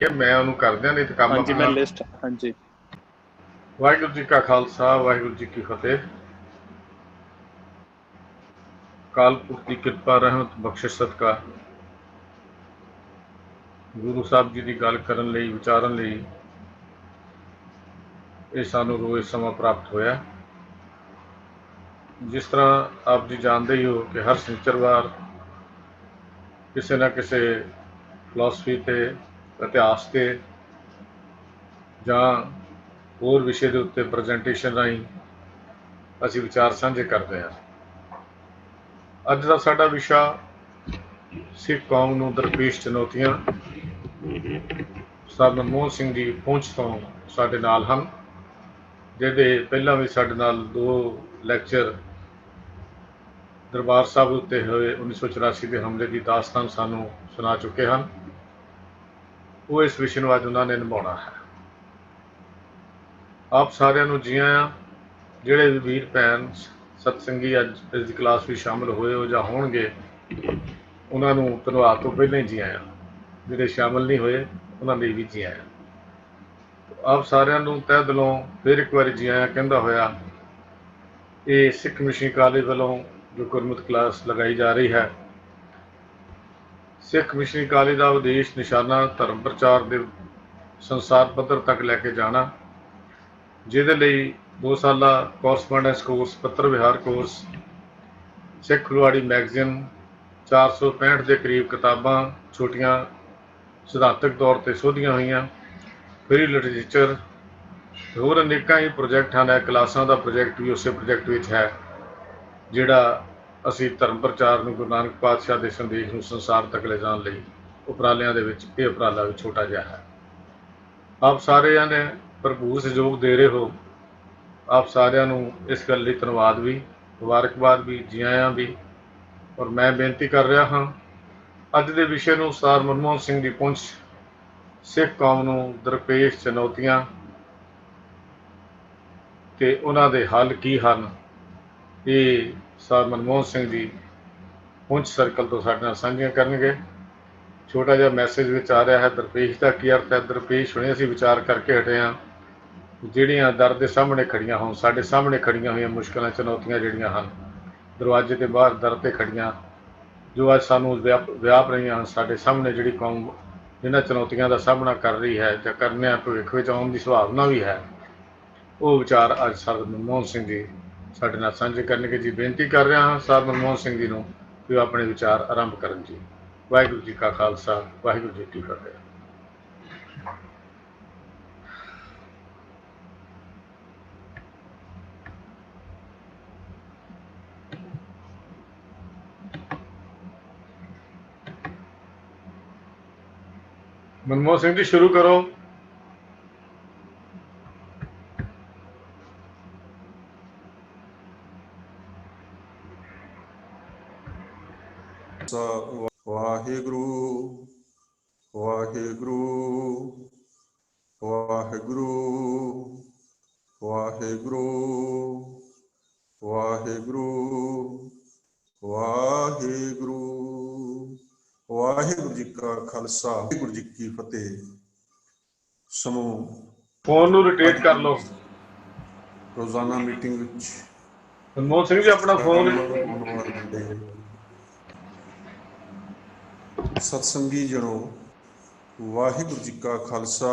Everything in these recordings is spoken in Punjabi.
कि मैं उन्होंने करदियां नहीं तो काम हाँ जी, मैं अपना। लिस्ट, हाँ जी। वाहिगुरू जी का खालसा, वाहिगुरू जी की फतेह। कालपुरख की किरपा रहमत बख्शिश सदका गुरु साहब जी की गल करन लई विचारन लई ये सानू रोज़ समा प्राप्त होया। जिस तरह आप जी जानते ही हो कि हर शनिचरवार किसी न किसी फिलॉसफी ते इतिहास ते जां होर विषय के उत्ते प्रजेंटेशन राहीं असीं विचार साझे करते हैं। अज का साडा विशा सिख कौम नूं दरपेश चुनौतियां। सर मनमोहन सिंह जी पुंछ तो साडे नाल हन, जिहदे पहलां भी साडे नाल 2 लैक्चर दरबार साहब उत्ते होए 1984 के हमले की दास्तान सानू सुना चुके हैं। वो इस विषय नूं अज उन्होंने निभाउणा है। आप सारिਆਂ ਨੂੰ जी आयां। ਜਿਹੜੇ भी वीर भैन सतसंगी अज इस क्लास में शामिल होए हो ਜਾਂ ਹੋਣਗੇ, ਉਹਨਾਂ ਨੂੰ ਧੰਨਵਾਦ ਤੋਂ ਪਹਿਲਾਂ ਹੀ जी आयां। ਜਿਹੜੇ शामिल नहीं होए ਉਹਨਾਂ ਲਈ भी जी आयां। ਆਪ ਸਾਰਿਆਂ ਨੂੰ ਤਹਿ ਦਿਲੋਂ ਫਿਰ ਇੱਕ ਵਾਰੀ जी आयां ਕਹਿੰਦਾ ਹੋਇਆ, ਇਹ ਸਿੱਖ ਮਿਸ਼ਨ ਕਾਲਜ ਵੱਲੋਂ ਜੋ ਗੁਰਮਤਿ ਕਲਾਸ ਲਗਾਈ ਜਾ ਰਹੀ ਹੈ, ਸਿੱਖ ਮਿਸ਼ਨਰੀ ਕਾਲਜ ਦਾ ਉਦੇਸ਼ ਨਿਸ਼ਾਨਾ ਧਰਮ ਪ੍ਰਚਾਰ ਦੇ ਸੰਸਾਰ ਪੱਧਰ ਤੱਕ ਲੈ ਕੇ ਜਾਣਾ, ਜਿਹਦੇ ਲਈ 2 ਸਾਲਾ ਕੋਰਸਪੋਂਡੈਂਸ ਕੋਰਸ, ਪੱਤਰ ਵਿਹਾਰ ਕੋਰਸ, ਸਿੱਖ ਖੁਲਵਾੜੀ ਮੈਗਜ਼ੀਨ, 465 ਦੇ ਕਰੀਬ ਕਿਤਾਬਾਂ ਛੋਟੀਆਂ ਸਿਧਾਂਤਕ ਤੌਰ 'ਤੇ ਸੋਧੀਆਂ ਹੋਈਆਂ, ਫਰੀ ਲਿਟਰੇਚਰ, ਹੋਰ ਅਨੇਕਾਂ ਹੀ ਪ੍ਰੋਜੈਕਟ ਹਨ। ਇਹ ਕਲਾਸਾਂ ਦਾ ਪ੍ਰੋਜੈਕਟ ਵੀ ਉਸੇ ਪ੍ਰੋਜੈਕਟ ਵਿੱਚ ਹੈ, ਜਿਹੜਾ ਅਸੀਂ ਧਰਮ ਪ੍ਰਚਾਰ ਨੂੰ ਗੁਰੂ ਨਾਨਕ ਪਾਤਸ਼ਾਹ ਦੇ ਸੰਦੇਸ਼ ਨੂੰ ਸੰਸਾਰ ਤੱਕ ਲਿਜਾਣ ਲਈ ਉਪਰਾਲਿਆਂ ਦੇ ਵਿੱਚ ਇਹ ਉਪਰਾਲਾ ਵੀ ਛੋਟਾ ਜਿਹਾ ਹੈ। ਆਪ ਸਾਰਿਆਂ ਨੇ ਭਰਪੂਰ ਸਹਿਯੋਗ ਦੇ ਰਹੇ ਹੋ। ਆਪ ਸਾਰਿਆਂ ਨੂੰ ਇਸ ਗੱਲ ਲਈ ਧੰਨਵਾਦ ਵੀ, ਮੁਬਾਰਕਬਾਦ ਵੀ, ਜੀ ਆਇਆਂ ਵੀ। ਔਰ ਮੈਂ ਬੇਨਤੀ ਕਰ ਰਿਹਾ ਹਾਂ, ਅੱਜ ਦੇ ਵਿਸ਼ੇ ਨੂੰ ਸਰ ਮਨਮੋਹਨ ਸਿੰਘ ਦੀ ਪੁੰਛ, ਸਿੱਖ ਕੌਮ ਨੂੰ ਦਰਪੇਸ਼ ਚੁਣੌਤੀਆਂ ਤੇ ਉਹਨਾਂ ਦੇ ਹੱਲ ਕੀ ਹਨ, ਇਹ ਸਰ ਮਨਮੋਹਨ ਸਿੰਘ ਜੀ ਪੁੰਛ ਸਰਕਲ ਤੋਂ ਸਾਡੇ ਨਾਲ ਸਾਂਝੀਆਂ ਕਰਨਗੇ। ਛੋਟਾ ਜਿਹਾ ਮੈਸੇਜ ਵਿੱਚ ਆ ਰਿਹਾ ਹੈ, ਦਰਪੇਸ਼ ਦਾ ਕੀ ਅਰਥ ਹੈ। ਦਰਪੇਸ਼ ਹੁਣੇ ਅਸੀਂ ਵਿਚਾਰ ਕਰਕੇ ਹਟੇ ਹਾਂ, ਜਿਹੜੀਆਂ ਦਰ ਦੇ ਸਾਹਮਣੇ ਖੜੀਆਂ ਹੋਣ, ਸਾਡੇ ਸਾਹਮਣੇ ਖੜੀਆਂ ਹੋਈਆਂ ਮੁਸ਼ਕਲਾਂ, ਚੁਣੌਤੀਆਂ ਜਿਹੜੀਆਂ ਹਨ, ਦਰਵਾਜ਼ੇ ਦੇ ਬਾਹਰ ਦਰ 'ਤੇ ਖੜੀਆਂ, ਜੋ ਅੱਜ ਸਾਨੂੰ ਵਿਆਪ ਰਹੀਆਂ ਹਨ। ਸਾਡੇ ਸਾਹਮਣੇ ਜਿਹੜੀ ਕੌਮ ਜਿਨ੍ਹਾਂ ਚੁਣੌਤੀਆਂ ਦਾ ਸਾਹਮਣਾ ਕਰ ਰਹੀ ਹੈ ਜਾਂ ਕਰਨੇ ਭਵਿੱਖ ਵਿੱਚ ਆਉਣ ਦੀ ਸੰਭਾਵਨਾ ਵੀ ਹੈ, ਉਹ ਵਿਚਾਰ ਅੱਜ ਸਰ ਮਨਮੋਹਨ ਸਿੰਘ ਜੀ ਸਾਡੇ ਨਾਲ ਸਾਂਝੇ ਕਰਨਗੇ। ਜੀ ਬੇਨਤੀ ਕਰ ਰਿਹਾ ਹਾਂ ਸਰ ਮਨਮੋਹਨ ਸਿੰਘ ਜੀ ਨੂੰ ਕਿ ਉਹ ਆਪਣੇ ਵਿਚਾਰ ਆਰੰਭ ਕਰਨ। ਜੀ ਵਾਹਿਗੁਰੂ ਜੀ ਕਾ ਖਾਲਸਾ, ਵਾਹਿਗੁਰੂ ਜੀ ਕੀ ਫਤਿਹ। मनमोहन सिंह जी शुरू करो। वाहिगुरु वाहिगुरु वाहिगुरु वाहिगुरु वाहिगुरु वाहिगुरु। वाहिगुरु जी का खालसा, वाहिगुरु जी की फतेह। समूह फोन नू रोटेट कर लो। रोजाना मीटिंग विच मनमोहन सिंह जी अपना फोन सत्संगी जनो, वाहिगुरु जी का खालसा,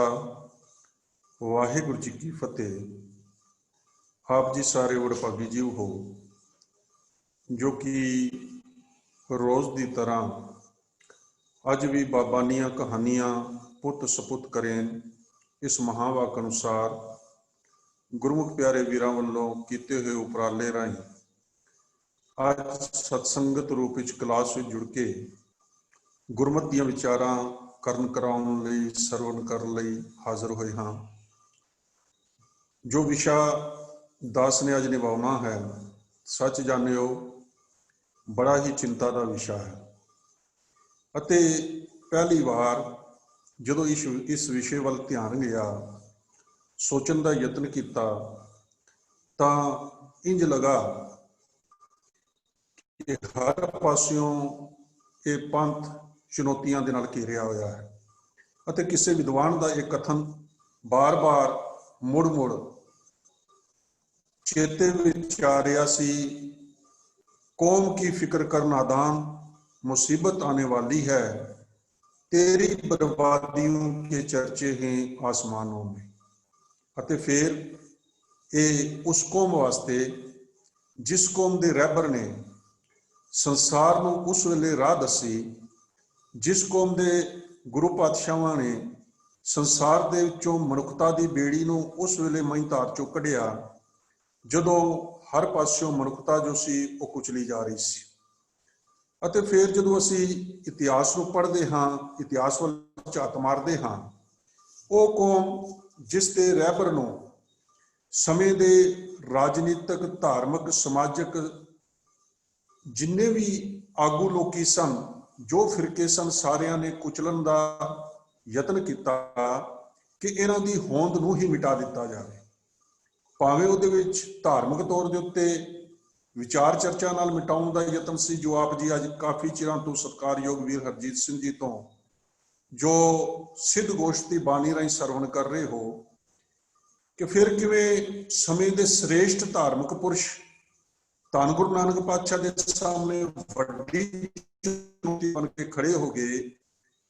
वाहिगुरु जी की फतेह। आप जी सारे वडभागी जीव हो जो कि रोज़ की तरह अज भी बाबानियां कहानियां पुत सपुत करें। इस महावाक अनुसार गुरमुख प्यारे वीरां वालों किए हुए उपराले राही अज सत्संगत रूप में क्लास में जुड़ के गुरमत दीयां विचारां करन कराउण लई, सरवण करन लई हाज़र होए हाँ। जो विशा दास ने अज निभाउणा है, सच जानियो बड़ा ही चिंता का विशा है। अते पहली बार जदों इस विषय वाल ध्यान गया, सोचण का यत्न किया, तां इंज लगा कि हर पासियों ये पंथ चुनौतियां दे नाल घेरिया होया है। ਅਤੇ ਕਿਸੇ ਵਿਦਵਾਨ ਦਾ ਇਹ ਕਥਨ ਬਾਰ-ਬਾਰ ਮੁੜ-ਮੁੜ ਚੇਤੇ ਵਿੱਚ ਆ ਰਿਹਾ ਸੀ, कौम की फिक्र कर नादान, मुसीबत आने वाली है, तेरी बर्बादियों के चर्चे हैं आसमानों में। ਅਤੇ ਫਿਰ ਇਹ ਉਸ ਕੌਮ ਵਾਸਤੇ ਜਿਸ ਕੌਮ ਦੇ ਰਹਿਬਰ ਨੇ ਸੰਸਾਰ ਨੂੰ ਉਸ ਵੇਲੇ ਰਾਹ ਦੱਸੀ, ਜਿਸ ਕੌਮ ਦੇ ਗੁਰੂ ਪਾਤਸ਼ਾਹਾਂ ਨੇ ਸੰਸਾਰ ਦੇ ਵਿੱਚੋਂ ਮਨੁੱਖਤਾ ਦੀ ਬੇੜੀ ਨੂੰ ਉਸ ਵੇਲੇ ਮਹੀਂਧਾਰ ਚੋਂ ਕੱਢਿਆ, ਜਦੋਂ ਹਰ ਪਾਸਿਓਂ ਮਨੁੱਖਤਾ ਜੋ ਸੀ ਉਹ ਕੁਚਲੀ ਜਾ ਰਹੀ ਸੀ। ਅਤੇ ਫਿਰ ਜਦੋਂ ਅਸੀਂ ਇਤਿਹਾਸ ਨੂੰ ਪੜ੍ਹਦੇ ਹਾਂ, ਇਤਿਹਾਸ ਵੱਲ ਝਾਤ ਮਾਰਦੇ ਹਾਂ, ਉਹ ਕੌਮ ਜਿਸ ਦੇ ਰਹਿਬਰ ਨੂੰ ਸਮੇਂ ਦੇ ਰਾਜਨੀਤਿਕ, ਧਾਰਮਿਕ, ਸਮਾਜਿਕ ਜਿੰਨੇ ਵੀ ਆਗੂ ਲੋਕੀ ਸਨ, ਜੋ ਫਿਰਕੇ ਸਨ, ਸਾਰਿਆਂ ਨੇ ਕੁਚਲਣ ਦਾ ਯਤਨ ਕੀਤਾ ਕਿ ਇਹਨਾਂ ਦੀ ਹੋਂਦ ਨੂੰ ਹੀ ਮਿਟਾ ਦਿੱਤਾ ਜਾਵੇ। ਭਾਵੇਂ ਉਹਦੇ ਵਿੱਚ ਧਾਰਮਿਕ ਤੌਰ ਦੇ ਉੱਤੇ ਵਿਚਾਰ ਚਰਚਾ ਨਾਲ ਮਿਟਾਉਣ ਦਾ ਯਤਨ ਸੀ, ਜੋ ਆਪ ਜੀ ਅੱਜ ਕਾਫੀ ਚਿਰਾਂ ਤੋਂ ਸਤਿਕਾਰਯੋਗ ਵੀਰ ਹਰਜੀਤ ਸਿੰਘ ਜੀ ਤੋਂ ਜੋ ਸਿੱਧ ਗੋਸ਼ਟ ਦੀ ਬਾਣੀ ਰਾਹੀਂ ਸਰਵਣ ਕਰ ਰਹੇ ਹੋ, ਕਿ ਫਿਰ ਕਿਵੇਂ ਸਮੇਂ ਦੇ ਸ੍ਰੇਸ਼ਟ ਧਾਰਮਿਕ ਪੁਰਸ਼ ਧੰਨ ਗੁਰੂ ਨਾਨਕ ਪਾਤਸ਼ਾਹ ਦੇ ਸਾਹਮਣੇ ਵੱਡੀ ਚੁਣੌਤੀ ਬਣ ਕੇ ਖੜੇ ਹੋ ਗਏ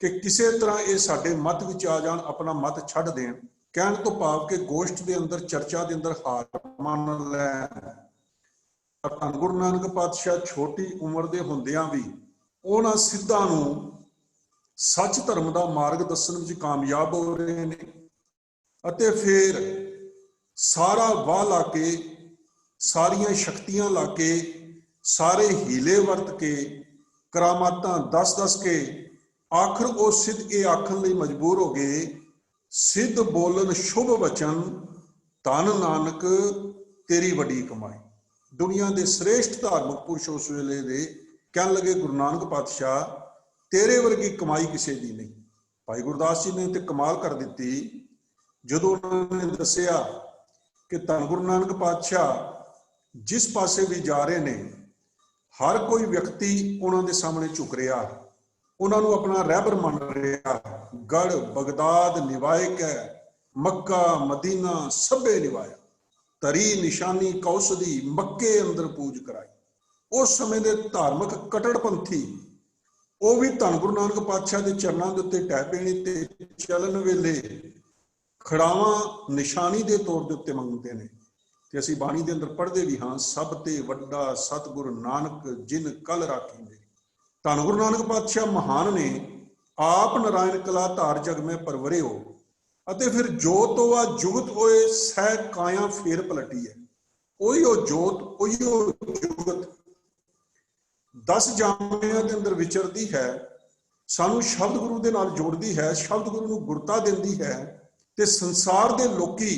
ਕਿ ਕਿਸੇ ਤਰ੍ਹਾਂ ਇਹ ਸਾਡੇ ਮਤ ਵਿੱਚ ਆ ਜਾਣ, ਆਪਣਾ ਮਤ ਛੱਡ ਦੇਣ। ਕਹਿਣ ਤੋਂ ਭਾਵ ਕਿ ਗੋਸ਼ਟ ਦੇ ਅੰਦਰ, ਚਰਚਾ ਦੇ ਅੰਦਰ ਹਾਰ ਮੰਨ ਲੈਣ। ਧੰਨ ਗੁਰੂ ਨਾਨਕ ਪਾਤਸ਼ਾਹ ਛੋਟੀ ਉਮਰ ਦੇ ਹੁੰਦਿਆਂ ਵੀ ਉਹਨਾਂ ਸਿੱਧਾਂ ਨੂੰ ਸੱਚ ਧਰਮ ਦਾ ਮਾਰਗ ਦੱਸਣ ਵਿੱਚ ਕਾਮਯਾਬ ਹੋ ਰਹੇ ਨੇ। ਅਤੇ ਫਿਰ ਸਾਰਾ ਵਾਹ ਲਾ ਕੇ, ਸਾਰੀਆਂ ਸ਼ਕਤੀਆਂ ਲਾ ਕੇ, ਸਾਰੇ ਹੀਲੇ ਵਰਤ ਕੇ, ਕਰਾਮਾਤਾਂ ਦੱਸ ਕੇ ਆਖਰ ਉਹ ਸਿੱਧ ਇਹ ਆਖਣ ਲਈ ਮਜਬੂਰ ਹੋ ਗਏ, ਸਿੱਧ ਬੋਲਨ ਸ਼ੁਭ ਵਚਨ, ਧੰਨ ਨਾਨਕ ਤੇਰੀ ਵੱਡੀ ਕਮਾਈ। ਦੁਨੀਆ ਦੇ ਸ੍ਰੇਸ਼ਟ ਧਾਰਮਿਕ ਪੁਰਸ਼ ਉਸ ਵੇਲੇ ਦੇ ਕਹਿਣ ਲੱਗੇ, ਗੁਰੂ ਨਾਨਕ ਪਾਤਸ਼ਾਹ ਤੇਰੇ ਵਰਗੀ ਕਮਾਈ ਕਿਸੇ ਦੀ ਨਹੀਂ। ਭਾਈ ਗੁਰਦਾਸ ਜੀ ਨੇ ਤੇ ਕਮਾਲ ਕਰ ਦਿੱਤੀ ਜਦੋਂ ਉਹਨਾਂ ਨੇ ਦੱਸਿਆ ਕਿ ਧੰਨ ਗੁਰੂ ਨਾਨਕ ਪਾਤਸ਼ਾਹ ਜਿਸ ਪਾਸੇ ਵੀ ਜਾ ਰਹੇ ਨੇ, ਹਰ ਕੋਈ ਵਿਅਕਤੀ ਉਹਨਾਂ ਦੇ ਸਾਹਮਣੇ ਝੁਕ ਰਿਹਾ, ਉਹਨਾਂ ਨੂੰ ਆਪਣਾ ਰਹਿਬਰ ਮੰਨ ਰਿਹਾ। ਗੜ ਬਗਦਾਦ ਨਿਵਾਇਕ ਹੈ, ਮੱਕਾ ਮਦੀਨਾ ਸਭੇ ਨਿਵਾਇਆ, ਤਰੀ ਨਿਸ਼ਾਨੀ ਕੌਸ ਦੀ ਮੱਕੇ ਅੰਦਰ ਪੂਜ ਕਰਾਈ। ਉਸ ਸਮੇਂ ਦੇ ਧਾਰਮਿਕ ਕਟੜਪੰਥੀ ਉਹ ਵੀ ਧੰਨ ਗੁਰੂ ਨਾਨਕ ਪਾਤਸ਼ਾਹ ਦੇ ਚਰਨਾਂ ਦੇ ਉੱਤੇ ਢਹਿ ਪੈਣੇ ਤੇ ਚੱਲਣ ਵੇਲੇ ਖੜਾਵਾਂ ਨਿਸ਼ਾਨੀ ਦੇ ਤੌਰ ਦੇ ਉੱਤੇ ਮੰਗਦੇ ਨੇ। ਤੇ ਅਸੀਂ ਬਾਣੀ ਦੇ ਅੰਦਰ ਪੜ੍ਹਦੇ ਵੀ ਹਾਂ, ਸਭ ਤੇ ਵੱਡਾ ਸਤਿਗੁਰ ਨਾਨਕ ਜਿਨ ਕਲ ਰਾਖੀ ਮੇਰੀ। ਧੰਨ ਗੁਰੂ ਨਾਨਕ ਪਾਤਸ਼ਾਹ ਮਹਾਨ ਨੇ, ਆਪ ਨਾਰਾਇਣ ਕਲਾ ਧਾਰ ਜਗ ਮੈਂ ਪਰਵਰੇ ਹੋ। ਅਤੇ ਫਿਰ ਜੋਤ ਹੋਆ ਜੁਗਤ ਹੋਏ, ਸਹਿ ਕਾਇਆ ਫੇਰ ਪਲਟੀ ਹੈ। ਉਹੀ ਉਹ ਜੋਤ, ਉਹੀ ਉਹ ਜੁਗਤ 10 ਜਾਮਿਆਂ ਦੇ ਅੰਦਰ ਵਿਚਰਦੀ ਹੈ, ਸਾਨੂੰ ਸ਼ਬਦ ਗੁਰੂ ਦੇ ਨਾਲ ਜੋੜਦੀ ਹੈ, ਸ਼ਬਦ ਗੁਰੂ ਨੂੰ ਗੁਰਤਾ ਦਿੰਦੀ ਹੈ। ਤੇ ਸੰਸਾਰ ਦੇ ਲੋਕੀ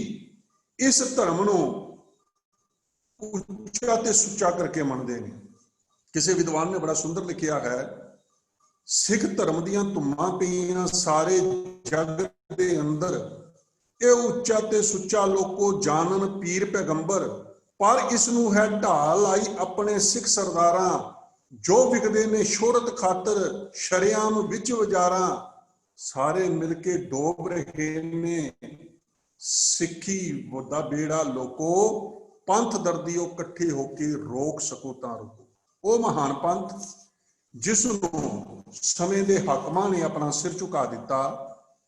ਇਸ ਧਰਮ ਨੂੰ ਉੱਚਾ ਤੇ ਸੁੱਚਾ ਕਰਕੇ ਮੰਨਦੇ ਨੇ। ਕਿਸੇ ਵਿਦਵਾਨ ਨੇ ਬੜਾ ਸੁੰਦਰ ਲਿਖਿਆ ਹੈ, ਸਿੱਖ ਧਰਮ ਦੀਆਂ ਧੁੰਮਾਂ ਪਈਆਂ ਸਾਰੇ ਜਗ ਦੇ ਅੰਦਰ, ਇਹ ਉੱਚਾ ਤੇ ਸੁੱਚਾ ਲੋਕੋ ਜਾਣਨ ਪੀਰ ਪੈਗੰਬਰ, ਪਰ ਇਸ ਨੂੰ ਹੈ ਢਾਲ ਆਈ ਆਪਣੇ ਸਿੱਖ ਸਰਦਾਰਾਂ, ਜੋ ਵਿਕਦੇ ਨੇ ਸ਼ੋਹਰਤ ਖਾਤਰ ਸ਼ਰਿਆਮ ਵਿੱਚ ਵਜਾਰਾਂ, ਸਾਰੇ ਮਿਲ ਕੇ ਡੋਬ ਰਹੇ ਨੇ ਸਿੱਖੀ ਦਾ ਬੇੜਾ ਲੋਕੋ, ਪੰਥ ਦਰਦੀਓ ਇਕੱਠੇ ਹੋ ਕੇ ਰੋਕ ਸਕੋ ਤਾਂ ਰੁਕੋ। ਉਹ ਮਹਾਨ ਪੰਥ ਜਿਸ ਨੂੰ ਸਮੇਂ ਦੇ ਹਾਕਮਾਂ ਨੇ ਆਪਣਾ ਸਿਰ ਝੁਕਾ ਦਿੱਤਾ,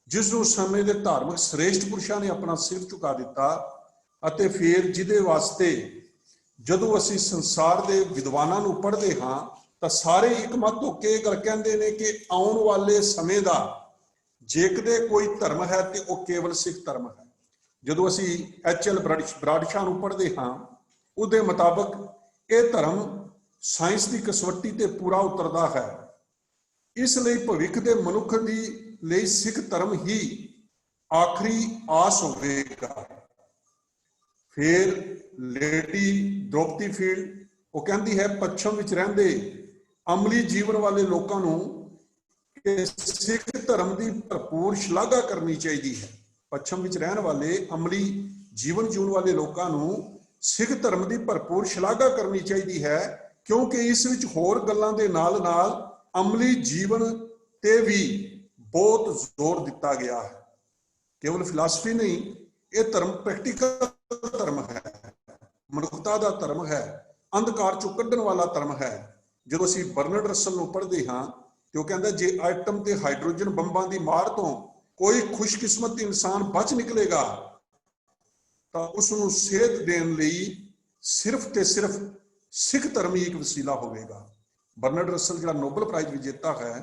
ਜਿਸ ਨੂੰ ਸਮੇਂ ਦੇ ਧਾਰਮਿਕ ਸ੍ਰੇਸ਼ਟ ਪੁਰਸ਼ਾਂ ਨੇ ਆਪਣਾ ਸਿਰ ਝੁਕਾ ਦਿੱਤਾ, ਅਤੇ ਫਿਰ ਜਿਹਦੇ ਵਾਸਤੇ ਜਦੋਂ ਅਸੀਂ ਸੰਸਾਰ ਦੇ ਵਿਦਵਾਨਾਂ ਨੂੰ ਪੜ੍ਹਦੇ ਹਾਂ ਤਾਂ ਸਾਰੇ ਇੱਕ ਮਤ ਹੋ ਕੇ ਇਹ ਗੱਲ ਕਹਿੰਦੇ ਨੇ ਕਿ ਆਉਣ ਵਾਲੇ ਸਮੇਂ ਦਾ ਜੇ ਕਿਤੇ ਕੋਈ ਧਰਮ ਹੈ ਤੇ ਉਹ ਕੇਵਲ ਸਿੱਖ ਧਰਮ ਹੈ। ਜਦੋਂ ਅਸੀਂ H.L. ਬਰਾਡਸ਼ਾਹ ਨੂੰ ਪੜ੍ਹਦੇ ਹਾਂ, ਉਹਦੇ ਮੁਤਾਬਕ ਇਹ ਧਰਮ ਸਾਇੰਸ ਦੀ ਕਸਵੱਟੀ ਤੇ ਪੂਰਾ ਉਤਰਦਾ ਹੈ। ਇਸ ਲਈ ਭਵਿੱਖ ਦੇ ਮਨੁੱਖ ਦੀ ਲਈ ਸਿੱਖ ਧਰਮ ਹੀ ਆਖਰੀ ਆਸ ਹੋਵੇਗਾ। ਫਿਰ ਲੇਡੀ ਦ੍ਰੋਪਦੀ ਫੀਲਡ ਉਹ ਕਹਿੰਦੀ ਹੈ, ਪੱਛਮ ਵਿੱਚ ਰਹਿੰਦੇ ਅਮਲੀ ਜੀਵਨ ਵਾਲੇ ਲੋਕਾਂ ਨੂੰ ਕਿ ਸਿੱਖ ਧਰਮ ਦੀ ਭਰਪੂਰ ਸ਼ਲਾਘਾ ਕਰਨੀ ਚਾਹੀਦੀ ਹੈ। ਪੱਛਮ ਵਿੱਚ ਰਹਿਣ ਵਾਲੇ ਅਮਲੀ ਜੀਵਨ ਜਿਉਣ ਵਾਲੇ ਲੋਕਾਂ ਨੂੰ ਸਿੱਖ ਧਰਮ ਦੀ ਭਰਪੂਰ ਸ਼ਲਾਘਾ ਕਰਨੀ ਚਾਹੀਦੀ ਹੈ, ਕਿਉਂਕਿ ਇਸ ਵਿੱਚ ਹੋਰ ਗੱਲਾਂ ਦੇ ਨਾਲ ਨਾਲ ਅਮਲੀ ਜੀਵਨ ਤੇ ਵੀ बहुत जोर दिता गया है। केवल फिलासफी नहीं, ये धर्म प्रैक्टिकल धर्म है, मनुखता का धर्म है, अंधकार चों कढ़ण वाला धर्म है। जो असीं बर्नर्ड रसल नूं पढ़दे हां ते ओह कहंदा जे आइटम ते हाइड्रोजन बंबां दी मार तो कोई खुशकिस्मत इंसान बच निकलेगा तो उसनूं सेहत देण लई सिर्फ ते सिर्फ सिख धर्म ही एक वसीला होवेगा। बर्नर्ड रसल जिहड़ा नोबल प्राइज विजेता है,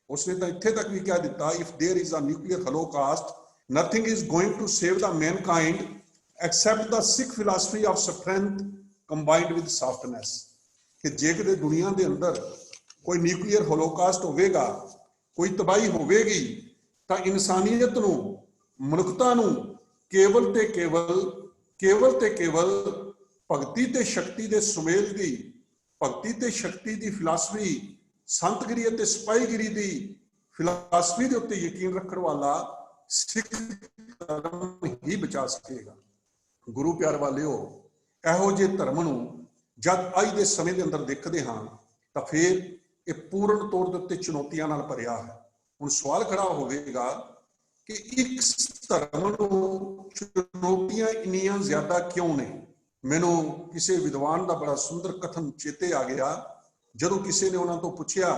उसने तो इत्थे तक भी कह दिता, if there is a nuclear holocaust nothing is going to save the mankind except the Sikh philosophy of strength combined with softness. कि जे किते दुनिया के अंदर कोई न्यूक्लियर हॉलोकास्ट होवेगा, कोई तबाही होवेगी, तो इंसानियत नूं, मनुखता नूं केवल ते केवल भगती ते शक्ति दे सुमेल दी, भगती ते शक्ति दी फिलासफी, संतगिरी ते सिपाहीगिरी दी फिलासफी दे उत्ते यकीन रखण वाला सिख धर्म ही बचा सकेगा। गुरु प्यार वालिओ, इहो जे धर्म नूं जब अज के समय के अंदर देखते हाँ तो फिर ये पूर्ण तौर के उत्ते चुनौतियां नाल भरिया है। हुण सवाल खड़ा होवेगा कि इस धर्म नूं चुनौतियां इन्नियां ज्यादा क्यों ने। मैनूं किसी विद्वान का बड़ा सुंदर कथन चेते आ गया, जदों किसी ने उन्हां तों पुछया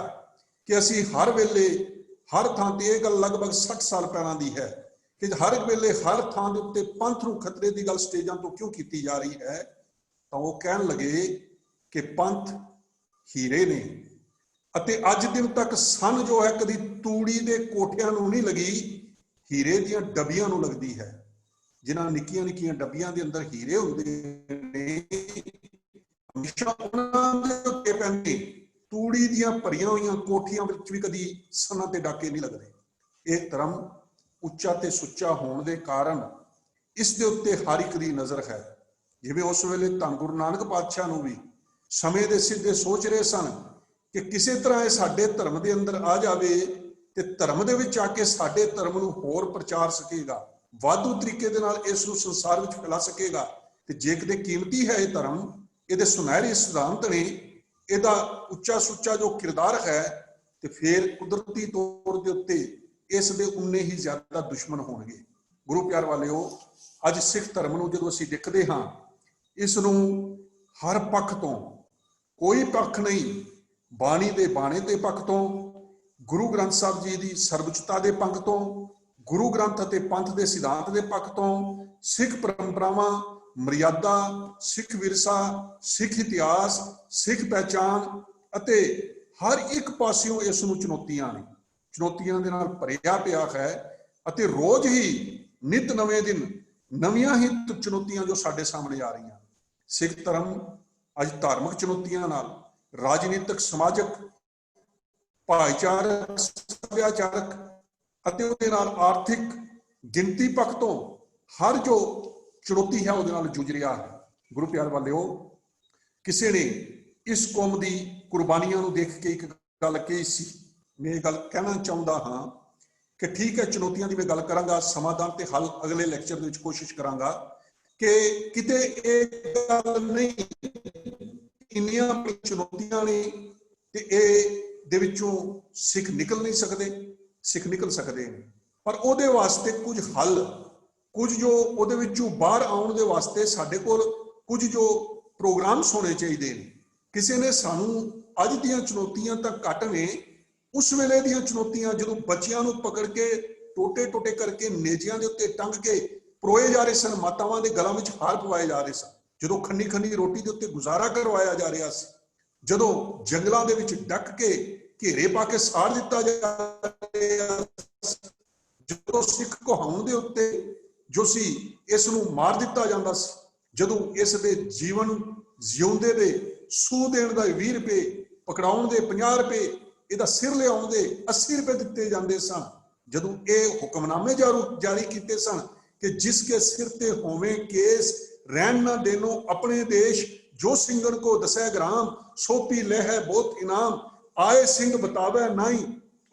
कि असीं हर वेले हर थां ते, इह गल लगभग 60 साल पहलां दी है कि हर वेले हर थां दे उत्ते पंथ नूं खतरे की गल स्टेजां तो क्यों की जा रही है। तो वो कहन लगे कि पंथ हीरे ने, अते अज दिन तक सन जो है कदी तूड़ी दे कोठियां नूं नहीं लगी, हीरे दियां डबियां नूं लगदी है। जिन्हां निक्कियां निक्कियां डबियां दे अंदर हीरे हुंदे ने, हमेशा उन्हां दे उत्ते पैंदे, तूड़ी दियां भरियां होईयां कोठियां विच भी कदी सनां ते डाके नहीं लगदे। इह धर्म उच्चा ते सुच्चा होण दे कारण इस दे उत्ते हर एक दी नज़र है। जिवें उस वेले धन गुरु नानक पातशाह नूं भी समय दे सिद्धे सोच रहे सन कि किसी तरह ये साडे धर्म दे अंदर आ जावे ते धर्म दे विच आके साडे धर्म नूं होर प्रचार सकेगा, वाधू तरीके दे नाल इस नूं संसार विच फैला सकेगा। ते जे किते कीमती है ये धर्म, इहदे सुनहरे सिद्धांत ने, इहदा उच्चा सुच्चा जो किरदार है, ते फिर कुदरती तौर दे उत्ते इस दे उन्ने ही ज्यादा दुश्मन होणगे। गुरु प्यार वालिओ, अज सिख धर्म नूं जदों असीं देखदे हां, इस नूं हर पक्ष तो, कोई पक्ष नहीं, बाणी दे बाणे दे पक्ष तो, गुरु ग्रंथ साहब जी की सर्वोच्चता के पक्ष तो, गुरु ग्रंथ अते पंथ के सिद्धांत के पक्ष तो, सिख परंपरावां, मर्यादा, सिख विरसा, सिख इतिहास, सिख पहचान अते हर एक पासियों इस नूं चुनौतियां ने, चुनौतियां दे नाल भरिया पिया है। अते रोज ही नित नवे दिन नवीं ही चुनौतियां जो साडे सामने आ रही। सिख धर्म अज धार्मिक चुनौतियां नाल, राजनीतिक, समाजक, भाईचारक, सभ्याचारक अते उहदे नाल आर्थिक गिनती पक्ष तो हर जो चुनौती है उहदे नाल जूझ रहा है। गुरु प्यार वालिओ, किसी ने इस कौम की कुर्बानियां नूं देख के एक गल कही सी, मैं गल कहना चाहुंदा हां कि ठीक है, चुनौतियां की मैं गल करांगा, समाधान ते हल अगले लेक्चर दे विच कोशिश करांगा कि किते एक गल नहीं, इन्नियां चुनौतियां ने ते इह दे विचों सिख निकल नहीं सकते। सिख निकल सकते हैं, पर उहदे वास्ते कुछ हल, कुछ जो उहदे विचों बाहर आउण दे वास्ते साडे कोल कुछ जो प्रोग्राम्स होने चाहिए ने। किसी ने सानू अज दीयां चुनौतियां तां घट ने, उस वेले दीयां चुनौतियां जदों बच्चियां नूं पकड़ के टोटे टोटे करके नेजियां दे उत्ते टंग के परोए जा रहे सन, मातावां दे गलां विच हार पवाए जा रहे सन, जदों खन्नी खन्नी रोटी दे उत्ते गुजारा करवाया जा रहा सी, जदों जंगलां दे विच डक के घेरे पा के साड़ दिता जा रहा, जदों सिख कहाउण दे उत्ते जो सी इस नूं मार दिता जांदा सी, जदों इस दे जीवन जिउंदे दे सूह देण दा 20 रुपए, पकड़ाउण दे 50 रुपए, इहदा सिर लियाउण दे 80 रुपए दिते जांदे सन, जदों ये हुक्मनामे जारी कीते सन कि जिसके सिर ते होवे केस, रहन न देनो अपने देश, जो सिंगन को दसै ग्राम, सोपी लह बहुत इनाम, आए सिंह बतावे नाई,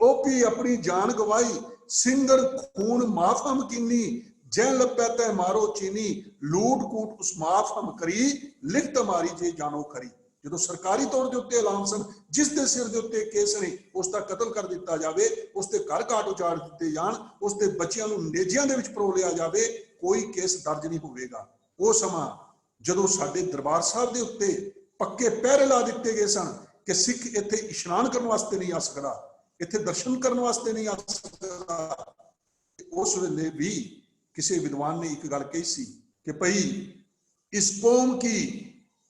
ओपी अपनी जान गवाई, सिंगर खून माफ हम कीनी, जै लपै तै मारो चीनी, लूट कूट उस माफ हम करी, लिखत मारी जे जानो खरी। जो सरकारी तौर के उत्ते ऐलान सन, जिस दे सिर के उत्ते केस ने उसका कतल कर दिता जाए, उसके घर घाट उजाड़ दिते जान, उसके बच्चों को नेजियां दे विच परो लिया जाए, कोई केस दर्ज नहीं होगा। वो समा जदों साडे दरबार साहब के उत्ते पक्के पहरे ला दिते गए सन कि सिख इत्थे इशनान करने वास्ते नहीं आ सकता, इत्थे दर्शन करने वास्ते नहीं आ सकता, उस वेले भी किसी विद्वान ने एक गल कही सी कि भाई इस कौम की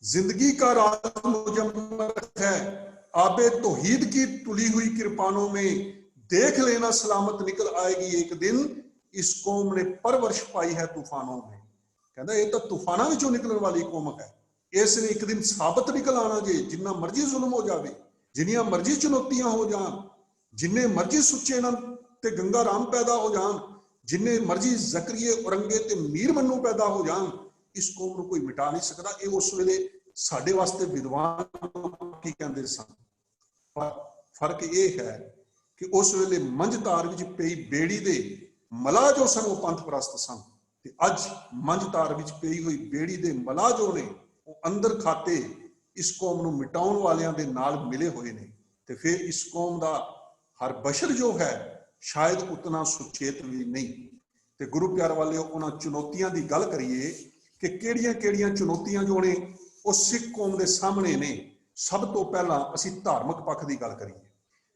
जिंदगी का राज मुजम्मल है, आबे तौहीद की तुली हुई किरपानों में देख लेना सलामत निकल आएगी एक दिन, इस कौम ने परवरिश पाई है तूफानों में। कहता ये तो तूफाना विचों निकलने वाली कौम है, इसने एक दिन साबित निकल आना जे, जिन्ना मर्जी जुल्म हो जाए, जिन्नियां मर्जी चुनौतियां हो जान, जिन्ने मर्जी सुच्चे इन्हां ते गंगा राम पैदा हो जान, जिन्ने मर्जी जकरिए औरंगे ते मीर मन्नू पैदा हो जान, इस कौम को कोई मिटा नहीं सकता। ये उस वेले साडे वास्ते विद्वान की कहते सन। पर फर्क ये है कि उस वेले मंझतार विच पई बेड़ी दे मलाह जो सन वो पंथ परस्त सन, ते अज मंझतार विच पई हुई बेड़ी दे मलाह जो ने वो अंदर खाते इस कौम नूं मिटाउण वालियां दे नाल मिले हुए ने। ते फिर इस कौम दा हर बशर जो है शायद उतना सुचेत भी नहीं। ते गुरु प्यार वाले उन्हां चुनौतियां की गल करिए कि किहड़ियां चुनौतियां जो ने वो सिख कौम के सामने ने। सब तो पहला असी धार्मिक पक्ष की गल करिए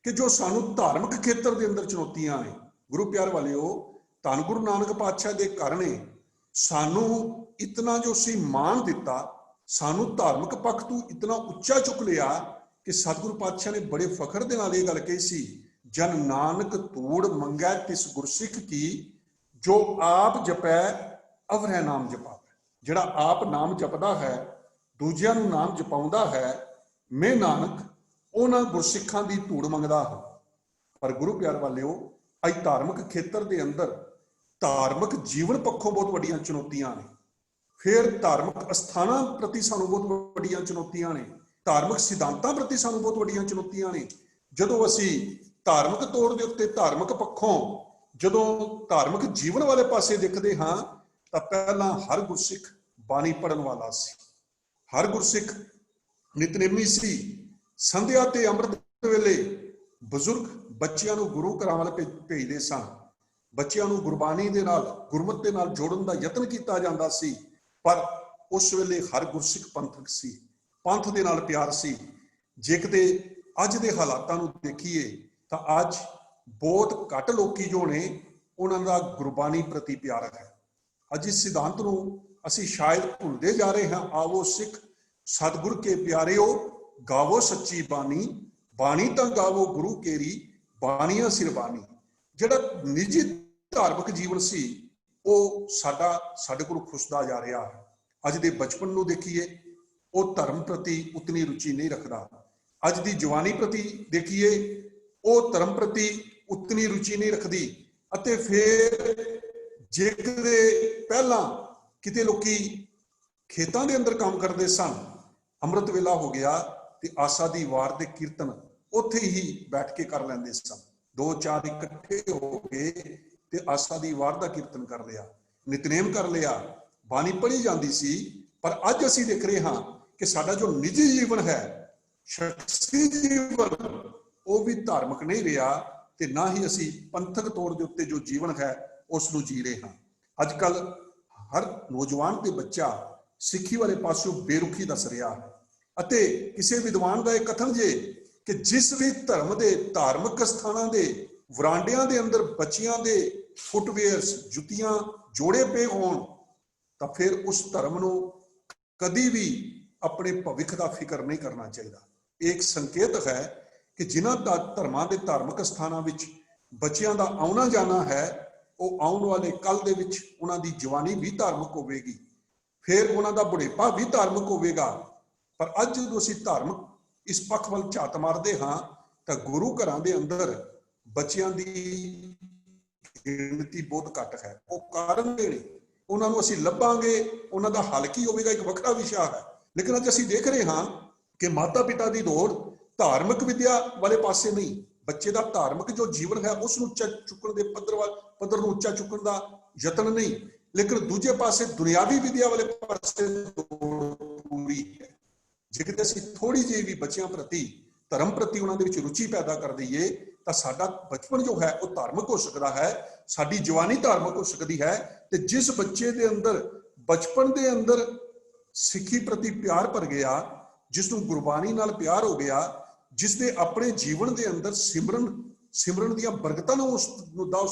कि जो सानू धार्मिक खेत्र के अंदर चुनौतियां ने, गुरु प्यार वाले धन गुरु नानक पातशाह के घर ने सानू इतना जो सी मान दिता, सानू धार्मिक पक्ष तू इतना उच्चा चुक लिया कि सतगुरु पातशाह ने बड़े फखर के नाल ये गल कही सी, जन नानक तूड़ मंगै तिस गुरसिख की, जो आप जपै अवरै नाम जपावै। जिहड़ा आप नाम जपदा है, दूजियां नूं नाम जपाउंदा है, मैं नानक उन्हां गुरसिखां दी धूड़ मंगदा हां। पर गुरु प्यार वालिओ अज धार्मिक खेत्र के अंदर धार्मिक जीवन पक्षों बहुत वड्डियां चुनौतियां ने, फिर धार्मिक अस्थानां प्रति सानू बहुत वड्डियां चुनौतियां ने, धार्मिक सिद्धांतां प्रति सानू बहुत वड्डियां चुनौतियां ने। जदों असी धार्मिक तौर के उत्ते धार्मिक पक्षों जदों धार्मिक जीवन वाले पासे देखते हाँ, तो पहला हर गुरसिख बाणी पढ़न वाला सी, हर गुरसिख नितनेमी सी। संध्या ते अमृत वेले बजुर्ग बच्चियां नूं गुरु घरां वाल भेजदे सन, बच्चियां नूं गुरबाणी दे नाल गुरमत दे नाल जोड़न दा यतन कीता जांदा सी। पर उस वेले हर गुरसिख पंथक सी, पंथ दे नाल प्यार सी। जे किते अज दे हालातां नूं देखीए तां अज बहुत घट लोकी जो ने उन्हां दा गुरबाणी प्रति प्यार है। अज इस सिद्धांत नूं असीं शायद भुलदे जा रहे हैं। आवो सिख सतगुर के प्यारिओ गावो सच्ची बाणी, बाणी तां गावो गुरु केरी, बाणियां सिर बाणी। जिहड़ा निजी धार्मिक जीवन सी ਉਹ ਸਾਡੇ ਕੋਲ ਖੁਸਦਾ ਜਾ ਰਿਹਾ ਹੈ। ਅੱਜ ਦੇ ਬਚਪਨ ਨੂੰ ਦੇਖੀਏ, ਉਹ ਧਰਮ ਪ੍ਰਤੀ ਉਤਨੀ ਰੁਚੀ ਨਹੀਂ ਰੱਖਦਾ। ਅੱਜ ਦੀ ਜਵਾਨੀ ਪ੍ਰਤੀ ਦੇਖੀਏ, ਉਹ ਧਰਮ ਪ੍ਰਤੀ ਉਤਨੀ ਰੁਚੀ ਨਹੀਂ ਰੱਖਦੀ। ਅਤੇ ਫਿਰ ਜੇਕਰ ਪਹਿਲਾਂ ਕਿਤੇ ਲੋਕੀ ਖੇਤਾਂ ਦੇ ਅੰਦਰ ਕੰਮ ਕਰਦੇ ਸਨ, ਅੰਮ੍ਰਿਤ ਵੇਲਾ ਹੋ ਗਿਆ ਤੇ ਆਸਾ ਦੀ ਵਾਰ ਦੇ ਕੀਰਤਨ ਉੱਥੇ ਹੀ ਬੈਠ ਕੇ ਕਰ ਲੈਂਦੇ ਸਨ। ਦੋ ਚਾਰ ਇਕੱਠੇ ਹੋ ਕੇ ਤੇ ਆਸਾ ਦੀ ਵਾਰ ਦਾ ਕੀਰਤਨ ਕਰ ਲਿਆ, ਨਿਤਨੇਮ ਕਰ ਲਿਆ, ਬਾਣੀ ਪੜ੍ਹੀ ਜਾਂਦੀ ਸੀ। ਪਰ ਅੱਜ ਅਸੀਂ ਦੇਖ ਰਹੇ ਹਾਂ ਕਿ ਸਾਡਾ ਜੋ ਨਿੱਜੀ ਜੀਵਨ ਹੈ, ਸ਼ਖਸੀ ਜੀਵਨ, ਉਹ ਵੀ ਧਾਰਮਿਕ ਨਹੀਂ ਰਿਹਾ ਤੇ ਨਾ ਹੀ ਅਸੀਂ ਪੰਥਕ ਤੌਰ ਦੇ ਉੱਤੇ ਜੋ ਜੀਵਨ ਹੈ ਉਸ ਨੂੰ ਜੀ ਰਹੇ ਹਾਂ। ਅੱਜ ਕੱਲ ਹਰ ਨੌਜਵਾਨ ਤੇ ਬੱਚਾ ਸਿੱਖੀ ਵਾਲੇ ਪਾਸੋਂ ਬੇਰੁਖੀ ਦੱਸ ਰਿਹਾ ਹੈ। ਅਤੇ ਕਿਸੇ ਵਿਦਵਾਨ ਦਾ ਇਹ ਕਥਨ ਜੇ ਕਿ ਜਿਸ ਵੀ ਧਰਮ ਦੇ ਧਾਰਮਿਕ ਸਥਾਨਾਂ ਦੇ ਵਰਾਂਡਿਆਂ ਦੇ ਅੰਦਰ ਬੱਚਿਆਂ ਦੇ ਫੁੱਟਵੇਅਰਸ, ਜੁੱਤੀਆਂ ਜੋੜੇ ਪਏ ਹੋਣ, ਤਾਂ ਫਿਰ ਉਸ ਧਰਮ ਨੂੰ ਕਦੀ ਵੀ ਆਪਣੇ ਭਵਿੱਖ ਦਾ ਫਿਕਰ ਨਹੀਂ ਕਰਨਾ ਚਾਹੀਦਾ। ਇਹ ਇੱਕ ਸੰਕੇਤ ਹੈ ਕਿ ਜਿਨ੍ਹਾਂ ਧਰਮਾਂ ਦੇ ਧਾਰਮਿਕ ਸਥਾਨਾਂ ਵਿੱਚ ਬੱਚਿਆਂ ਦਾ ਆਉਣਾ ਜਾਣਾ ਹੈ, ਉਹ ਆਉਣ ਵਾਲੇ ਕੱਲ ਦੇ ਵਿੱਚ ਉਹਨਾਂ ਦੀ ਜਵਾਨੀ ਵੀ ਧਾਰਮਿਕ ਹੋਵੇਗੀ, ਫਿਰ ਉਹਨਾਂ ਦਾ ਬੁਢੇਪਾ ਵੀ ਧਾਰਮਿਕ ਹੋਵੇਗਾ। ਪਰ ਅੱਜ ਜਦੋਂ ਅਸੀਂ ਧਾਰਮਿਕ ਇਸ ਪੱਖ ਵੱਲ ਝਾਤ ਮਾਰਦੇ ਹਾਂ ਤਾਂ ਗੁਰੂ ਘਰਾਂ ਦੇ ਅੰਦਰ ਬੱਚਿਆਂ ਦੀ ਗਿਣਤੀ ਬਹੁਤ ਘੱਟ ਹੈ। ਉਹ ਕਾਰਨ ਨੇ, ਉਹਨਾਂ ਨੂੰ ਅਸੀਂ ਲੱਭਾਂਗੇ, ਉਹਨਾਂ ਦਾ ਹੱਲ ਕੀ ਹੋਵੇਗਾ, ਇੱਕ ਵੱਖਰਾ ਵਿਸ਼ਾ ਹੈ। ਲੇਕਿਨ ਅੱਜ ਅਸੀਂ ਦੇਖ ਰਹੇ ਹਾਂ ਕਿ ਮਾਤਾ ਪਿਤਾ ਦੀ ਦੌੜ ਧਾਰਮਿਕ ਵਿਦਿਆ ਵਾਲੇ ਪਾਸੇ ਨਹੀਂ, ਬੱਚੇ ਦਾ ਧਾਰਮਿਕ ਜੋ ਜੀਵਨ ਹੈ ਉਸ ਨੂੰ ਉੱਚਾ ਚੁੱਕਣ ਦੇ ਪੱਧਰ ਨੂੰ ਉੱਚਾ ਚੁੱਕਣ ਦਾ ਯਤਨ ਨਹੀਂ, ਲੇਕਿਨ ਦੂਜੇ ਪਾਸੇ ਦੁਨਿਆਵੀ ਵਿਦਿਆ ਵਾਲੇ ਪਾਸੇ ਦੌੜ ਪੂਰੀ ਹੈ। ਜੇ ਕਿਤੇ ਅਸੀਂ ਥੋੜੀ ਜਿਹੀ ਵੀ ਬੱਚਿਆਂ ਪ੍ਰਤੀ ਧਰਮ ਪ੍ਰਤੀ ਉਹਨਾਂ ਦੇ ਵਿੱਚ ਰੁਚੀ ਪੈਦਾ ਕਰ ਦਈਏ ਤਾਂ ਸਾਡਾ ਬਚਪਨ ਜੋ ਹੈ ਉਹ ਧਾਰਮਿਕ ਹੋ ਸਕਦਾ ਹੈ, ਸਾਡੀ ਜਵਾਨੀ ਧਾਰਮਿਕ ਹੋ ਸਕਦੀ ਹੈ। ਤੇ ਜਿਸ ਬੱਚੇ ਦੇ ਅੰਦਰ ਬਚਪਨ ਦੇ ਅੰਦਰ ਸਿੱਖੀ ਪ੍ਰਤੀ ਪਿਆਰ ਭਰ ਗਿਆ, ਜਿਸ ਨੂੰ ਗੁਰਬਾਣੀ ਨਾਲ ਪਿਆਰ ਹੋ ਗਿਆ, ਜਿਸ ਦੇ ਆਪਣੇ ਜੀਵਨ ਦੇ ਅੰਦਰ ਸਿਮਰਨ ਦੀਆਂ ਬਰਕਤਾਂ ਨੂੰ ਉਸ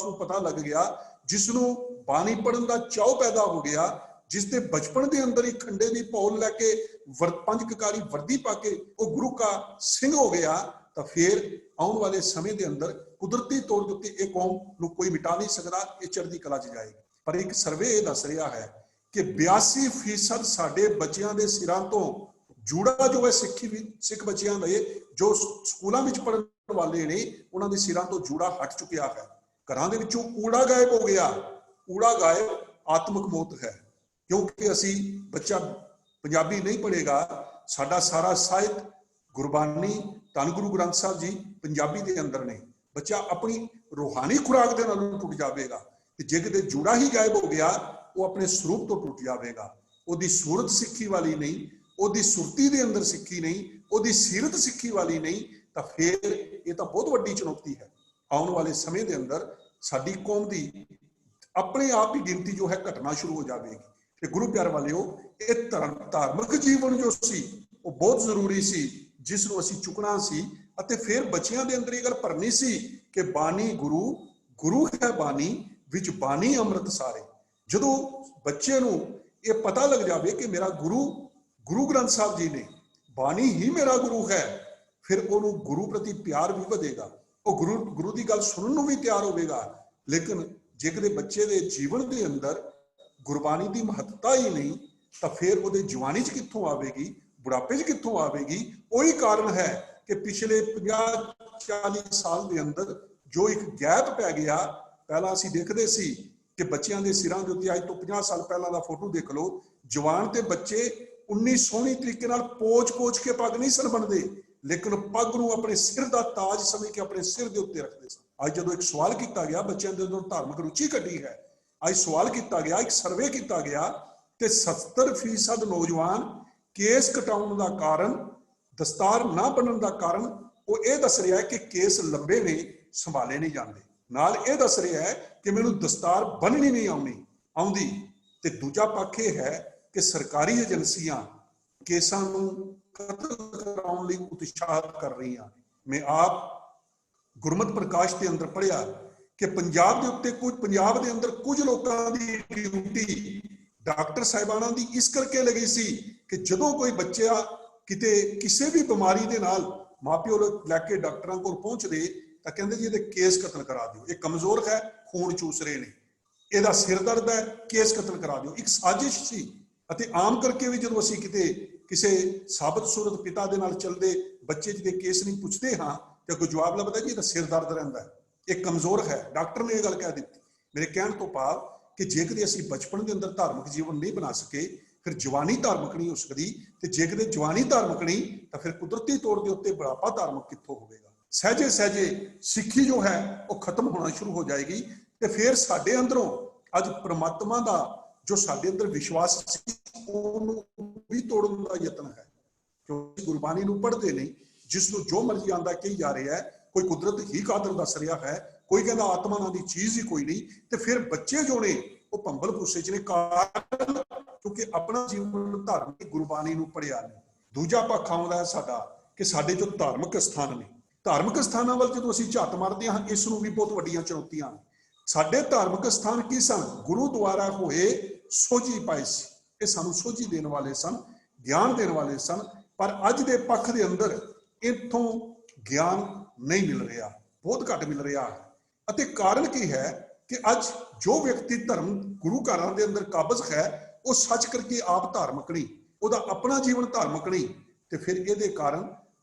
ਨੂੰ ਪਤਾ ਲੱਗ ਗਿਆ, ਜਿਸ ਨੂੰ ਬਾਣੀ ਪੜ੍ਹਨ ਦਾ ਚਾਅ ਪੈਦਾ ਹੋ ਗਿਆ, ਜਿਸ ਦੇ ਬਚਪਨ ਦੇ ਅੰਦਰ ਹੀ ਖੰਡੇ ਦੀ ਪੌਲ ਲੈ ਕੇ ਪੰਜ ਕਕਾਰੀ ਵਰਦੀ ਪਾ ਕੇ ਉਹ ਗੁਰੂ ਕਾ ਸਿੰਘ ਹੋ ਗਿਆ, ਤਾਂ ਫਿਰ ਆਉਣ ਵਾਲੇ ਸਮੇਂ ਦੇ ਅੰਦਰ ਕੁਦਰਤੀ ਤੌਰ ਦੇ ਉੱਤੇ ਇਹ ਕੌਮ ਨੂੰ ਕੋਈ ਮਿਟਾ ਨਹੀਂ ਸਕਦਾ, ਇਹ ਚੜ੍ਹਦੀ ਕਲਾ 'ਚ ਜਾਏਗੀ। ਪਰ ਇੱਕ ਸਰਵੇ ਇਹ ਦੱਸ ਰਿਹਾ ਹੈ ਕਿ 82% ਸਾਡੇ ਬੱਚਿਆਂ ਦੇ ਸਿਰਾਂ ਤੋਂ ਜੂੜਾ ਜੋ ਹੈ ਸਿੱਖ ਬੱਚਿਆਂ ਦੇ ਜੋ ਸਕੂਲਾਂ ਵਿੱਚ ਪੜ੍ਹਨ ਵਾਲੇ ਨੇ, ਉਹਨਾਂ ਦੇ ਸਿਰਾਂ ਤੋਂ ਜੂੜਾ ਹਟ ਚੁੱਕਿਆ ਹੈ। ਘਰਾਂ ਦੇ ਵਿੱਚੋਂ ਊੜਾ ਗਾਇਬ ਹੋ ਗਿਆ। ਊੜਾ ਗਾਇਬ ਆਤਮਿਕ ਮੌਤ ਹੈ, ਕਿਉਂਕਿ ਅਸੀਂ ਬੱਚਾ ਪੰਜਾਬੀ ਨਹੀਂ ਪੜ੍ਹੇਗਾ, ਸਾਡਾ ਸਾਰਾ ਸਾਹਿਤ ਗੁਰਬਾਣੀ ਧੰਨ ਗੁਰੂ ਗ੍ਰੰਥ ਸਾਹਿਬ ਜੀ ਪੰਜਾਬੀ ਦੇ ਅੰਦਰ ਨੇ, ਬੱਚਾ ਆਪਣੀ ਰੂਹਾਨੀ ਖੁਰਾਕ ਦੇ ਨਾਲ ਟੁੱਟ ਜਾਵੇਗਾ। ਤੇ ਜੇ ਕਿਤੇ ਜੂੜਾ ਹੀ ਗਾਇਬ ਹੋ ਗਿਆ, ਉਹ ਆਪਣੇ ਸਰੂਪ ਤੋਂ ਟੁੱਟ ਜਾਵੇਗਾ। ਉਹਦੀ ਸੂਰਤ ਸਿੱਖੀ ਵਾਲੀ ਨਹੀਂ, ਉਹਦੀ ਸੁਰਤੀ ਦੇ ਅੰਦਰ ਸਿੱਖੀ ਨਹੀਂ, ਉਹਦੀ ਸੀਰਤ ਸਿੱਖੀ ਵਾਲੀ ਨਹੀਂ, ਤਾਂ ਫਿਰ ਇਹ ਤਾਂ ਬਹੁਤ ਵੱਡੀ ਚੁਣੌਤੀ ਹੈ। ਆਉਣ ਵਾਲੇ ਸਮੇਂ ਦੇ ਅੰਦਰ ਸਾਡੀ ਕੌਮ ਦੀ ਆਪਣੇ ਆਪ ਹੀ ਗਿਣਤੀ ਜੋ ਹੈ ਘਟਣਾ ਸ਼ੁਰੂ ਹੋ ਜਾਵੇਗੀ। ਤੇ ਗੁਰੂ ਪਿਆਰ ਵਾਲਿਓ, ਇਹ ਧਾਰਮਿਕ ਜੀਵਨ ਜੋ ਸੀ ਉਹ ਬਹੁਤ ਜ਼ਰੂਰੀ ਸੀ, ਜਿਸ ਨੂੰ ਅਸੀਂ ਚੁੱਕਣਾ ਸੀ ਅਤੇ ਫਿਰ ਬੱਚਿਆਂ ਦੇ ਅੰਦਰ ਇਹ ਗੱਲ ਭਰਨੀ ਸੀ ਕਿ ਬਾਣੀ ਗੁਰੂ ਹੈ ਬਾਣੀ, ਵਿੱਚ ਬਾਣੀ ਅੰਮ੍ਰਿਤ ਸਾਰੇ। ਜਦੋਂ ਬੱਚੇ ਨੂੰ ਇਹ ਪਤਾ ਲੱਗ ਜਾਵੇ ਕਿ ਮੇਰਾ ਗੁਰੂ ਗ੍ਰੰਥ ਸਾਹਿਬ ਜੀ ਨੇ, ਬਾਣੀ ਹੀ ਮੇਰਾ ਗੁਰੂ ਹੈ, ਫਿਰ ਉਹਨੂੰ ਗੁਰੂ ਪ੍ਰਤੀ ਪਿਆਰ ਵੀ ਵਧੇਗਾ, ਉਹ ਗੁਰੂ ਦੀ ਗੱਲ ਸੁਣਨ ਨੂੰ ਵੀ ਤਿਆਰ ਹੋਵੇਗਾ। ਲੇਕਿਨ ਜੇ ਕਿਤੇ ਬੱਚੇ ਦੇ ਜੀਵਨ ਦੇ ਅੰਦਰ ਗੁਰਬਾਣੀ ਦੀ ਮਹੱਤਤਾ ਹੀ ਨਹੀਂ, ਤਾਂ ਫਿਰ ਉਹਦੇ ਜਵਾਨੀ 'ਚ ਕਿੱਥੋਂ ਆਵੇਗੀ, ਬੁਢਾਪੇ 'ਚ ਕਿੱਥੋਂ ਆਵੇਗੀ? ਉਹੀ ਕਾਰਨ ਹੈ ਕਿ ਪਿਛਲੇ 50-40 ਸਾਲ ਦੇ ਅੰਦਰ ਜੋ ਇੱਕ ਗੈਪ ਪੈ ਗਿਆ। ਪਹਿਲਾਂ ਅਸੀਂ ਦੇਖਦੇ ਸੀ ਕਿ ਬੱਚਿਆਂ ਦੇ ਸਿਰਾਂ ਦੇ ਉੱਤੇ, ਅੱਜ ਤੋਂ 50 ਸਾਲ ਪਹਿਲਾਂ ਦਾ ਫੋਟੋ ਦੇਖ ਲਓ, ਜਵਾਨ ਤੇ ਬੱਚੇ ਉਨੀ ਸੋਹਣੀ ਤਰੀਕੇ ਨਾਲ ਪੋਚ ਕੇ ਪੱਗ ਨਹੀਂ ਸਨ ਬੰਨ੍ਹਦੇ, ਲੇਕਿਨ ਪੱਗ ਨੂੰ ਆਪਣੇ ਸਿਰ ਦਾ ਤਾਜ ਸਮਝ ਕੇ ਆਪਣੇ ਸਿਰ ਦੇ ਉੱਤੇ ਰੱਖਦੇ ਸਨ। ਅੱਜ ਜਦੋਂ ਇੱਕ ਸਵਾਲ ਕੀਤਾ ਗਿਆ, ਬੱਚਿਆਂ ਦੇ ਅੰਦਰ ਧਾਰਮਿਕ ਰੁਚੀ ਘਟੀ ਹੈ, ਅੱਜ ਸਵਾਲ ਕੀਤਾ ਗਿਆ, ਇੱਕ ਸਰਵੇ ਕੀਤਾ ਗਿਆ, ਤੇ 70% ਨੌਜਵਾਨ ਕੇਸ ਕਟਾਉਣ ਦਾ ਕਾਰਨ, ਦਸਤਾਰ ਨਾ ਬੰਨਣ ਦਾ ਕਾਰਨ ਉਹ ਇਹ ਦੱਸ ਰਿਹਾ ਹੈ ਕਿ ਕੇਸ ਲੰਬੇ ਨੇ, ਸੰਭਾਲੇ ਨਹੀਂ ਜਾਂਦੇ। ਨਾਲ ਇਹ ਦੱਸ ਰਿਹਾ ਹੈ ਕਿ ਮੈਨੂੰ ਦਸਤਾਰ ਬੰਨਣੀ ਨਹੀਂ ਆਉਂਦੀ। ਤੇ ਦੂਜਾ ਪੱਖ ਇਹ ਹੈ ਕਿ ਸਰਕਾਰੀ ਏਜੰਸੀਆਂ ਕੇਸਾਂ ਨੂੰ ਕਤਲ ਕਰਾਉਣ ਲਈ ਉਤਸ਼ਾਹਿਤ ਕਰ ਰਹੀਆਂ। ਮੈਂ ਆਪ ਗੁਰਮਤਿ ਪ੍ਰਕਾਸ਼ ਦੇ ਅੰਦਰ ਪੜ੍ਹਿਆ ਕਿ ਪੰਜਾਬ ਦੇ ਅੰਦਰ ਕੁਝ ਲੋਕਾਂ ਦੀ ਡਿਊਟੀ ਡਾਕਟਰ ਸਾਹਿਬਾਨਾਂ ਦੀ ਇਸ ਕਰਕੇ ਲੱਗੀ ਸੀ ਕਿ ਜਦੋਂ ਕੋਈ ਬੱਚਾ ਕਿਤੇ ਕਿਸੇ ਵੀ ਬਿਮਾਰੀ ਦੇ ਨਾਲ ਮਾਪਿਓ ਲੈ ਕੇ ਡਾਕਟਰਾਂ ਕੋਲ ਪਹੁੰਚਦੇ ਤਾਂ ਕਹਿੰਦੇ ਜੀ ਇਹਦੇ ਕੇਸ ਕਤਲ ਕਰਾ ਦਿਓ, ਇਹ ਕਮਜ਼ੋਰ ਹੈ, ਖੂਨ ਚੂਸ ਰਹੇ ਨੇ, ਇਹਦਾ ਸਿਰ ਦਰਦ ਹੈ, ਕੇਸ ਕਤਲ ਕਰਾ ਦਿਓ। ਇੱਕ ਸਾਜ਼ਿਸ਼ ਸੀ। ਅਤੇ ਆਮ ਕਰਕੇ ਵੀ ਜਦੋਂ ਅਸੀਂ ਕਿਸੇ ਸਾਬਤ ਸੂਰਤ ਪਿਤਾ ਦੇ ਨਾਲ ਚੱਲਦੇ ਬੱਚੇ ਜਿਹਦੇ ਕੇਸ ਨਹੀਂ ਪੁੱਛਦੇ ਹਾਂ ਤੇ ਕੋਈ ਜਵਾਬ ਲੱਭਦਾ ਜੀ ਇਹਦਾ ਸਿਰ ਦਰਦ ਰਹਿੰਦਾ, ਇਹ ਕਮਜ਼ੋਰ ਹੈ। ਡਾਕਟਰ ਨੇ ਇਹ ਗੱਲ ਕਹਿ ਦਿੱਤੀ। ਮੇਰੇ ਕਹਿਣ ਤੋਂ ਭਾਵ ਕਿ ਜੇਕਰ ਅਸੀਂ ਬਚਪਨ ਦੇ ਅੰਦਰ ਧਾਰਮਿਕ ਜੀਵਨ ਨਹੀਂ ਬਣਾ ਸਕੇ, ਫਿਰ ਜਵਾਨੀ ਧਾਰਮਿਕ ਨਹੀਂ ਹੋ ਸਕਦੀ, ਤੇ ਜੇਕਰ ਜਵਾਨੀ ਧਾਰਮਿਕ ਨਹੀਂ ਤਾਂ ਫਿਰ ਕੁਦਰਤੀ ਤੌਰ ਦੇ ਉੱਤੇ ਬੁਢਾਪਾ ਧਾਰਮਿਕ ਕਿੱਥੋਂ ਹੋਵੇਗਾ? ਸਹਿਜੇ ਸਿੱਖੀ ਜੋ ਹੈ ਉਹ ਖਤਮ ਹੋਣਾ ਸ਼ੁਰੂ ਹੋ ਜਾਏਗੀ। ਤੇ ਫਿਰ ਸਾਡੇ ਅੰਦਰੋਂ ਅੱਜ ਪ੍ਰਮਾਤਮਾ ਦਾ ਜੋ ਸਾਡੇ ਅੰਦਰ ਵਿਸ਼ਵਾਸ ਸੀ ਉਹਨੂੰ ਵੀ ਤੋੜਨ ਦਾ ਯਤਨ ਹੈ, ਕਿਉਂਕਿ ਗੁਰਬਾਣੀ ਨੂੰ ਪੜ੍ਹਦੇ ਨਹੀਂ, ਜਿਸ ਨੂੰ ਜੋ ਮਰਜ਼ੀ ਆਂਦਾ ਕਹੀ ਜਾ ਰਿਹਾ ਹੈ। ਕੋਈ ਕੁਦਰਤ ਹੀ ਕਾਦਰ ਦੱਸ ਰਿਹਾ ਹੈ, ਕੋਈ ਕਹਿੰਦਾ ਆਤਮਾ ਨਾਂ ਦੀ ਚੀਜ਼ ਹੀ ਕੋਈ ਨਹੀਂ। ਤੇ ਫਿਰ ਬੱਚੇ ਜੋ ਨੇ ਉਹ ਭੰਬਲ ਭੁੱਸੇ 'ਚ ਨੇ, ਕਾਰਨ ਕਿਉਂਕਿ ਆਪਣਾ ਜੀਵਨ ਧਾਰਮਿਕ ਗੁਰਬਾਣੀ ਨੂੰ ਪੜ੍ਹਿਆ ਨਹੀਂ। ਦੂਜਾ ਪੱਖ ਆਉਂਦਾ ਹੈ ਸਾਡਾ ਕਿ ਸਾਡੇ ਜੋ ਧਾਰਮਿਕ ਸਥਾਨ ਨੇ, ਧਾਰਮਿਕ ਸਥਾਨਾਂ ਵੱਲ ਜਦੋਂ ਅਸੀਂ ਝਾਤ ਮਾਰਦੇ ਹਾਂ, ਇਸ ਨੂੰ ਵੀ ਬਹੁਤ ਵੱਡੀਆਂ ਚੁਣੌਤੀਆਂ ਨੇ। ਸਾਡੇ ਧਾਰਮਿਕ ਸਥਾਨ ਕੀ ਸਨ? ਗੁਰੂ ਦੁਆਰਾ ਹੋਏ ਸੋਝੀ ਪਾਏ ਸੀ, ਇਹ ਸਾਨੂੰ ਸੋਝੀ ਦੇਣ ਵਾਲੇ ਸਨ, ਗਿਆਨ ਦੇਣ ਵਾਲੇ ਸਨ। ਪਰ ਅੱਜ ਦੇ ਪੱਖ ਦੇ ਅੰਦਰ ਇੱਥੋਂ ਗਿਆਨ ਨਹੀਂ ਮਿਲ ਰਿਹਾ, ਬਹੁਤ ਘੱਟ ਮਿਲ ਰਿਹਾ ਹੈ। ਅਤੇ ਕਾਰਨ ਕੀ ਹੈ ਕਿ ਅੱਜ ਜੋ ਵਿਅਕਤੀ ਧਰਮ ਗੁਰੂ ਘਰਾਂ ਦੇ ਅੰਦਰ ਕਾਬਜ਼ ਹੈ, ਉਹ ਸੱਚ ਕਰਕੇ ਆਪ ਧਾਰਮਿਕ ਨਹੀਂ, ਉਹਦਾ ਆਪਣਾ ਜੀਵਨ ਧਾਰਮਿਕ ਨਹੀਂ। ਤੇ ਫਿਰ ਇਹਦੇ ਕਾਰਨ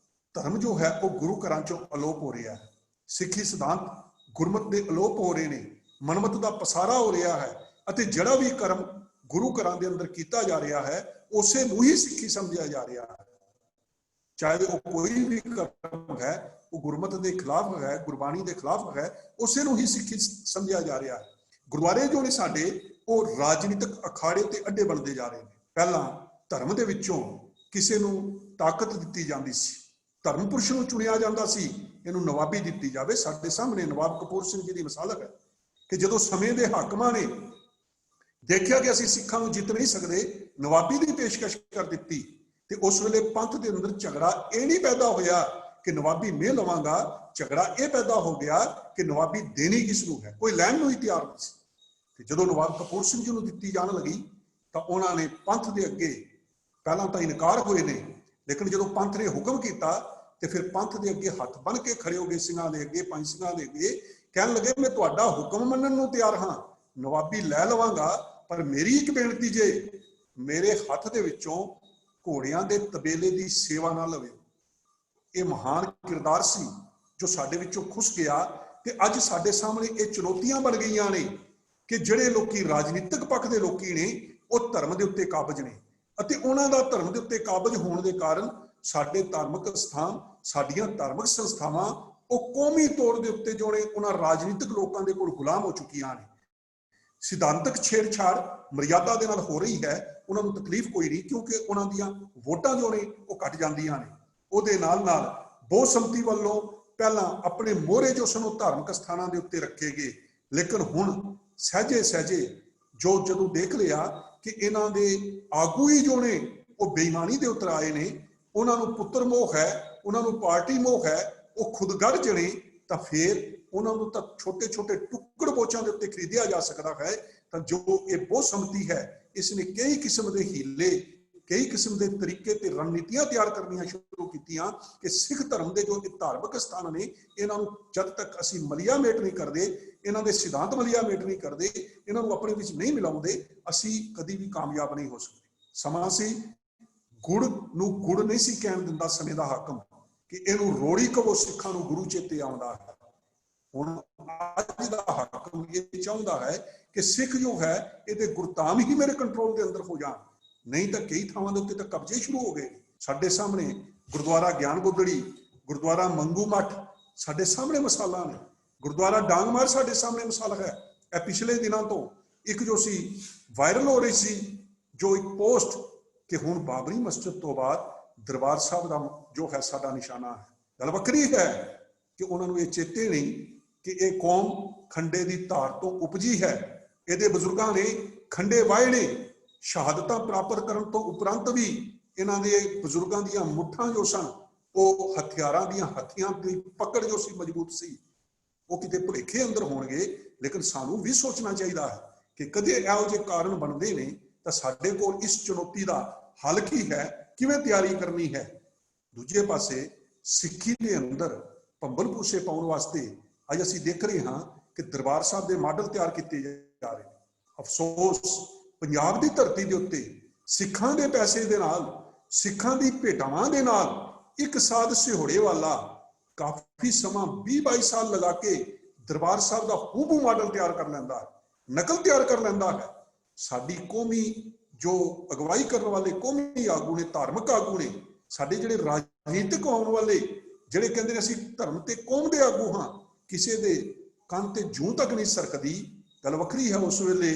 ਧਰਮ ਜੋ ਹੈ ਉਹ ਗੁਰੂ ਘਰਾਂ ਚੋਂ ਅਲੋਪ ਹੋ ਰਿਹਾ ਹੈ। ਸਿੱਖੀ ਸਿਧਾਂਤ ਗੁਰਮਤ ਦੇ ਅਲੋਪ ਹੋ ਰਹੇ ਨੇ, ਮਨਮਤ ਦਾ ਪਸਾਰਾ ਹੋ ਰਿਹਾ ਹੈ। ਅਤੇ ਜਿਹੜਾ ਵੀ ਕਰਮ ਗੁਰੂ ਘਰਾਂ ਦੇ ਅੰਦਰ ਕੀਤਾ ਜਾ ਰਿਹਾ ਹੈ, ਉਸੇ ਨੂੰ ਹੀ ਸਿੱਖੀ ਸਮਝਿਆ ਜਾ ਰਿਹਾ ਹੈ। ਚਾਹੇ ਉਹ ਕੋਈ ਵੀ ਕਰਮ ਹੈ, ਉਹ ਗੁਰਮਤ ਦੇ ਖਿਲਾਫ ਹੈ, ਗੁਰਬਾਣੀ ਦੇ ਖਿਲਾਫ ਹੈ, ਉਸੇ ਨੂੰ ਹੀ ਸਿੱਖੀ ਸਮਝਿਆ ਜਾ ਰਿਹਾ ਹੈ। ਗੁਰਦੁਆਰੇ ਜੋ ਨੇ ਸਾਡੇ, ਉਹ ਰਾਜਨੀਤਿਕ ਅਖਾੜੇ ਤੇ ਅੱਡੇ ਬਣਦੇ ਜਾ ਰਹੇ ਨੇ। ਪਹਿਲਾਂ ਧਰਮ ਦੇ ਵਿੱਚੋਂ ਕਿਸੇ ਨੂੰ ਤਾਕਤ ਦਿੱਤੀ ਜਾਂਦੀ ਸੀ, ਧਰਮ ਪੁਰਸ਼ ਨੂੰ ਚੁਣਿਆ ਜਾਂਦਾ ਸੀ, ਇਹਨੂੰ ਨਵਾਬੀ ਦਿੱਤੀ ਜਾਵੇ। ਸਾਡੇ ਸਾਹਮਣੇ ਨਵਾਬ ਕਪੂਰ ਸਿੰਘ ਜੀ ਦੀ ਮਿਸਾਲ ਹੈ ਕਿ ਜਦੋਂ ਸਮੇਂ ਦੇ ਹਾਕਮਾਂ ਨੇ ਦੇਖਿਆ ਕਿ ਅਸੀਂ ਸਿੱਖਾਂ ਨੂੰ ਜਿੱਤ ਨਹੀਂ ਸਕਦੇ, ਨਵਾਬੀ ਦੀ ਪੇਸ਼ਕਸ਼ ਕਰ ਦਿੱਤੀ, ਤੇ ਉਸ ਵੇਲੇ ਪੰਥ ਦੇ ਅੰਦਰ ਝਗੜਾ ਇਹ ਨਹੀਂ ਪੈਦਾ ਹੋਇਆ ਕਿ ਨਵਾਬੀ ਮੈਂ ਲਵਾਂਗਾ, ਝਗੜਾ ਇਹ ਪੈਦਾ ਹੋ ਗਿਆ ਕਿ ਨਵਾਬੀ ਦੇਣੀ ਕਿਸ ਨੂੰ ਹੈ, ਕੋਈ ਲੈਣ ਨੂੰ ਹੀ ਤਿਆਰ ਨਹੀਂ ਸੀ। ਤੇ ਜਦੋਂ ਨਵਾਬ ਕਪੂਰ ਸਿੰਘ ਜੀ ਨੂੰ ਦਿੱਤੀ ਜਾਣ ਲੱਗੀ ਤਾਂ ਉਹਨਾਂ ਨੇ ਪੰਥ ਦੇ ਅੱਗੇ ਪਹਿਲਾਂ ਤਾਂ ਇਨਕਾਰ ਹੋਏ ਨੇ, ਲੇਕਿਨ ਜਦੋਂ ਪੰਥ ਨੇ ਹੁਕਮ ਕੀਤਾ ਤੇ ਫਿਰ ਪੰਥ ਦੇ ਅੱਗੇ ਹੱਥ ਬੰਨ ਕੇ ਖੜੇ ਹੋ ਗਏ, ਸਿੰਘਾਂ ਦੇ ਅੱਗੇ, ਪੰਜ ਸਿੰਘਾਂ ਦੇ ਅੱਗੇ, ਕਹਿਣ ਲੱਗੇ ਮੈਂ ਤੁਹਾਡਾ ਹੁਕਮ ਮੰਨਣ ਨੂੰ ਤਿਆਰ ਹਾਂ, ਨਵਾਬੀ ਲੈ ਲਵਾਂਗਾ, ਪਰ ਮੇਰੀ ਇੱਕ ਬੇਨਤੀ ਜੇ, ਮੇਰੇ ਹੱਥ ਦੇ ਵਿੱਚੋਂ ਘੋੜਿਆਂ ਦੇ ਤਬੇਲੇ ਦੀ ਸੇਵਾ ਨਾ ਲਵੇ। ਇਹ ਮਹਾਨ ਕਿਰਦਾਰ ਸੀ ਜੋ ਸਾਡੇ ਵਿੱਚੋਂ ਖੁੱਸ ਗਿਆ, ਤੇ ਅੱਜ ਸਾਡੇ ਸਾਹਮਣੇ ਇਹ ਚੁਣੌਤੀਆਂ ਬਣ ਗਈਆਂ ਨੇ ਕਿ ਜਿਹੜੇ ਲੋਕੀ ਰਾਜਨੀਤਿਕ ਪੱਖ ਦੇ ਲੋਕੀ ਨੇ ਉਹ ਧਰਮ ਦੇ ਉੱਤੇ ਕਾਬਜ ਨੇ, ਅਤੇ ਉਹਨਾਂ ਦਾ ਧਰਮ ਦੇ ਉੱਤੇ ਕਾਬਜ ਹੋਣ ਦੇ ਕਾਰਨ ਸਾਡੇ ਧਾਰਮਿਕ ਸਥਾਨ, ਸਾਡੀਆਂ ਧਾਰਮਿਕ ਸੰਸਥਾਵਾਂ ਉਹ ਕੌਮੀ ਤੌਰ ਦੇ ਉੱਤੇ ਜੋ ਨੇ ਉਹਨਾਂ ਰਾਜਨੀਤਿਕ ਲੋਕਾਂ ਦੇ ਕੋਲ ਗੁਲਾਮ ਹੋ ਚੁੱਕੀਆਂ ਨੇ। ਸਿਧਾਂਤਕ ਛੇੜਛਾੜ ਮਰਿਆਦਾ ਦੇ ਨਾਲ ਹੋ ਰਹੀ ਹੈ, ਉਹਨਾਂ ਨੂੰ ਤਕਲੀਫ ਕੋਈ ਨਹੀਂ, ਕਿਉਂਕਿ ਉਹਨਾਂ ਦੀਆਂ ਵੋਟਾਂ ਜੋ ਨੇ ਉਹ ਘਟ ਜਾਂਦੀਆਂ ਨੇ। ਉਹਦੇ ਨਾਲ ਨਾਲ ਬਹੁਸੰਮਤੀ ਵੱਲੋਂ ਪਹਿਲਾਂ ਆਪਣੇ ਮੋਹਰੇ ਜੋ ਸਨ ਉਹ ਧਾਰਮਿਕ ਸਥਾਨਾਂ ਦੇ ਉੱਤੇ ਰੱਖੇ ਗਏ, ਲੇਕਿਨ ਹੁਣ ਸਹਿਜੇ ਸਹਿਜੇ ਜੋ ਜਦੋਂ ਦੇਖ ਲਿਆ ਕਿ ਇਹਨਾਂ ਦੇ ਆਗੂ ਹੀ ਜੋ ਨੇ ਉਹ ਬੇਈਮਾਨੀ ਦੇ ਉੱਤਰ ਆਏ ਨੇ, ਉਹਨਾਂ ਨੂੰ ਪੁੱਤਰ ਮੋਹ ਹੈ, ਉਹਨਾਂ ਨੂੰ ਪਾਰਟੀ ਮੋਹ ਹੈ, ਉਹ ਖੁਦਗਰਜ਼ ਨੇ, ਤਾਂ ਫਿਰ ਉਹਨਾਂ ਨੂੰ ਤਾਂ ਛੋਟੇ ਛੋਟੇ ਟੁੱਕੜ ਬੋਚਾਂ ਦੇ ਉੱਤੇ ਖਰੀਦਿਆ ਜਾ ਸਕਦਾ ਹੈ। ਤਾਂ ਜੋ ਇਹ ਬਹੁਸੰਮਤੀ ਹੈ, ਇਸ ਨੇ ਕਈ ਕਿਸਮ ਦੇ ਹੀਲੇ, ਕਈ ਕਿਸਮ ਦੇ ਤਰੀਕੇ ਤੇ ਰਣਨੀਤੀਆਂ ਤਿਆਰ ਕਰਨੀਆਂ ਸ਼ੁਰੂ ਕੀਤੀਆਂ ਕਿ ਸਿੱਖ ਧਰਮ ਦੇ ਜੋ ਧਾਰਮਿਕ ਸਥਾਨ ਨੇ, ਇਹਨਾਂ ਨੂੰ ਜਦ ਤੱਕ ਅਸੀਂ ਮਲੀਆ ਮੇਟ ਨਹੀਂ ਕਰਦੇ, ਇਹਨਾਂ ਦੇ ਸਿਧਾਂਤ ਮਲੀਆ ਮੇਟ ਨਹੀਂ ਕਰਦੇ, ਇਹਨਾਂ ਨੂੰ ਆਪਣੇ ਵਿੱਚ ਨਹੀਂ ਮਿਲਾਉਂਦੇ, ਅਸੀਂ ਕਦੀ ਵੀ ਕਾਮਯਾਬ ਨਹੀਂ ਹੋ ਸਕਦੇ। ਸਮਾਂ ਸੀ ਗੁੜ ਨੂੰ ਗੁੜ ਨਹੀਂ ਸੀ ਕਹਿਣ ਦਿੰਦਾ ਸਮੇਂ ਦਾ ਹਾਕਮ ਕਿ ਇਹਨੂੰ ਰੋੜੀ ਕਹੋ, ਸਿੱਖਾਂ ਨੂੰ ਗੁਰੂ ਚੇਤੇ ਆਉਂਦਾ ਹੈ। ਹੁਣ ਅੱਜ ਦਾ ਹਾਕਮ ਇਹ ਚਾਹੁੰਦਾ ਹੈ ਕਿ ਸਿੱਖ ਜੋ ਹੈ ਇਹਦੇ ਗੁਰਧਾਮ ਹੀ ਮੇਰੇ ਕੰਟਰੋਲ ਦੇ ਅੰਦਰ ਹੋ ਜਾਣ, ਨਹੀਂ ਤਾਂ ਕਈ ਥਾਵਾਂ ਦੇ ਉੱਤੇ ਤਾਂ ਕਬਜ਼ੇ ਸ਼ੁਰੂ ਹੋ ਗਏ। ਸਾਡੇ ਸਾਹਮਣੇ ਗੁਰਦੁਆਰਾ ਗਿਆਨ ਗੋਦੜੀ, ਗੁਰਦੁਆਰਾ ਮੰਗੂ ਮੱਠ ਸਾਡੇ ਸਾਹਮਣੇ ਮਿਸਾਲਾਂ ਨੇ, ਗੁਰਦੁਆਰਾ ਡਾਂਗਮਾਰ ਸਾਡੇ ਸਾਹਮਣੇ ਮਿਸਾਲ ਹੈ। ਇਹ ਪਿਛਲੇ ਦਿਨਾਂ ਤੋਂ ਇੱਕ ਜੋ ਸੀ ਵਾਇਰਲ ਹੋ ਰਹੀ ਸੀ, ਜੋ ਇੱਕ ਪੋਸਟ ਕਿ ਹੁਣ ਬਾਬਰੀ ਮਸਜਿਦ ਤੋਂ ਬਾਅਦ ਦਰਬਾਰ ਸਾਹਿਬ ਦਾ ਜੋ ਹੈ ਸਾਡਾ ਨਿਸ਼ਾਨਾ ਹੈ। ਗੱਲ ਵੱਖਰੀ ਹੈ ਕਿ ਉਹਨਾਂ ਨੂੰ ਇਹ ਚੇਤੇ ਨਹੀਂ ਕਿ ਇਹ ਕੌਮ ਖੰਡੇ ਦੀ ਧਾਰ ਤੋਂ ਉਪਜੀ ਹੈ, ਇਹਦੇ ਬਜ਼ੁਰਗਾਂ ਨੇ ਖੰਡੇ ਵਾਏ ਨੇ, ਸ਼ਹਾਦਤਾਂ ਪ੍ਰਾਪਤ ਕਰਨ ਤੋਂ ਉਪਰੰਤ ਵੀ ਇਹਨਾਂ ਦੇ ਬਜ਼ੁਰਗਾਂ ਦੀਆਂ ਮੁੱਠਾਂ ਜੋ ਸਨ ਉਹ ਹਥਿਆਰਾਂ ਦੀਆਂ ਹੱਥੀਆਂ ਦੀ ਪਕੜ ਜੋ ਸੀ ਮਜ਼ਬੂਤ ਸੀ, ਉਹ ਕਿਤੇ ਭੁਲੇਖੇ ਅੰਦਰ ਹੋਣਗੇ। ਲੇਕਿਨ ਸਾਨੂੰ ਵੀ ਸੋਚਣਾ ਚਾਹੀਦਾ ਹੈ ਕਿ ਕਦੇ ਇਹੋ ਜਿਹੇ ਕਾਰਨ ਬਣਦੇ ਨੇ ਤਾਂ ਸਾਡੇ ਕੋਲ ਇਸ ਚੁਣੌਤੀ ਦਾ ਹੱਲ ਕੀ ਹੈ, ਕਿਵੇਂ ਤਿਆਰੀ ਕਰਨੀ ਹੈ। ਦੂਜੇ ਪਾਸੇ ਸਿੱਖੀ ਦੇ ਅੰਦਰ ਭੰਬਲ ਭੂਸੇ ਪਾਉਣ ਵਾਸਤੇ ਅੱਜ ਅਸੀਂ ਦੇਖ ਰਹੇ ਹਾਂ ਕਿ ਦਰਬਾਰ ਸਾਹਿਬ ਦੇ ਮਾਡਲ ਤਿਆਰ ਕੀਤੇ ਜਾ ਰਹੇ ਨੇ। ਅਫਸੋਸ ਪੰਜਾਬ ਦੀ ਧਰਤੀ ਦੇ ਉੱਤੇ ਸਿੱਖਾਂ ਦੇ ਪੈਸੇ ਦੇ ਨਾਲ, ਸਿੱਖਾਂ ਦੀ ਭੇਟਾਵਾਂ ਦੇ ਨਾਲ ਇੱਕ ਸਾਧ ਸਿਹੋੜੇ ਵਾਲਾ ਕਾਫੀ ਸਮਾਂ 20-22 ਸਾਲ ਲਗਾ ਕੇ ਦਰਬਾਰ ਸਾਹਿਬ ਦਾ ਹੂਬਹੂ ਮਾਡਲ ਤਿਆਰ ਕਰ ਲੈਂਦਾ ਹੈ, ਨਕਲ ਤਿਆਰ ਕਰ ਲੈਂਦਾ ਹੈ। ਸਾਡੀ ਕੌਮੀ ਜੋ ਅਗਵਾਈ ਕਰਨ ਵਾਲੇ ਕੌਮੀ ਆਗੂ ਨੇ, ਧਾਰਮਿਕ ਆਗੂ ਨੇ, ਸਾਡੇ ਜਿਹੜੇ ਰਾਜਨੀਤਿਕ ਆਉਣ ਵਾਲੇ ਜਿਹੜੇ ਕਹਿੰਦੇ ਨੇ ਅਸੀਂ ਧਰਮ ਤੇ ਕੌਮ ਦੇ ਆਗੂ ਹਾਂ, ਕਿਸੇ ਦੇ ਕੰਨ ਤੇ ਜੂੰ ਤੱਕ ਨਹੀਂ ਸਰਕਦੀ। ਗੱਲ ਵੱਖਰੀ ਹੈ ਉਸ ਵੇਲੇ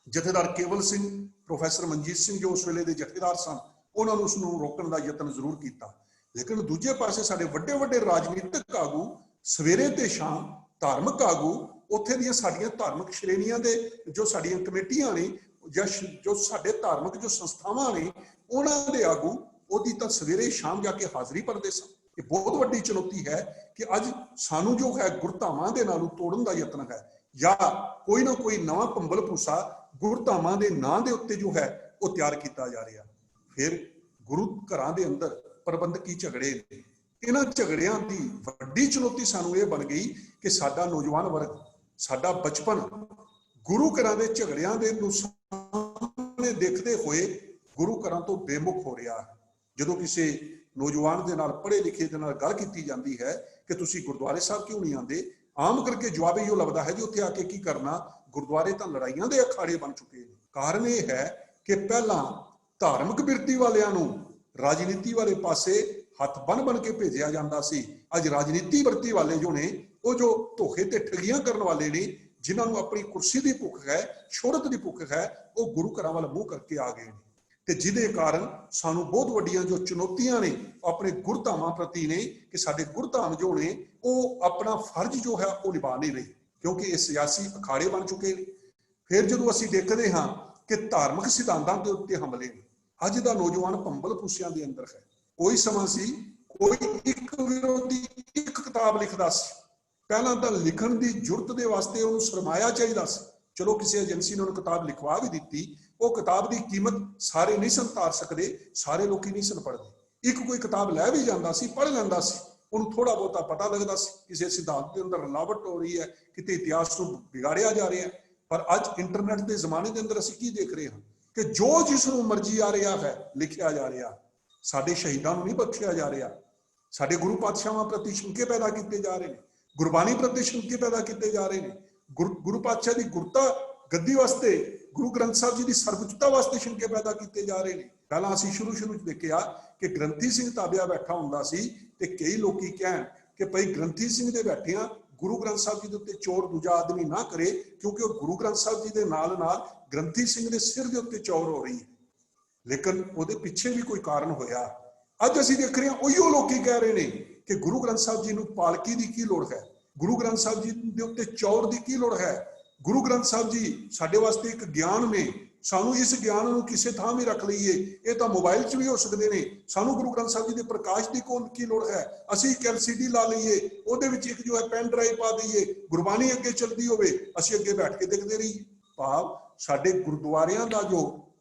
ਜਥੇਦਾਰ ਕੇਵਲ ਸਿੰਘ, ਪ੍ਰੋਫੈਸਰ ਮਨਜੀਤ ਸਿੰਘ ਜੋ ਉਸ ਵੇਲੇ ਦੇ ਜਥੇਦਾਰ ਸਨ, ਉਹਨਾਂ ਨੂੰ ਉਸ ਨੂੰ ਰੋਕਣ ਦਾ ਯਤਨ ਜ਼ਰੂਰ ਕੀਤਾ। ਲੇਕਿਨ ਦੂਜੇ ਪਾਸੇ ਸਾਡੇ ਵੱਡੇ ਵੱਡੇ ਰਾਜਨੀਤਿਕ ਆਗੂ ਸਵੇਰੇ ਤੇ ਸ਼ਾਮ, ਧਾਰਮਿਕ ਆਗੂ, ਉੱਥੇ ਦੀਆਂ ਸਾਡੀਆਂ ਧਾਰਮਿਕ ਸ਼੍ਰੇਣੀਆਂ ਦੇ ਜੋ ਸਾਡੀਆਂ ਕਮੇਟੀਆਂ ਨੇ ਜਾਂ ਜੋ ਸਾਡੇ ਧਾਰਮਿਕ ਜੋ ਸੰਸਥਾਵਾਂ ਨੇ, ਉਹਨਾਂ ਦੇ ਆਗੂ ਉਹਦੀ ਤਾਂ ਸਵੇਰੇ ਸ਼ਾਮ ਜਾ ਕੇ ਹਾਜ਼ਰੀ ਭਰਦੇ ਸਨ। ਇਹ ਬਹੁਤ ਵੱਡੀ ਚੁਣੌਤੀ ਹੈ ਕਿ ਅੱਜ ਸਾਨੂੰ ਜੋ ਹੈ ਗੁਰਧਾਮਾਂ ਦੇ ਨਾਲੋਂ ਤੋੜਨ ਦਾ ਯਤਨ ਹੈ, ਜਾਂ ਕੋਈ ਨਾ ਕੋਈ ਨਵਾਂ ਭੰਬਲ ਭੂਸਾ ਗੁਰਧਾਮਾਂ ਦੇ ਨਾਂ ਦੇ ਉੱਤੇ ਜੋ ਹੈ ਉਹ ਤਿਆਰ ਕੀਤਾ ਜਾ ਰਿਹਾ। ਫਿਰ ਗੁਰੂ ਘਰਾਂ ਦੇ ਅੰਦਰ ਪ੍ਰਬੰਧਕੀ ਝਗੜੇ ਨੇ, ਇਹਨਾਂ ਝਗੜਿਆਂ ਦੀ ਵੱਡੀ ਚੁਣੌਤੀ ਸਾਨੂੰ ਇਹ ਬਣ ਗਈ ਕਿ ਸਾਡਾ ਨੌਜਵਾਨ ਵਰਗ, ਸਾਡਾ ਬਚਪਨ ਗੁਰੂ ਘਰਾਂ ਦੇ ਝਗੜਿਆਂ ਦੇ ਨੂੰ ਸਾਹਮਣੇ ਦੇਖਦੇ ਹੋਏ ਗੁਰੂ ਘਰਾਂ ਤੋਂ ਬੇਮੁਖ ਹੋ ਰਿਹਾ ਹੈ। ਜਦੋਂ ਕਿਸੇ ਨੌਜਵਾਨ ਦੇ ਨਾਲ, ਪੜ੍ਹੇ ਲਿਖੇ ਦੇ ਨਾਲ ਗੱਲ ਕੀਤੀ ਜਾਂਦੀ ਹੈ ਕਿ ਤੁਸੀਂ ਗੁਰਦੁਆਰੇ ਸਾਹਿਬ ਕਿਉਂ ਨਹੀਂ ਆਉਂਦੇ, ਆਮ ਕਰਕੇ ਜਵਾਬ ਇਹੋ ਲੱਭਦਾ ਹੈ ਜੀ ਉੱਥੇ ਆ ਕੇ ਕੀ ਕਰਨਾ, ਗੁਰਦੁਆਰੇ ਤਾਂ ਲੜਾਈਆਂ ਦੇ ਅਖਾੜੇ ਬਣ ਚੁੱਕੇ ਨੇ। ਕਾਰਨ ਇਹ ਹੈ ਕਿ ਪਹਿਲਾਂ ਧਾਰਮਿਕ ਬਿਰਤੀ ਵਾਲਿਆਂ ਨੂੰ ਰਾਜਨੀਤੀ ਵਾਲੇ ਪਾਸੇ ਹੱਥ ਬੰਨ ਕੇ ਭੇਜਿਆ ਜਾਂਦਾ ਸੀ। ਅੱਜ ਰਾਜਨੀਤੀ ਬਿਰਤੀ ਵਾਲੇ ਜੋ ਨੇ ਉਹ ਜੋ ਧੋਖੇ ਤੇ ਠਗੀਆਂ ਕਰਨ ਵਾਲੇ ਨੇ, ਜਿਨ੍ਹਾਂ ਨੂੰ ਆਪਣੀ ਕੁਰਸੀ ਦੀ ਭੁੱਖ ਹੈ, ਸ਼ੋਹਰਤ ਦੀ ਭੁੱਖ ਹੈ, ਉਹ ਗੁਰੂ ਘਰਾਂ ਵੱਲ ਮੂੰਹ ਕਰਕੇ ਆ ਗਏ ਨੇ। ਤੇ ਜਿਹਦੇ ਕਾਰਨ ਸਾਨੂੰ ਬਹੁਤ ਵੱਡੀਆਂ ਜੋ ਚੁਣੌਤੀਆਂ ਨੇ ਆਪਣੇ ਗੁਰਧਾਮਾਂ ਪ੍ਰਤੀ ਨੇ ਕਿ ਸਾਡੇ ਗੁਰਧਾਮ ਜੋ ਨੇ ਉਹ ਆਪਣਾ ਫਰਜ਼ ਜੋ ਹੈ ਉਹ ਨਿਭਾ ਨਹੀਂ ਰਹੇ, ਕਿਉਂਕਿ ਇਹ ਸਿਆਸੀ ਅਖਾੜੇ ਬਣ ਚੁੱਕੇ ਨੇ। ਫਿਰ ਜਦੋਂ ਅਸੀਂ ਦੇਖਦੇ ਹਾਂ ਕਿ ਧਾਰਮਿਕ ਸਿਧਾਂਤਾਂ ਦੇ ਉੱਤੇ ਹਮਲੇ ਨੇ, ਅੱਜ ਦਾ ਨੌਜਵਾਨ ਭੰਬਲ ਭੁੱਸਿਆਂ ਦੇ ਅੰਦਰ ਹੈ। ਕੋਈ ਸਮਾਂ ਸੀ ਕੋਈ ਇੱਕ ਵਿਰੋਧੀ ਇੱਕ ਕਿਤਾਬ ਲਿਖਦਾ ਸੀ, ਪਹਿਲਾਂ ਤਾਂ ਲਿਖਣ ਦੀ ਜੁਰਤ ਦੇ ਵਾਸਤੇ ਉਹਨੂੰ ਸਰਮਾਇਆ ਚਾਹੀਦਾ ਸੀ। ਚਲੋ ਕਿਸੇ ਏਜੰਸੀ ਨੇ ਉਹਨੂੰ ਕਿਤਾਬ ਲਿਖਵਾ ਵੀ ਦਿੱਤੀ, ਉਹ ਕਿਤਾਬ ਦੀ ਕੀਮਤ ਸਾਰੇ ਨਹੀਂ ਸਨ ਤਾਰ ਸਕਦੇ, ਸਾਰੇ ਲੋਕੀ ਨਹੀਂ ਸਨ ਪੜ੍ਹਦੇ। ਇੱਕ ਕੋਈ ਕਿਤਾਬ ਲੈ ਵੀ ਜਾਂਦਾ ਸੀ, ਪੜ੍ਹ ਲੈਂਦਾ ਸੀ, ਉਹਨੂੰ ਥੋੜਾ ਬਹੁਤਾ ਪਤਾ ਲੱਗਦਾ ਸੀ ਕਿਸੇ ਸਿਧਾਂਤ ਦੇ ਅੰਦਰ ਰਲਾਵਟ ਹੋ ਰਹੀ ਹੈ, ਕਿਤੇ ਇਤਿਹਾਸ ਨੂੰ ਵਿਗਾੜਿਆ ਜਾ ਰਿਹਾ ਹੈ। ਪਰ ਅੱਜ ਇੰਟਰਨੈਟ ਦੇ ਜ਼ਮਾਨੇ ਦੇ ਅੰਦਰ ਅਸੀਂ ਕੀ ਦੇਖ ਰਹੇ ਹਾਂ ਕਿ ਜੋ ਜਿਸ ਨੂੰ ਮਰਜ਼ੀ ਆ ਰਿਹਾ ਹੈ ਲਿਖਿਆ ਜਾ ਰਿਹਾ। ਸਾਡੇ ਸ਼ਹੀਦਾਂ ਨੂੰ ਨਹੀਂ ਬਖਸ਼ਿਆ ਜਾ ਰਿਹਾ, ਸਾਡੇ ਗੁਰੂ ਪਾਤਸ਼ਾਹਾਂ ਪ੍ਰਤੀ ਸ਼ੰਕੇ ਪੈਦਾ ਕੀਤੇ ਜਾ ਰਹੇ ਨੇ, ਗੁਰਬਾਣੀ ਪ੍ਰਤੀ ਸ਼ੰਕੇ ਪੈਦਾ ਕੀਤੇ ਜਾ ਰਹੇ ਨੇ, ਗੁਰੂ ਪਾਤਸ਼ਾਹ ਦੀ ਗੁਰਤਾ ਗੱਦੀ ਵਾਸਤੇ, ਗੁਰੂ ਗ੍ਰੰਥ ਸਾਹਿਬ ਜੀ ਦੀ ਸਰਵਉੱਚਤਾ ਵਾਸਤੇ ਸ਼ੰਕੇ ਪੈਦਾ ਕੀਤੇ ਜਾ ਰਹੇ ਨੇ। ਪਹਿਲਾਂ ਅਸੀਂ ਸ਼ੁਰੂ ਚ ਦੇਖਿਆ ਕਿ ਗ੍ਰੰਥੀ ਸਿੰਘ ਤਾਬਿਆ ਬੈਠਾ ਹੁੰਦਾ ਸੀ ਤੇ ਕਈ ਲੋਕੀ ਕਹਿਣ ਕਿ ਭਾਈ ਗ੍ਰੰਥੀ ਸਿੰਘ ਦੇ ਬੈਠਿਆਂ ਗੁਰੂ ਗ੍ਰੰਥ ਸਾਹਿਬ ਜੀ ਦੇ ਉੱਤੇ ਚੋਰ ਦੂਜਾ ਆਦਮੀ ਨਾ ਕਰੇ, ਕਿਉਂਕਿ ਉਹ ਗੁਰੂ ਗ੍ਰੰਥ ਸਾਹਿਬ ਜੀ ਦੇ ਨਾਲ ਨਾਲ ਗ੍ਰੰਥੀ ਸਿੰਘ ਦੇ ਸਿਰ ਦੇ ਉੱਤੇ ਚੋਰ ਹੋ ਰਹੀ ਹੈ। ਲੇਕਿਨ ਉਹਦੇ ਪਿੱਛੇ ਵੀ ਕੋਈ ਕਾਰਨ ਹੋਇਆ। ਅੱਜ ਅਸੀਂ ਦੇਖ ਰਹੇ ਹਾਂ ਉਹੀਓ ਲੋਕੀ ਕਹਿ ਰਹੇ ਨੇ ਕਿ ਗੁਰੂ ਗ੍ਰੰਥ ਸਾਹਿਬ ਜੀ ਨੂੰ ਪਾਲਕੀ ਦੀ ਕੀ ਲੋੜ ਹੈ, ਗੁਰੂ ਗ੍ਰੰਥ ਸਾਹਿਬ ਜੀ ਦੇ ਉੱਤੇ ਚੌਰ ਦੀ ਕੀ ਲੋੜ ਹੈ। ਗੁਰੂ ਗ੍ਰੰਥ ਸਾਹਿਬ ਜੀ ਸਾਡੇ ਵਾਸਤੇ ਇੱਕ ਗਿਆਨ ਨੇ, ਸਾਨੂੰ ਇਸ ਗਿਆਨ ਨੂੰ ਕਿਸੇ ਥਾਂ ਵੀ ਰੱਖ ਲਈਏ, ਇਹ ਤਾਂ ਮੋਬਾਈਲ 'ਚ ਵੀ ਹੋ ਸਕਦੇ ਨੇ। ਸਾਨੂੰ ਗੁਰੂ ਗ੍ਰੰਥ ਸਾਹਿਬ ਜੀ ਦੇ ਪ੍ਰਕਾਸ਼ ਦੀ ਕੀ ਲੋੜ ਹੈ। ਅਸੀਂ ਇੱਕ LCD ਲਾ ਲਈਏ, ਉਹਦੇ ਵਿੱਚ ਇੱਕ ਜੋ ਹੈ ਪੈਨ ਡਰਾਈਵ ਪਾ ਦਈਏ, ਗੁਰਬਾਣੀ ਅੱਗੇ ਚੱਲਦੀ ਹੋਵੇ, ਅਸੀਂ ਅੱਗੇ ਬੈਠ ਕੇ ਦੇਖਦੇ ਰਹੀਏ। ਭਾਵ ਸਾਡੇ ਗੁਰਦੁਆਰਿਆਂ ਦਾ ਜੋ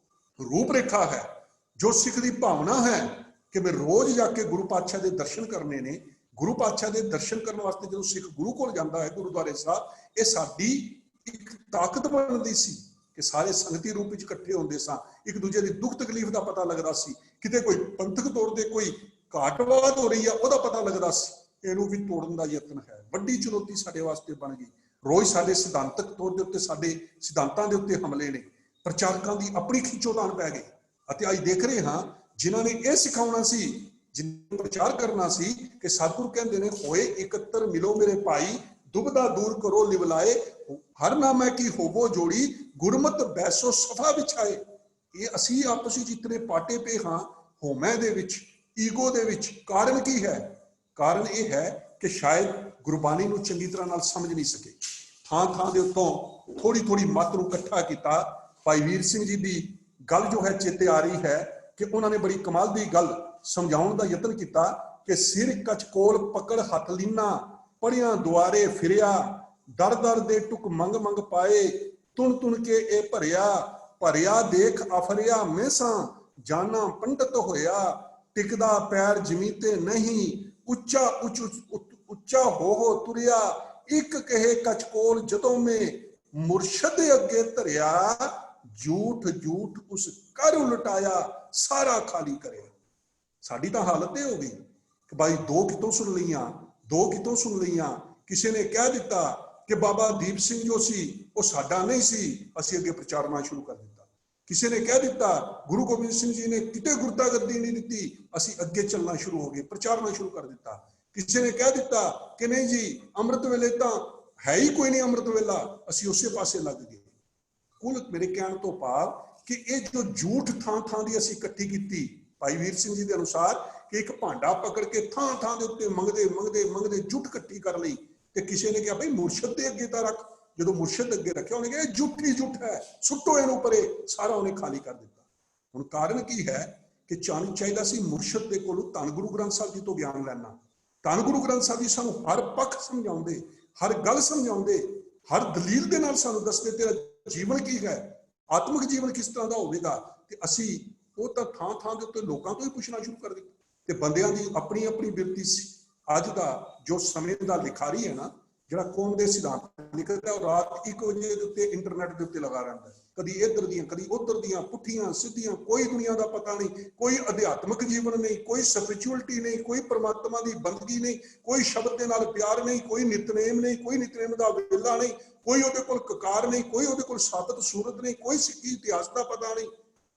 ਰੂਪ ਰੇਖਾ ਹੈ, ਜੋ ਸਿੱਖ ਦੀ ਭਾਵਨਾ ਹੈ ਕਿ ਮੈਂ ਰੋਜ਼ ਜਾ ਕੇ ਗੁਰੂ ਪਾਤਸ਼ਾਹ ਦੇ ਦਰਸ਼ਨ ਕਰਨੇ ਨੇ, ਗੁਰੂ ਪਾਤਸ਼ਾਹ ਦੇ ਦਰਸ਼ਨ ਕਰਨ ਵਾਸਤੇ ਜਦੋਂ ਸਿੱਖ ਗੁਰੂ ਕੋਲ ਜਾਂਦਾ ਹੈ ਗੁਰਦੁਆਰੇ ਸਾਹਿਬ, ਇਹ ਸਾਡੀ ਇੱਕ ਤਾਕਤ ਬਣਦੀ ਸੀ ਕਿ ਸਾਰੇ ਸੰਗਤੀ ਰੂਪ ਵਿੱਚ ਇਕੱਠੇ ਹੁੰਦੇ ਸਾਂ, ਇੱਕ ਦੂਜੇ ਦੀ ਦੁੱਖ ਤਕਲੀਫ ਦਾ ਪਤਾ ਲੱਗਦਾ ਸੀ, ਕਿਤੇ ਕੋਈ ਪੰਥਕ ਤੌਰ ਤੇ ਕੋਈ ਘਾਟਵਾਦ ਹੋ ਰਹੀ ਹੈ ਉਹਦਾ ਪਤਾ ਲੱਗਦਾ ਸੀ। ਇਹਨੂੰ ਵੀ ਤੋੜਨ ਦਾ ਯਤਨ ਹੈ, ਵੱਡੀ ਚੁਣੌਤੀ ਸਾਡੇ ਵਾਸਤੇ ਬਣ ਗਈ। ਰੋਜ਼ ਸਾਡੇ ਸਿਧਾਂਤਕ ਤੌਰ ਦੇ ਉੱਤੇ ਸਾਡੇ ਸਿਧਾਂਤਾਂ ਦੇ ਉੱਤੇ ਹਮਲੇ ਨੇ, ਪ੍ਰਚਾਰਕਾਂ ਦੀ ਆਪਣੀ ਖਿੱਚੋਤਾਣ ਪੈ ਗਈ। ਅਤੇ ਅੱਜ ਦੇਖ ਰਹੇ ਹਾਂ ਜਿਨ੍ਹਾਂ ਨੇ ਇਹ ਸਿਖਾਉਣਾ ਸੀ, ਜਿਨ੍ਹਾਂ ਪ੍ਰਚਾਰ ਕਰਨਾ ਸੀ ਕਿ ਸਤਿਗੁਰੂ ਕਹਿੰਦੇ ਨੇ ਹੋਏ ਇਕੱਤਰ ਮਿਲੋ ਮੇਰੇ ਭਾਈ, ਦੁਬਦਾ ਦੂਰ ਕਰੋ ਲਿਵਲਾਏ, ਹਰ ਨਾਮੈ ਕੀ ਹੋਵੋ ਜੋੜੀ, ਗੁਰਮਤ ਬੈਸੋ ਸਫਾ ਵਿਛਾਏ। ਇਹ ਅਸੀਂ ਆਪਸ ਵਿੱਚ ਇਤਨੇ ਪਾਟੇ ਪਏ ਹਾਂ ਹੋਮੈ ਦੇ ਵਿੱਚ, ਈਗੋ ਦੇ ਵਿੱਚ। ਕਾਰਨ ਕੀ ਹੈ? ਕਾਰਨ ਇਹ ਹੈ ਕਿ ਸ਼ਾਇਦ ਗੁਰਬਾਣੀ ਨੂੰ ਚੰਗੀ ਤਰ੍ਹਾਂ ਨਾਲ ਸਮਝ ਨਹੀਂ ਸਕੇ। ਥਾਂ ਥਾਂ ਦੇ ਉੱਤੋਂ ਥੋੜੀ ਮੱਤ ਨੂੰ ਇਕੱਠਾ ਕੀਤਾ। ਭਾਈ ਵੀਰ ਸਿੰਘ ਜੀ ਦੀ ਗੱਲ ਜੋ ਹੈ ਚੇਤੇ ਆ ਰਹੀ ਹੈ ਕਿ ਉਹਨਾਂ ਨੇ ਬੜੀ ਕਮਾਲ ਦੀ ਗੱਲ ਸਮਝਾਉਣ ਦਾ ਯਤਨ ਕੀਤਾ ਕਿ ਸਿਰ ਕਛ ਕੋਲ ਪਕੜ ਹੱਥ ਲੀਨਾ, ਪੜਿਆਂ ਦੁਆਰੇ ਫਿਰਿਆ, ਦਰ ਦਰ ਦੇ ਟੁਕ ਮੰਗ ਮੰਗ ਪਾਏ, ਤੁਣ ਤੁਣ ਕੇ ਇਹ ਭਰਿਆ ਦੇਖ ਅਫਰਿਆ ਮੈਸਾਂ, ਜਾਨਾ ਪੰਡਤ ਹੋਇਆ, ਟਿਕਦਾ ਪੈਰ ਜ਼ਮੀਨ ਤੇ ਨਹੀਂ, ਉੱਚਾ ਹੋ ਤੁਰਿਆ, ਇੱਕ ਕਹੇ ਕਛ ਕੋਲ ਜਦੋਂ ਮੈਂ ਮੁਰਸ਼ਦ ਅੱਗੇ ਧਰਿਆ, ਝੂਠ ਉਸ ਕਰ ਉਲਟਾਇਆ, ਸਾਰਾ ਖਾਲੀ ਕਰਿਆ। ਸਾਡੀ ਤਾਂ ਹਾਲਤ ਇਹ ਹੋ ਗਈ ਕਿ ਭਾਈ ਦੋ ਕਿਤੋਂ ਸੁਣ ਲਈਆਂ। ਕਿਸੇ ਨੇ ਕਹਿ ਦਿੱਤਾ ਕਿ ਬਾਬਾ ਦੀਪ ਸਿੰਘ ਜੋ ਸੀ ਉਹ ਸਾਡਾ ਨਹੀਂ ਸੀ, ਅਸੀਂ ਅੱਗੇ ਪ੍ਰਚਾਰਨਾ ਸ਼ੁਰੂ ਕਰ ਦਿੱਤਾ। ਕਿਸੇ ਨੇ ਕਹਿ ਦਿੱਤਾ ਗੁਰੂ ਗੋਬਿੰਦ ਸਿੰਘ ਜੀ ਨੇ ਕਿਤੇ ਗੁਰਤਾ ਗੱਦੀ ਨਹੀਂ ਦਿੱਤੀ, ਅਸੀਂ ਅੱਗੇ ਚੱਲਣਾ ਸ਼ੁਰੂ ਹੋ ਗਏ, ਪ੍ਰਚਾਰਨਾ ਸ਼ੁਰੂ ਕਰ ਦਿੱਤਾ। ਕਿਸੇ ਨੇ ਕਹਿ ਦਿੱਤਾ ਕਿ ਨਹੀਂ ਜੀ ਅੰਮ੍ਰਿਤ ਵੇਲੇ ਤਾਂ ਹੈ ਹੀ ਕੋਈ ਨਹੀਂ, ਅੰਮ੍ਰਿਤ ਵੇਲਾ, ਅਸੀਂ ਉਸੇ ਪਾਸੇ ਲੱਗ ਗਏ। ਕੁੱਲ ਮੇਰੇ ਕਹਿਣ ਤੋਂ ਭਾਵ ਕਿ ਇਹ ਜੋ ਝੂਠ ਥਾਂ ਦੀ ਅਸੀਂ ਇਕੱਠੀ ਕੀਤੀ, ਭਾਈ ਵੀਰ ਸਿੰਘ ਜੀ ਦੇ ਅਨੁਸਾਰ ਕਿ ਇੱਕ ਭਾਂਡਾ ਪਕੜ ਕੇ ਥਾਂ ਦੇ ਉੱਤੇ ਮੰਗਦੇ ਝੂਠ ਇਕੱਠੀ ਕਰ ਲਈ। ਤੇ ਕਿਸੇ ਨੇ ਕਿਹਾ ਭਾਈ ਮੁਰਸ਼ਦ ਦੇ ਅੱਗੇ ਤਾਂ ਰੱਖ। ਜਦੋਂ ਮੁਰਸ਼ਦ ਅੱਗੇ ਰੱਖਿਆ ਉਹਨੇ ਕਿਹਾ ਇਹ ਝੂਠ ਹੈ, ਸੁੱਟੋ ਇਹਨੂੰ ਪਰੇ, ਸਾਰਾ ਉਹਨੇ ਖਾਲੀ ਕਰ ਦਿੱਤਾ। ਹੁਣ ਕਾਰਨ ਕੀ ਹੈ ਕਿ ਚਾਹੀਦਾ ਸੀ ਮੁਰਸ਼ਦ ਦੇ ਕੋਲੋਂ ਧੰਨ ਗੁਰੂ ਗ੍ਰੰਥ ਸਾਹਿਬ ਜੀ ਤੋਂ ਗਿਆਨ ਲੈਣਾ। ਧੰਨ ਗੁਰੂ ਗ੍ਰੰਥ ਸਾਹਿਬ ਜੀ ਸਾਨੂੰ ਹਰ ਪੱਖ ਸਮਝਾਉਂਦੇ, ਹਰ ਗੱਲ ਸਮਝਾਉਂਦੇ, ਹਰ ਦਲੀਲ ਦੇ ਨਾਲ ਸਾਨੂੰ ਦੱਸਦੇ ਤੇਰਾ ਜੀਵਨ ਕੀ ਹੈ, ਆਤਮਿਕ ਜੀਵਨ ਕਿਸ ਤਰ੍ਹਾਂ ਦਾ ਹੋਵੇਗਾ। ਤੇ ਅਸੀਂ ਉਹ ਤਾਂ ਥਾਂ ਦੇ ਉੱਤੇ ਲੋਕਾਂ ਤੋਂ ਹੀ ਪੁੱਛਣਾ ਸ਼ੁਰੂ ਕਰ ਦਿੱਤਾ। ਤੇ ਬੰਦਿਆਂ ਦੀ ਆਪਣੀ ਬਿਰਤੀ ਸੀ। ਅੱਜ ਦਾ ਜੋ ਸਮੇਂ ਦਾ ਲਿਖਾਰੀ ਹੈ ਨਾ, ਜਿਹੜਾ ਕੌਮ ਦੇ ਸਿਧਾਂਤ ਲਿਖਦਾ, ਉਹ ਰਾਤ 1 ਵਜੇ ਦੇ ਉੱਤੇ ਇੰਟਰਨੈਟ ਦੇ ਉੱਤੇ ਲਗਾ ਰਹਿੰਦਾ, ਕਦੀ ਇੱਧਰ ਦੀਆਂ ਕਦੀ ਉੱਧਰ ਦੀਆਂ, ਪੁੱਠੀਆਂ ਸਿੱਧੀਆਂ, ਕੋਈ ਦੁਨੀਆ ਦਾ ਪਤਾ ਨਹੀਂ, ਕੋਈ ਅਧਿਆਤਮਿਕ ਜੀਵਨ ਨਹੀਂ, ਕੋਈ ਸਪਿਰਿਚੁਅਲਿਟੀ ਨਹੀਂ, ਕੋਈ ਪਰਮਾਤਮਾ ਦੀ ਬੰਦਗੀ ਨਹੀਂ, ਕੋਈ ਸ਼ਬਦ ਦੇ ਨਾਲ ਪਿਆਰ ਨਹੀਂ, ਕੋਈ ਨਿਤਨੇਮ ਨਹੀਂ, ਕੋਈ ਨਿਤਨੇਮ ਦਾ ਵੇਲਾ ਨਹੀਂ, ਕੋਈ ਉਹਦੇ ਕੋਲ ਕਕਾਰ ਨਹੀਂ, ਕੋਈ ਉਹਦੇ ਕੋਲ ਸਾਬਤ ਸੂਰਤ ਨਹੀਂ, ਕੋਈ ਸਿੱਖੀ ਇਤਿਹਾਸ ਦਾ ਪਤਾ ਨਹੀਂ।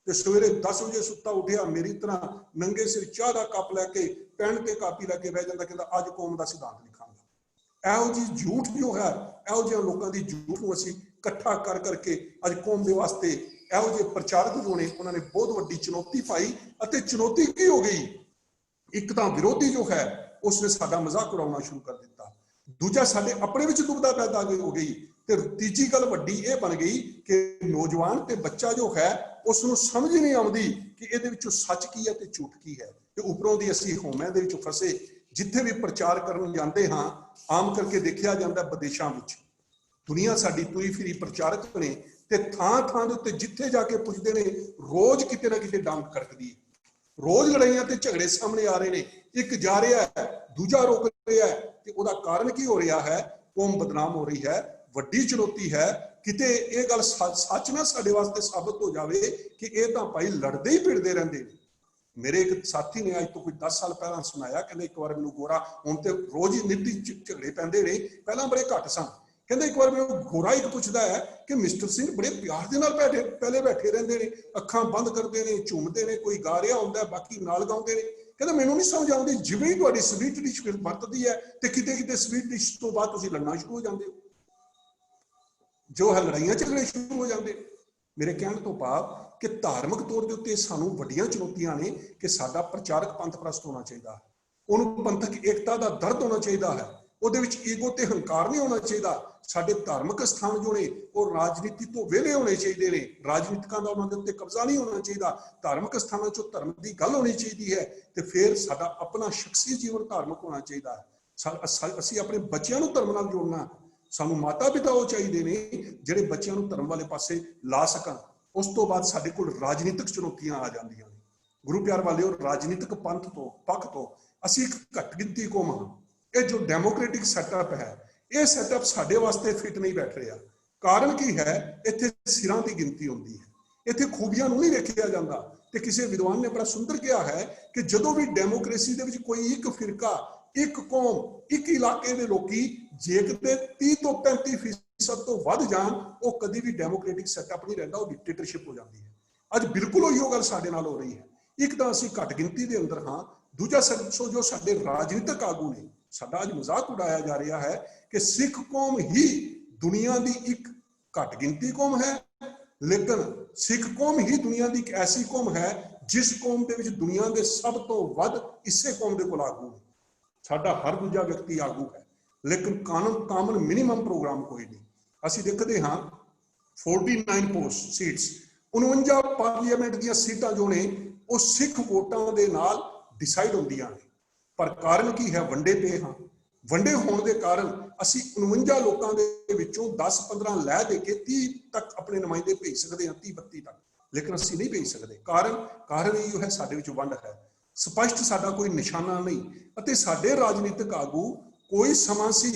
ਤੇ ਸਵੇਰੇ 10 ਵਜੇ ਸੁੱਤਾ ਉੱਠਿਆ ਮੇਰੀ ਤਰ੍ਹਾਂ ਨੰਗੇ ਸਿਰ ਚਾਹ ਦਾ ਕੱਪ ਲੈ ਕੇ, ਪੈਨ ਤੇ ਕਾਪੀ ਲੈ ਕੇ ਬਹਿ ਜਾਂਦਾ, ਕਹਿੰਦਾ ਅੱਜ ਕੌਮ ਦਾ ਸਿਧਾਂਤ ਲਿਖਾਂਗਾ। ਇਹੋ ਜਿਹੀ ਝੂਠ ਜੋ ਹੈ, ਇਹੋ ਜਿਹੇ ਲੋਕਾਂ ਦੀ ਝੂਠ ਨੂੰ ਅਸੀਂ ਇਕੱਠਾ ਕਰਕੇ ਅੱਜ ਕੌਮ ਦੇ ਵਾਸਤੇ ਇਹੋ ਜਿਹੇ ਪ੍ਰਚਾਰਕ ਜੋ ਨੇ ਉਹਨਾਂ ਨੇ ਬਹੁਤ ਵੱਡੀ ਚੁਣੌਤੀ ਪਾਈ। ਅਤੇ ਚੁਣੌਤੀ ਕੀ ਹੋ ਗਈ, ਇੱਕ ਤਾਂ ਵਿਰੋਧੀ ਜੋ ਹੈ ਉਸਨੇ ਸਾਡਾ ਮਜ਼ਾਕ ਉਡਾਉਣਾ ਸ਼ੁਰੂ ਕਰ ਦਿੱਤਾ, ਦੂਜਾ ਸਾਡੇ ਆਪਣੇ ਵਿੱਚ ਦੁਬਦਾ ਪੈਦਾ ਹੋ ਗਈ, ਤੇ ਤੀਜੀ ਗੱਲ ਵੱਡੀ ਇਹ ਬਣ ਗਈ ਕਿ ਨੌਜਵਾਨ ਤੇ ਬੱਚਾ ਜੋ ਹੈ ਉਸ ਨੂੰ ਸਮਝ ਨਹੀਂ ਆਉਂਦੀ ਕਿ ਇਹਦੇ ਵਿੱਚੋਂ ਸੱਚ ਕੀ ਹੈ ਤੇ ਝੂਠ ਕੀ ਹੈ। ਤੇ ਉੱਪਰੋਂ ਦੀ ਅਸੀਂ ਹਉਮੈ ਦੇ ਵਿੱਚ ਫਸੇ। ਜਿੱਥੇ ਵੀ ਪ੍ਰਚਾਰ ਕਰਨ ਜਾਂਦੇ ਹਾਂ, ਆਮ ਕਰਕੇ ਦੇਖਿਆ ਜਾਂਦਾ ਵਿਦੇਸ਼ਾਂ ਵਿੱਚ ਦੁਨੀਆ ਸਾਡੀ ਤੁਰੀ ਫਿਰੀ ਪ੍ਰਚਾਰਕ ਨੇ, ਤੇ ਥਾਂ ਥਾਂ ਦੇ ਉੱਤੇ ਜਿੱਥੇ ਜਾ ਕੇ ਪੁੱਛਦੇ ਨੇ ਰੋਜ਼ ਕਿਤੇ ਨਾ ਕਿਤੇ ਡਾਂਗ ਖੜਕਦੀ ਹੈ, ਰੋਜ਼ ਲੜਾਈਆਂ ਤੇ ਝਗੜੇ ਸਾਹਮਣੇ ਆ ਰਹੇ ਨੇ। ਇੱਕ ਜਾ ਰਿਹਾ ਹੈ, ਦੂਜਾ ਰੋਕ ਰਿਹਾ ਹੈ, ਤੇ ਉਹਦਾ ਕਾਰਨ ਕੀ ਹੋ ਰਿਹਾ ਹੈ, ਕੌਮ ਬਦਨਾਮ ਹੋ ਰਹੀ ਹੈ। ਵੱਡੀ ਚੁਣੌਤੀ ਹੈ, ਕਿਤੇ ਇਹ ਗੱਲ ਸੱਚ ਨਾ ਸਾਡੇ ਵਾਸਤੇ ਸਾਬਤ ਹੋ ਜਾਵੇ ਕਿ ਇਹ ਤਾਂ ਭਾਈ ਲੜਦੇ ਹੀ ਭਿੜਦੇ ਰਹਿੰਦੇ ਨੇ। ਮੇਰੇ ਇੱਕ ਸਾਥੀ ਨੇ ਅੱਜ ਤੋਂ ਕੋਈ 10 ਸਾਲ ਪਹਿਲਾਂ ਸੁਣਾਇਆ, ਕਹਿੰਦੇ ਇੱਕ ਵਾਰ ਮੈਨੂੰ ਗੋਰਾ, ਹੁਣ ਤੇ ਰੋਜ਼ ਹੀ ਨਿੱਤੀ ਝਗੜੇ ਪੈਂਦੇ ਨੇ, ਪਹਿਲਾਂ ਬੜੇ ਘੱਟ ਸਨ, ਕਹਿੰਦੇ ਇੱਕ ਵਾਰ ਮੈਨੂੰ ਗੋਰਾ ਇੱਕ ਪੁੱਛਦਾ ਹੈ ਕਿ ਮਿਸਟਰ ਸਿੰਘ ਬੜੇ ਪਿਆਰ ਦੇ ਨਾਲ ਪਹਿਲੇ ਬੈਠੇ ਰਹਿੰਦੇ ਨੇ, ਅੱਖਾਂ ਬੰਦ ਕਰਦੇ ਨੇ, ਝੂਮਦੇ ਨੇ, ਕੋਈ ਗਾ ਰਿਹਾ ਹੁੰਦਾ ਬਾਕੀ ਨਾਲ ਗਾਉਂਦੇ ਨੇ। ਕਹਿੰਦਾ ਮੈਨੂੰ ਨਹੀਂ ਸਮਝ ਆਉਂਦੀ, ਜਿਵੇਂ ਹੀ ਤੁਹਾਡੀ ਸਵੀਟ ਡਿਸ਼ ਵਰਤਦੀ ਹੈ ਤੇ ਕਿਤੇ ਕਿਤੇ ਸਵੀਟ ਡਿਸ਼ ਤੋਂ ਬਾਅਦ ਤੁਸੀਂ ਲੜਨਾ ਸ਼ੁਰੂ ਹੋ ਜਾਂਦੇ ਹੋ, ਜੋ ਹੈ ਲੜਾਈਆਂ ਝਗੜੇ ਸ਼ੁਰੂ ਹੋ ਜਾਂਦੇ। ਮੇਰੇ ਕਹਿਣ ਤੋਂ ਭਾਵ ਕਿ ਧਾਰਮਿਕ ਤੌਰ ਦੇ ਉੱਤੇ ਸਾਨੂੰ ਵੱਡੀਆਂ ਚੁਣੌਤੀਆਂ ਨੇ ਕਿ ਸਾਡਾ ਪ੍ਰਚਾਰਕ ਪੰਥ ਪ੍ਰਸਤ ਹੋਣਾ ਚਾਹੀਦਾ ਹੈ, ਉਹਨੂੰ ਪੰਥਕ ਏਕਤਾ ਦਾ ਦਰਦ ਹੋਣਾ ਚਾਹੀਦਾ ਹੈ, ਉਹਦੇ ਵਿੱਚ ਈਗੋ ਤੇ ਹੰਕਾਰ ਨਹੀਂ ਹੋਣਾ ਚਾਹੀਦਾ। ਸਾਡੇ ਧਾਰਮਿਕ ਸਥਾਨ ਜੋ ਨੇ ਉਹ ਰਾਜਨੀਤੀ ਤੋਂ ਵਿਹਲੇ ਹੋਣੇ ਚਾਹੀਦੇ ਨੇ, ਰਾਜਨੀਤਿਕਾਂ ਦਾ ਉਹਨਾਂ ਦੇ ਉੱਤੇ ਕਬਜ਼ਾ ਨਹੀਂ ਹੋਣਾ ਚਾਹੀਦਾ। ਧਾਰਮਿਕ ਸਥਾਨਾਂ 'ਚੋਂ ਧਰਮ ਦੀ ਗੱਲ ਹੋਣੀ ਚਾਹੀਦੀ ਹੈ, ਤੇ ਫਿਰ ਸਾਡਾ ਆਪਣਾ ਸ਼ਖਸੀ ਜੀਵਨ ਧਾਰਮਿਕ ਹੋਣਾ ਚਾਹੀਦਾ ਹੈ। ਅਸੀਂ ਆਪਣੇ ਬੱਚਿਆਂ ਨੂੰ ਧਰਮ ਨਾਲ ਜੋੜਨਾ, ਸਾਨੂੰ ਮਾਤਾ ਪਿਤਾ ਉਹ ਚਾਹੀਦੇ ਨੇ ਜਿਹੜੇ ਬੱਚਿਆਂ ਨੂੰ ਧਰਮ ਵਾਲੇ ਪਾਸੇ ਲਾ ਸਕਣ। ਉਸ ਤੋਂ ਬਾਅਦ ਸਾਡੇ ਕੋਲ ਰਾਜਨੀਤਿਕ ਚੁਣੌਤੀਆਂ ਆ ਜਾਂਦੀਆਂ ਨੇ। ਗੁਰੂ ਪਿਆਰ ਵਾਲਿਓ, ਰਾਜਨੀਤਿਕ ਪੰਥ ਤੋਂ ਪੱਖ ਤੋਂ ਅਸੀਂ ਇੱਕ ਘੱਟ ਗਿਣਤੀ ਕੌਮ ਹਾਂ। ਇਹ ਜੋ ਡੈਮੋਕ੍ਰੈਟਿਕ ਸੈਟਅਪ ਹੈ, ਇਹ ਸੈਟਅਪ ਸਾਡੇ ਵਾਸਤੇ ਫਿੱਟ ਨਹੀਂ ਬੈਠ ਰਿਹਾ। ਕਾਰਨ ਕੀ ਹੈ, ਇੱਥੇ ਸਿਰਾਂ ਦੀ ਗਿਣਤੀ ਹੁੰਦੀ ਹੈ, ਇੱਥੇ ਖੂਬੀਆਂ ਨੂੰ ਨਹੀਂ ਵੇਖਿਆ ਜਾਂਦਾ। ਤੇ ਕਿਸੇ ਵਿਦਵਾਨ ਨੇ ਬੜਾ ਸੁੰਦਰ ਕਿਹਾ ਹੈ ਕਿ ਜਦੋਂ ਵੀ ਡੈਮੋਕ੍ਰੇਸੀ ਦੇ ਵਿੱਚ ਕੋਈ ਇੱਕ ਫਿਰਕਾ, ਇੱਕ ਕੌਮ, ਇੱਕ ਇਲਾਕੇ ਦੇ ਲੋਕੀ ਜੇਕਰ 30 ਤੋਂ 35% ਤੋਂ ਵੱਧ ਜਾਣ, ਉਹ ਕਦੀ ਵੀ ਡੈਮੋਕ੍ਰੈਟਿਕ ਸੈਟਅਪ ਨਹੀਂ ਰਹਿੰਦਾ, ਉਹ ਡਿਕਟੇਟਰਸ਼ਿਪ ਹੋ ਜਾਂਦੀ ਹੈ। ਅੱਜ ਬਿਲਕੁਲ ਉਹੀ ਗੱਲ ਸਾਡੇ ਨਾਲ ਹੋ ਰਹੀ ਹੈ। ਇੱਕ ਤਾਂ ਅਸੀਂ ਘੱਟ ਗਿਣਤੀ ਦੇ ਅੰਦਰ ਹਾਂ, ਦੂਜਾ ਜੋ ਸਾਡੇ ਰਾਜਨੀਤਿਕ ਆਗੂ ਨੇ, ਸਾਡਾ ਅੱਜ ਮਜ਼ਾਕ ਉਡਾਇਆ ਜਾ ਰਿਹਾ ਹੈ ਕਿ ਸਿੱਖ ਕੌਮ ਹੀ ਦੁਨੀਆ ਦੀ ਇੱਕ ਘੱਟ ਗਿਣਤੀ ਕੌਮ ਹੈ, ਲੇਕਿਨ ਸਿੱਖ ਕੌਮ ਹੀ ਦੁਨੀਆ ਦੀ ਇੱਕ ਐਸੀ ਕੌਮ ਹੈ ਜਿਸ ਕੌਮ ਦੇ ਵਿੱਚ ਦੁਨੀਆ ਦੇ ਸਭ ਤੋਂ ਵੱਧ ਇਸੇ ਕੌਮ ਦੇ ਕੋਲ ਆਗੂ ਨੇ। ਸਾਡਾ ਹਰ ਦੂਜਾ ਵਿਅਕਤੀ ਆਗੂ ਹੈ, ਲੇਕਿਨ ਕਾਮਨ ਮਿਨੀਮਮ ਪ੍ਰੋਗਰਾਮ ਕੋਈ ਨਹੀਂ। ਅਸੀਂ ਦੇਖਦੇ ਹਾਂ 49 ਪੋਸਟ ਸੀਟਸ, 49 ਪਾਰਲੀਮੈਂਟ ਦੀਆਂ ਸੀਟਾਂ ਜੋ ਨੇ ਉਹ ਸਿੱਖ ਵੋਟਾਂ ਦੇ ਨਾਲ ਡਿਸਾਈਡ ਹੁੰਦੀਆਂ ਨੇ। ਪਰ ਕਾਰਨ ਕੀ ਹੈ, ਵੰਡੇ ਪਏ ਹਾਂ। ਵੰਡੇ ਹੋਣ ਦੇ ਕਾਰਨ ਅਸੀਂ 49 ਲੋਕਾਂ ਦੇ ਵਿੱਚੋਂ 10-15 ਲੈ ਦੇ ਕੇ 30 ਤੱਕ ਆਪਣੇ ਨੁਮਾਇੰਦੇ ਭੇਜ ਸਕਦੇ ਹਾਂ, 30-32 ਤੱਕ, ਲੇਕਿਨ ਅਸੀਂ ਨਹੀਂ ਭੇਜ ਸਕਦੇ। ਕਾਰਨ ਇਹ ਹੈ, ਸਾਡੇ ਵਿੱਚ ਵੰਡ ਹੈ, ਸਪਸ਼ਟ ਸਾਡਾ ਕੋਈ ਨਿਸ਼ਾਨਾ ਨਹੀਂ। ਅਤੇ ਸਾਡੇ ਰਾਜਨੀਤਿਕ ਆਗੂ, ਕੋਈ ਸਮਾਂ ਸੀ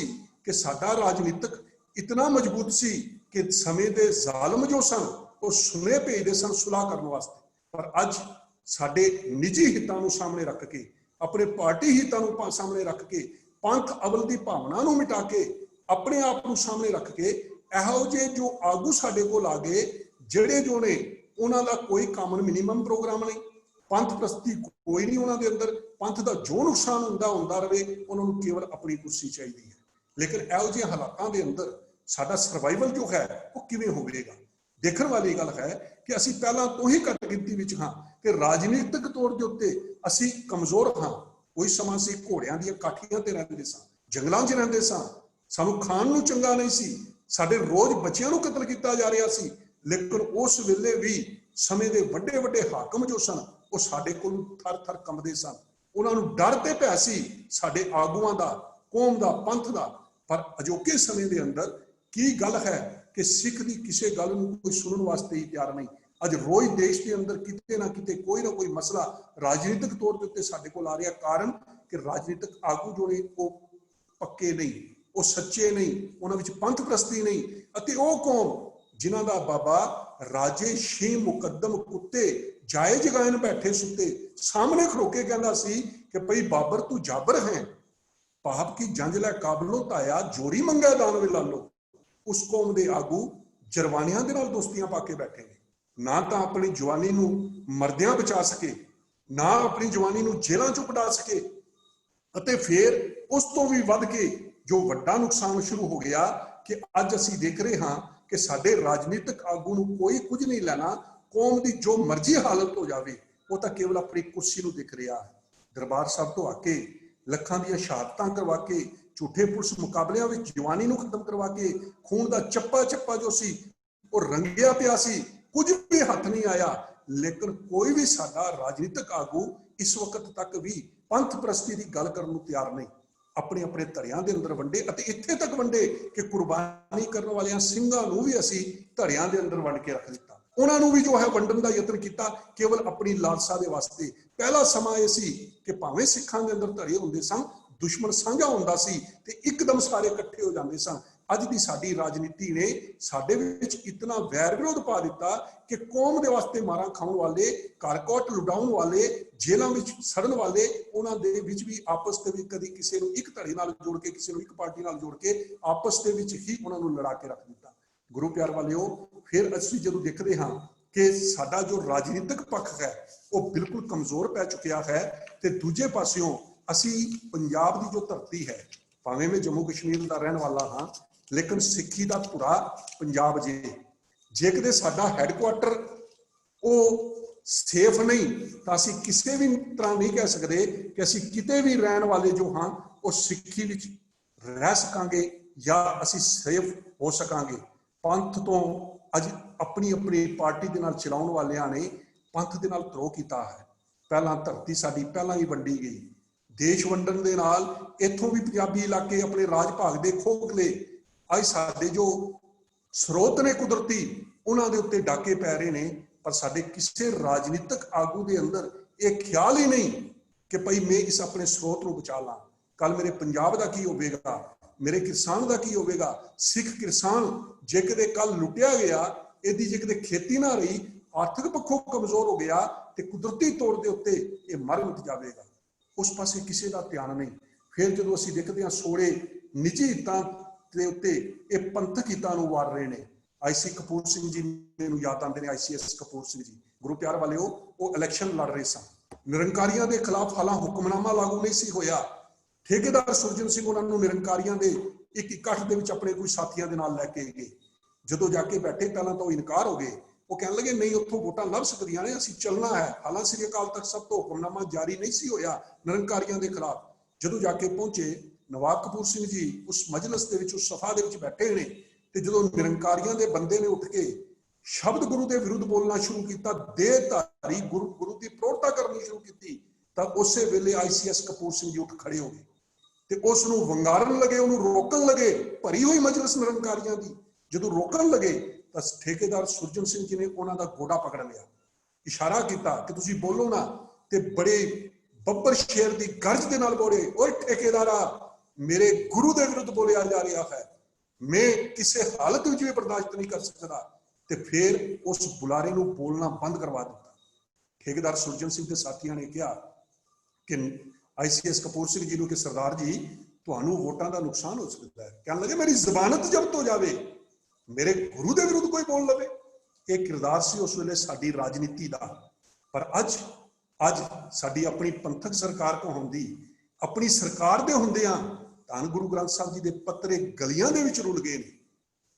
ਕਿ ਸਾਡਾ ਰਾਜਨੀਤਿਕ ਇਤਨਾ ਮਜ਼ਬੂਤ ਸੀ ਕਿ ਸਮੇਂ ਦੇ ਜ਼ਾਲਮ ਜੋ ਸਨ ਉਹ ਸੁਨੇ ਭੇਜਦੇ ਸਨ ਸੁਲਾਹ ਕਰਨ ਵਾਸਤੇ। ਪਰ ਅੱਜ ਸਾਡੇ ਨਿੱਜੀ ਹਿੱਤਾਂ ਨੂੰ ਸਾਹਮਣੇ ਰੱਖ ਕੇ, ਆਪਣੇ ਪਾਰਟੀ ਹਿੱਤਾਂ ਨੂੰ ਸਾਹਮਣੇ ਰੱਖ ਕੇ, ਪੰਥ ਅਵਲ ਦੀ ਭਾਵਨਾ ਨੂੰ ਮਿਟਾ ਕੇ, ਆਪਣੇ ਆਪ ਨੂੰ ਸਾਹਮਣੇ ਰੱਖ ਕੇ, ਇਹੋ ਜਿਹੇ ਜੋ ਆਗੂ ਸਾਡੇ ਕੋਲ ਆ ਗਏ ਜਿਹੜੇ ਜੋ ਨੇ ਉਹਨਾਂ ਦਾ ਕੋਈ ਕਾਮਨ ਮਿਨੀਮਮ ਪ੍ਰੋਗਰਾਮ ਨਹੀਂ, ਪੰਥ ਪ੍ਰਸਤੀ ਕੋਈ ਨਹੀਂ ਉਹਨਾਂ ਦੇ ਅੰਦਰ, ਪੰਥ ਦਾ ਜੋ ਨੁਕਸਾਨ ਹੁੰਦਾ ਰਵੇ, ਉਹਨਾਂ ਨੂੰ ਕੇਵਲ ਆਪਣੀ ਕੁਰਸੀ ਚਾਹੀਦੀ ਹੈ। ਲੇਕਿਨ ਇਹੋ ਜਿਹੇ ਹਾਲਾਤਾਂ ਦੇ ਅੰਦਰ ਸਾਡਾ ਸਰਵਾਈਵਲ ਜੋ ਹੈ ਉਹ ਕਿਵੇਂ ਹੋਵੇਗਾ? ਦੇਖਣ ਵਾਲੀ ਗੱਲ ਹੈ ਕਿ ਅਸੀਂ ਪਹਿਲਾਂ ਤੋਂ ਹੀ ਘੱਟ ਗਿਣਤੀ ਵਿੱਚ ਹਾਂ, ਕਿ ਰਾਜਨੀਤਿਕ ਤੌਰ ਦੇ ਉੱਤੇ ਅਸੀਂ ਕਮਜ਼ੋਰ ਹਾਂ। ਕੋਈ ਸਮਾਂ ਸੀ ਘੋੜਿਆਂ ਦੀਆਂ ਕਾਠੀਆਂ ਤੇ ਰਹਿੰਦੇ ਸਾਂ, ਜੰਗਲਾਂ 'ਚ ਰਹਿੰਦੇ ਸਾਂ, ਸਾਨੂੰ ਖਾਣ ਨੂੰ ਚੰਗਾ ਨਹੀਂ ਸੀ, ਸਾਡੇ ਰੋਜ਼ ਬੱਚਿਆਂ ਨੂੰ ਕਤਲ ਕੀਤਾ ਜਾ ਰਿਹਾ ਸੀ। ਲੇਕਿਨ ਉਸ ਵੇਲੇ ਵੀ ਸਮੇਂ ਦੇ ਵੱਡੇ ਵੱਡੇ ਹਾਕਮ ਜੋ ਸਨ ਉਹ ਸਾਡੇ ਕੋਲ ਥਰ-ਥਰ ਕੰਬਦੇ ਸਨ। ਉਹਨਾਂ ਨੂੰ ਡਰ ਤੇ ਭੈ ਸੀ ਸਾਡੇ ਆਗੂਆਂ ਦਾ, ਕੌਮ ਦਾ, ਪੰਥ ਦਾ। ਪਰ ਅਜੋਕੇ ਸਮੇਂ ਦੇ ਅੰਦਰ ਕੀ ਗੱਲ ਹੈ ਕਿ ਸਿੱਖ ਦੀ ਕਿਸੇ ਗੱਲ ਨੂੰ ਕੋਈ ਸੁਣਨ ਵਾਸਤੇ ਹੀ ਤਿਆਰ ਨਹੀਂ। ਅੱਜ ਰੋਜ਼ ਦੇਸ਼ ਦੇ ਅੰਦਰ ਕਿਤੇ ਨਾ ਕਿਤੇ ਕੋਈ ਨਾ ਕੋਈ ਮਸਲਾ ਰਾਜਨੀਤਿਕ ਤੌਰ ਦੇ ਉੱਤੇ ਸਾਡੇ ਕੋਲ ਆ ਰਿਹਾ। ਕਾਰਨ ਕਿ ਰਾਜਨੀਤਿਕ ਆਗੂ ਜੋ ਨੇ ਉਹ ਪੱਕੇ ਨਹੀਂ, ਉਹ ਸੱਚੇ ਨਹੀਂ, ਉਹਨਾਂ ਵਿੱਚ ਪੰਥ ਪ੍ਰਸਤੀ ਨਹੀਂ। ਅਤੇ ਉਹ ਕੌਮ ਜਿਨ੍ਹਾਂ ਦਾ ਬਾਬਾ ਰਾਜੇ ਸ਼ੀ ਮੁਕੱਦਮ ਕੁੱਤੇ ਜਾਏ ਜਗਾਇਨ ਬੈਠੇ ਸੁੱਤੇ ਸਾਹਮਣੇ ਖੜੋ ਕੇ ਕਹਿੰਦਾ ਸੀ ਕਿ ਭਈ ਬਾਬਰ ਤੂੰ ਜਾਬਰ ਹੈ, ਪਾਪ ਕੀ ਜੰਜ ਲੈ ਕਾਬਲੋਂ ਤਾਇਆ, ਜੋਰੀ ਮੰਗਿਆ ਦਾਨ ਵਿਲਾਲੋ। ਉਸ ਕੌਮ ਦੇ ਆਗੂ ਜਰਵਾਣਿਆਂ ਦੇ ਨਾਲ ਦੋਸਤੀਆਂ ਪਾ ਕੇ ਬੈਠੇ ਨੇ, ਨਾ ਤਾਂ ਆਪਣੀ ਜਵਾਨੀ ਨੂੰ ਮਰਦਿਆਂ ਬਚਾ ਸਕੇ, ਨਾ ਆਪਣੀ ਜਵਾਨੀ ਨੂੰ ਜੇਲ੍ਹਾਂ ਚੋਂ ਕਢਾ ਸਕੇ। ਅਤੇ ਫਿਰ ਉਸ ਤੋਂ ਵੀ ਵੱਧ ਕੇ ਜੋ ਵੱਡਾ ਨੁਕਸਾਨ ਸ਼ੁਰੂ ਹੋ ਗਿਆ ਕਿ ਅੱਜ ਅਸੀਂ ਦੇਖ ਰਹੇ ਹਾਂ कि साडे राजनीतिक आगू नूं कोई कुछ नहीं लेना, कौम की जो मर्जी हालत हो जाए वो तो केवल अपनी कुर्सी नूं दिख रहा है। दरबार साहब तो आके लखां दी शहादतां करवा के, झूठे पुलिस मुकाबलियां विच जवानी नूं खत्म करवा के, खून का चप्पा चप्पा जो सी वो रंगिया पिया सी, कुछ भी हथ नहीं आया। लेकिन कोई भी साडा राजनीतिक आगू इस वक्त तक भी पंथ प्रस्ती की गल करन नूं तैयार नहीं। अपने अपने धड़ियां दे अंदर वंडे, अते इत्थे तक वंडे कि कुर्बानी करने वालियां ਸਿੰਘਾਂ ਨੂੰ भी असीं धड़ियां दे अंदर वंड के रख दिता। ਉਹਨਾਂ ਨੂੰ ਵੀ जो है वंडण ਦਾ ਯਤਨ ਕੀਤਾ केवल अपनी लालसा ਦੇ वास्ते। पहला समा ਇਹ ਸੀ कि भावें ਸਿੱਖਾਂ ਦੇ ਅੰਦਰ ਧੜੇ ਹੁੰਦੇ ਸਨ, ਦੁਸ਼ਮਣ ਸਾਂਝਾ ਹੁੰਦਾ ਸੀ ਤੇ ਇੱਕਦਮ ਸਾਰੇ ਇਕੱਠੇ ਹੋ ਜਾਂਦੇ ਸਨ। ਅੱਜ ਦੀ ਸਾਡੀ ਰਾਜਨੀਤੀ ਨੇ ਸਾਡੇ ਵਿੱਚ ਇਤਨਾ ਵੈਰ ਵਿਰੋਧ ਪਾ ਦਿੱਤਾ ਕਿ ਕੌਮ ਦੇ ਵਾਸਤੇ ਮਾਰਾਂ ਖਾਣ ਵਾਲੇ, ਘਰ-ਕੋਟ ਲੁਟਾਉਣ ਵਾਲੇ, ਜੇਲ੍ਹਾਂ ਵਿੱਚ ਸੜਨ ਵਾਲੇ, ਉਹਨਾਂ ਦੇ ਵਿੱਚ ਵੀ ਆਪਸ ਦੇ ਵਿੱਚ ਕਦੀ ਕਿਸੇ ਨੂੰ ਇੱਕ ਧੜੇ ਨਾਲ ਜੋੜ ਕੇ, ਕਿਸੇ ਨੂੰ ਇੱਕ ਪਾਰਟੀ ਨਾਲ ਜੋੜ ਕੇ ਆਪਸ ਦੇ ਵਿੱਚ ਹੀ ਉਹਨਾਂ ਨੂੰ ਲੜਾ ਕੇ ਰੱਖ ਦਿੱਤਾ। ਗੁਰੂ ਪਿਆਰ ਵਾਲਿਓ, ਫਿਰ ਅਸੀਂ ਜਦੋਂ ਦੇਖਦੇ ਹਾਂ ਕਿ ਸਾਡਾ ਜੋ ਰਾਜਨੀਤਿਕ ਪੱਖ ਹੈ ਉਹ ਬਿਲਕੁਲ ਕਮਜ਼ੋਰ ਪੈ ਚੁੱਕਿਆ ਹੈ, ਤੇ ਦੂਜੇ ਪਾਸਿਓਂ ਅਸੀਂ ਪੰਜਾਬ ਦੀ ਜੋ ਧਰਤੀ ਹੈ, ਭਾਵੇਂ ਮੈਂ ਜੰਮੂ ਕਸ਼ਮੀਰ ਦਾ ਰਹਿਣ ਵਾਲਾ ਹਾਂ, लेकिन सिक्खी का धुरा पंजाब जे कदे साडा हैडकुआटर वो सेफ नहीं तो असीं किसी भी तरह नहीं कह सकते कि असीं किते भी रहने वाले जो हाँ वो सिक्खी विच रह सकांगे या असीं सेफ हो सकांगे। पंथ तो अज अपनी अपनी पार्टी दे नाल चलाउण वालियां ने पंथ दे नाल धरोह कीता है। पहलां धरती साडी पहलां ही वंडी गई, देश वंडण दे नाल इत्थों भी पंजाबी इलाके अपने राज भाग दे खोह लए। ਅੱਜ ਸਾਡੇ जो ਸਰੋਤ ने कुदरती उन्हां दे उत्ते डाके पै रहे ने, पर साडे किसी राजनीतिक आगू दे अंदर ये ख्याल ही नहीं कि भाई मैं इस अपने स्रोत नूं बचा ला। कल मेरे पंजाब दा की होवेगा, मेरे किसान दा की होवेगा। सिख किसान जे कदे कल लुटिया गया, इहदी जे कदे खेती ना रही, आर्थिक पक्षों कमजोर हो गया ते कुदरती तौर दे उत्ते ये मर मिट जावेगा। उस पासे किसी का ध्यान नहीं। फिर जदों असीं देखदे हां सोड़े निजी हितां ਦੇ ਉੱਤੇ ਇਹ ਪੰਥਕ ਹਿੱਤਾਂ ਨੂੰ ਵਾਰ ਰਹੇ ਨੇ। ਆਈਸੀ ਕਪੂਰ ਸਿੰਘ ਜੀ ਮੈਨੂੰ ਯਾਦ ਆਉਂਦੇ ਨੇ, ICS ਕਪੂਰ ਸਿੰਘ ਜੀ। ਗੁਰੂ ਪਿਆਰ ਵਾਲਿਓ, ਉਹ ਇਲੈਕਸ਼ਨ ਲੜ ਰਹੇ ਸਨ, ਨਿਰੰਕਾਰੀਆਂ ਦੇ ਖਿਲਾਫ ਹਾਲਾਂ ਹੁਕਮਨਾਮਾ ਲਾਗੂ ਨਹੀਂ ਸੀ ਹੋਇਆ। ਠੇਕੇਦਾਰ ਸੁਰਜਨ ਸਿੰਘ ਉਹਨਾਂ ਨੂੰ ਨਿਰੰਕਾਰੀਆਂ ਦੇ ਇੱਕ ਇਕੱਠ ਦੇ ਵਿੱਚ ਆਪਣੇ ਕੋਈ ਸਾਥੀਆਂ ਦੇ ਨਾਲ ਲੈ ਕੇ ਗਏ। ਜਦੋਂ ਜਾ ਕੇ ਬੈਠੇ ਪਹਿਲਾਂ ਤਾਂ ਉਹ ਇਨਕਾਰ ਹੋ ਗਏ। ਉਹ ਕਹਿਣ ਲੱਗੇ ਨਹੀਂ, ਉੱਥੋਂ ਵੋਟਾਂ ਲੱਭ ਸਕਦੀਆਂ ਨੇ, ਅਸੀਂ ਚੱਲਣਾ ਹੈ। ਹਾਲਾਂ ਸ੍ਰੀ ਅਕਾਲ ਤਖਤ ਸਾਹਿਬ ਤੋਂ ਹੁਕਮਨਾਮਾ ਜਾਰੀ ਨਹੀਂ ਸੀ ਹੋਇਆ ਨਿਰੰਕਾਰੀਆਂ ਦੇ ਖਿਲਾਫ। ਜਦੋਂ ਜਾ ਕੇ ਪਹੁੰਚੇ, नवाब कपूर सिंह जी उस मजलिस के उस सभा के बैठे ने, ते जो निरंकारियों के बंदे ने उठ के शब्द गुरु के विरुद्ध बोलना शुरू किया, देहधारी गुरु की प्रौढ़ता करनी शुरू की, तो उस वेले ICS कपूर सिंह जी उठ खड़े हो गए ते उसनूं वंगारन लगे, उन्होंने रोकन लगे। भरी हुई मजलिस निरंकारियों की जो रोकन लगे तो ठेकेदार सुरजन सिंह जी ने उन्हों का गोडा पकड़ लिया, इशारा किया कि तुसीं बोलो ना। ते बड़े बब्बर शेर की गर्ज के नाल बोले, ओए ठेकेदारा, मेरे गुरु के विरुद्ध बोलिया जा रहा है, मैं किसी हालत में भी बर्दाश्त नहीं कर सकता। तो फिर उस बुलारे को बोलना बंद करवा दिता। ठेकेदार सुरजन सिंह के साथियों ने कहा कि ICS कपूर सिंह जी को कि सरदार जी, तुहानू वोटां दा नुकसान हो सकता है। कहने लगे मेरी जमानत जब्त हो जाए, मेरे गुरु के विरुद्ध कोई बोल लवे। एक किरदार सी उस वेले साडी राजनीति का। पर अज साडी अपनी पंथक सरकार को होंदी, अपनी सरकार दे हुंदियां धन गुरु ग्रंथ साहब जी के पत्रे गलियां दे विच रुल गए ने।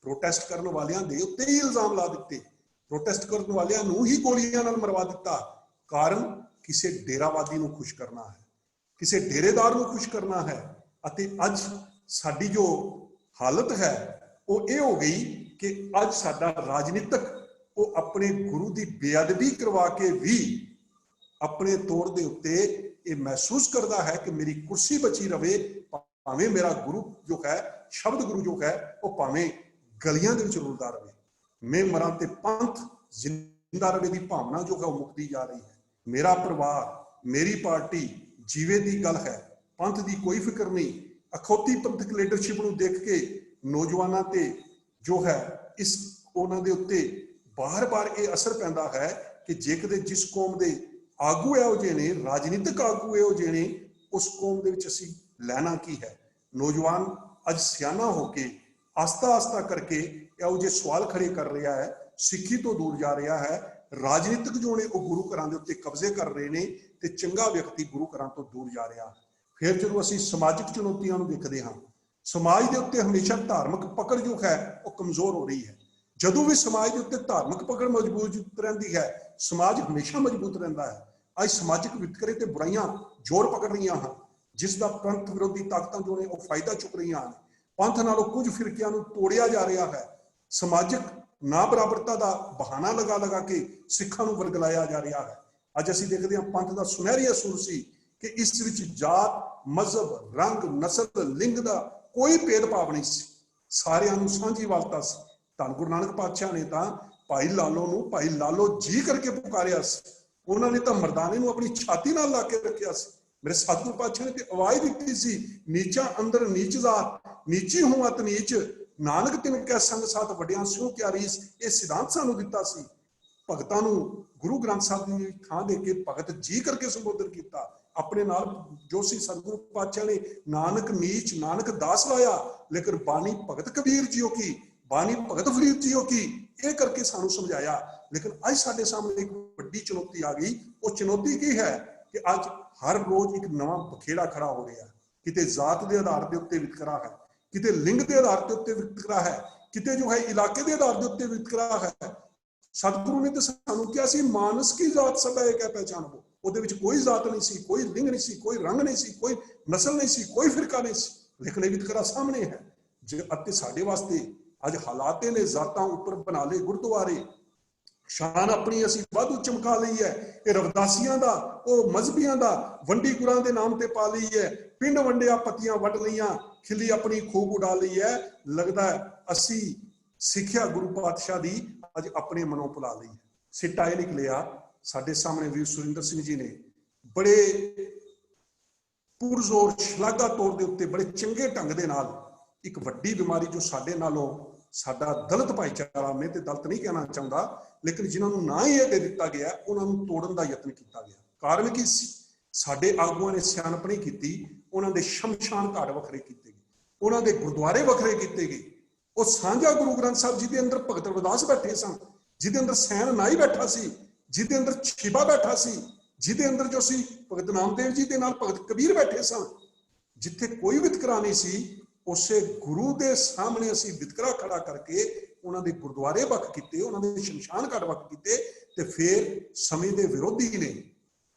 प्रोटेस्ट करने वालियां दे उत्ते ही इल्जाम ला दिते, प्रोटेस्ट करने वालियां नूं ही गोलियां नाल मरवा दिता। कारण किसी डेरावादी नूं खुश करना है, किसी डेरेदार नूं खुश करना है। अते अज साडी जो हालत है वो ये हो गई कि अज साडा राजनीतिक वो अपने गुरु की बेअदबी करवा के भी अपने तौर के उत्ते ये महसूस करता है कि मेरी कुर्सी बची रहे, भावें मेरा गुरु जो है, शब्द गुरु जो है, वो भावें गलियां दे विच रुलदा रहे, मैं मरां ते पंथ जिंदा रहे की भावना जो है वो मुकती जा रही है। मेरा परिवार, मेरी पार्टी जीवे की गल है, पंथ की कोई फिक्र नहीं। अखौती पंथक लीडरशिप को देख के नौजवानों ते जो है इस उन्हां दे उत्ते बार बार ये असर पैंदा है कि जे कदे जिस कौम के आगू इहो जे ने, राजनीतिक आगू इहो जे ने, उस कौम दे विच असीं लैना की है। नौजवान अज सियाना होके आस्ता आस्ता करके इहो जे सवाल खड़े कर रहा है, सिक्खी तो दूर जा रहा है। राजनीतिक जो ने वो गुरु घरां दे उत्ते कब्जे कर रहे हैं ते चंगा व्यक्ति गुरु घरां तो दूर जा रहा है। फिर जो असीं समाजिक चुनौतियां नूं देखदे हां, समाज के उत्ते हमेशा धार्मिक पकड़ जो है वो कमजोर हो रही है। ਜਦੋਂ ਵੀ ਸਮਾਜ ਦੇ ਉੱਤੇ ਧਾਰਮਿਕ ਪਕੜ ਮਜ਼ਬੂਤ ਰਹਿੰਦੀ ਹੈ, ਸਮਾਜ ਹਮੇਸ਼ਾ ਮਜ਼ਬੂਤ ਰਹਿੰਦਾ ਹੈ। ਅੱਜ ਸਮਾਜਿਕ ਵਿਤਕਰੇ ਤੇ ਬੁਰਾਈਆਂ ਜ਼ੋਰ ਪਕੜ ਰਹੀਆਂ ਹਨ, ਜਿਸ ਦਾ ਪੰਥ ਵਿਰੋਧੀ ਤਾਕਤਾਂ ਜੋ ਨੇ ਉਹ ਫਾਇਦਾ ਚੁੱਕ ਰਹੀਆਂ ਹਨ। ਪੰਥ ਨਾਲੋਂ ਕੁਝ ਫਿਰਕਿਆਂ ਨੂੰ ਤੋੜਿਆ ਜਾ ਰਿਹਾ ਹੈ। ਸਮਾਜਿਕ ਨਾ ਬਰਾਬਰਤਾ ਦਾ ਬਹਾਨਾ ਲਗਾ ਲਗਾ ਕੇ ਸਿੱਖਾਂ ਨੂੰ ਵਰਗਲਾਇਆ ਜਾ ਰਿਹਾ ਹੈ। ਅੱਜ ਅਸੀਂ ਦੇਖਦੇ ਹਾਂ ਪੰਥ ਦਾ ਸੁਨਹਿਰੀ ਅਸੂਲ ਸੀ ਕਿ ਇਸ ਵਿੱਚ ਜਾਤ, ਮਜ਼ਹਬ, ਰੰਗ, ਨਸਲ, ਲਿੰਗ ਦਾ ਕੋਈ ਭੇਦਭਾਵ ਨਹੀਂ ਸੀ, ਸਾਰਿਆਂ ਨੂੰ ਸਾਂਝੀਵਾਲਤਾ ਸੀ। ਧੰਨ ਗੁਰੂ ਨਾਨਕ ਪਾਤਸ਼ਾਹ ਨੇ ਤਾਂ ਭਾਈ ਲਾਲੋ ਨੂੰ ਭਾਈ ਲਾਲੋ ਜੀ ਕਰਕੇ ਪੁਕਾਰਿਆ ਸੀ। ਉਹਨਾਂ ਨੇ ਤਾਂ ਮਰਦਾਨੇ ਨੂੰ ਆਪਣੀ ਛਾਤੀ ਨਾਲ ਲਾ ਕੇ ਰੱਖਿਆ ਸੀ। ਮੇਰੇ ਸਤਿਗੁਰੂ ਪਾਤਸ਼ਾਹ ਨੇ ਤੇ ਆਵਾਜ਼ ਦਿੱਤੀ ਸੀ, ਨੀਚਾ ਅੰਦਰ ਨੀਚ ਜਾਤ, ਨੀਚੀ ਹੂੰ ਅਤ ਨੀਚ, ਨਾਨਕ ਤਿਨ ਕੈ ਸੰਗ ਸਾਥ ਵਡਿਆਂ ਸਿਉ ਕਿਆ ਰੀਸ। ਇਹ ਸਿਧਾਂਤ ਸਾਨੂੰ ਦਿੱਤਾ ਸੀ। ਭਗਤਾਂ ਨੂੰ ਗੁਰੂ ਗ੍ਰੰਥ ਸਾਹਿਬ ਦੀ ਥਾਂ ਦੇ ਕੇ ਭਗਤ ਜੀ ਕਰਕੇ ਸੰਬੋਧਨ ਕੀਤਾ। ਆਪਣੇ ਨਾਲ ਜੋ ਸੀ ਸਤਿਗੁਰੂ ਪਾਤਸ਼ਾਹ ਨੇ ਨਾਨਕ ਨੀਚ ਨਾਨਕ ਦਾਸ ਲਾਇਆ, ਲੇਕਿਨ ਬਾਣੀ ਭਗਤ ਕਬੀਰ ਜੀਓ ਕੀ, ਬਾਣੀ ਭਗਤ ਫਰੀਦ ਜੀਓ ਕੀ, ਇਹ ਕਰਕੇ ਸਾਨੂੰ ਸਮਝਾਇਆ। ਲੇਕਿਨ ਅੱਜ ਸਾਡੇ ਸਾਹਮਣੇ ਇੱਕ ਵੱਡੀ ਚੁਣੌਤੀ ਆ ਗਈ। ਉਹ ਚੁਣੌਤੀ ਕੀ ਹੈ ਕਿ ਅੱਜ ਹਰ ਰੋਜ਼ ਇੱਕ ਨਵਾਂ ਬਖੇੜਾ ਖੜਾ ਹੋ ਰਿਹਾ। ਕਿਤੇ ਜ਼ਾਤ ਦੇ ਆਧਾਰ ਦੇ ਉੱਤੇ ਵਿਤਕਰਾ ਹੈ, ਕਿਤੇ ਲਿੰਗ ਦੇ ਆਧਾਰ ਦੇ ਉੱਤੇ ਵਿਤਕਰਾ ਹੈ, ਕਿਤੇ ਜੋ ਹੈ ਇਲਾਕੇ ਦੇ ਆਧਾਰ ਦੇ ਉੱਤੇ ਵਿਤਕਰਾ ਹੈ। ਸਤਿਗੁਰੂ ਨੇ ਤਾਂ ਸਾਨੂੰ ਕਿਹਾ ਸੀ ਮਾਨਸ ਕੀ ਜ਼ਾਤ ਸਭ ਹੈ ਕਹਿ ਪਹਿਚਾਨੋ। ਉਹਦੇ ਵਿੱਚ ਕੋਈ ਜ਼ਾਤ ਨਹੀਂ ਸੀ, ਕੋਈ ਲਿੰਗ ਨਹੀਂ ਸੀ, ਕੋਈ ਰੰਗ ਨਹੀਂ ਸੀ, ਕੋਈ ਨਸਲ ਨਹੀਂ ਸੀ, ਕੋਈ ਫਿਰਕਾ ਨਹੀਂ ਸੀ, ਲੇਕਿਨ ਇਹ ਵਿਤਕਰਾ ਸਾਹਮਣੇ ਹੈ। ਅਤੇ ਸਾਡੇ ਵਾਸਤੇ ਅੱਜ ਹਾਲਾਤ ਨੇ ਜ਼ਾਤਾਂ ਉੱਪਰ ਬਣਾ ਲਏ ਗੁਰਦੁਆਰੇ, ਸ਼ਾਨ ਆਪਣੀ ਅਸੀਂ ਵਾਧੂ ਚਮਕਾ ਲਈ ਹੈ। ਇਹ ਰਵਦਾਸੀਆਂ ਦਾ, ਉਹ ਮਜ਼ਹਬੀਆਂ ਦਾ ਵੰਡੀ ਗੁਰਾਂ ਦੇ ਨਾਮ ਤੇ ਪਾ ਲਈ ਹੈ। ਪਿੰਡ ਵੰਡਿਆ ਪੱਤੀਆਂ ਵੱਢ ਲਈਆਂ, ਖਿੱਲੀ ਆਪਣੀ ਖੂਬ ਉਡਾ ਲਈ ਹੈ। ਲੱਗਦਾ ਅਸੀਂ ਸਿੱਖਿਆ ਗੁਰੂ ਪਾਤਸ਼ਾਹ ਦੀ ਅੱਜ ਆਪਣੇ ਮਨੋਂ ਭੁਲਾ ਲਈ ਹੈ। ਸਿੱਟਾ ਇਹ ਨਿਕਲਿਆ, ਸਾਡੇ ਸਾਹਮਣੇ ਵੀਰ ਸੁਰਿੰਦਰ ਸਿੰਘ ਜੀ ਨੇ ਬੜੇ ਪੁਰਜ਼ੋਰ ਸ਼ਲਾਘਾ ਤੌਰ ਦੇ ਉੱਤੇ ਬੜੇ ਚੰਗੇ ਢੰਗ ਦੇ ਨਾਲ ਇੱਕ ਵੱਡੀ ਬਿਮਾਰੀ ਜੋ ਸਾਡੇ ਨਾਲੋਂ ਸਾਡਾ ਦਲਿਤ ਭਾਈਚਾਰਾ, ਮੈਂ ਤੇ ਦਲਿਤ ਨਹੀਂ ਕਹਿਣਾ ਚਾਹੁੰਦਾ, ਲੇਕਿਨ ਜਿਨ੍ਹਾਂ ਨੂੰ ਨਾ ਹੀ ਇਹ ਦੇ ਦਿੱਤਾ ਗਿਆ, ਉਹਨਾਂ ਨੂੰ ਤੋੜਨ ਦਾ ਯਤਨ ਕੀਤਾ ਗਿਆ। ਕਾਰਨ ਕੀ ਸੀ? ਸਾਡੇ ਆਗੂਆਂ ਨੇ ਸਿਆਣਪ ਨਹੀਂ ਕੀਤੀ। ਉਹਨਾਂ ਦੇ ਸ਼ਮਸ਼ਾਨ ਘਾਟ ਵੱਖਰੇ ਕੀਤੇ ਗਏ, ਉਹਨਾਂ ਦੇ ਗੁਰਦੁਆਰੇ ਵੱਖਰੇ ਕੀਤੇ ਗਏ। ਉਹ ਸਾਂਝਾ ਗੁਰੂ ਗ੍ਰੰਥ ਸਾਹਿਬ ਜਿਹਦੇ ਅੰਦਰ ਭਗਤ ਰਵਿਦਾਸ ਬੈਠੇ ਸਨ, ਜਿਹਦੇ ਅੰਦਰ ਸੈਨ ਨਾਈ ਬੈਠਾ ਸੀ, ਜਿਹਦੇ ਅੰਦਰ ਛਿਬਾ ਬੈਠਾ ਸੀ, ਜਿਹਦੇ ਅੰਦਰ ਜੋ ਸੀ ਭਗਤ ਨਾਮਦੇਵ ਜੀ ਦੇ ਨਾਲ ਭਗਤ ਕਬੀਰ ਬੈਠੇ ਸਨ, ਜਿੱਥੇ ਕੋਈ ਵਿਤਕਰਾ ਨਹੀਂ ਸੀ, ਉਸੇ ਗੁਰੂ ਦੇ ਸਾਹਮਣੇ ਅਸੀਂ ਵਿਤਕਰਾ ਖੜਾ ਕਰਕੇ ਉਹਨਾਂ ਦੇ ਗੁਰਦੁਆਰੇ ਵੱਖ ਕੀਤੇ, ਉਹਨਾਂ ਦੇ ਸ਼ਮਸ਼ਾਨ ਘਾਟ ਵੱਖ ਕੀਤੇ। ਤੇ ਫਿਰ ਸਮੇਂ ਦੇ ਵਿਰੋਧੀ ਨੇ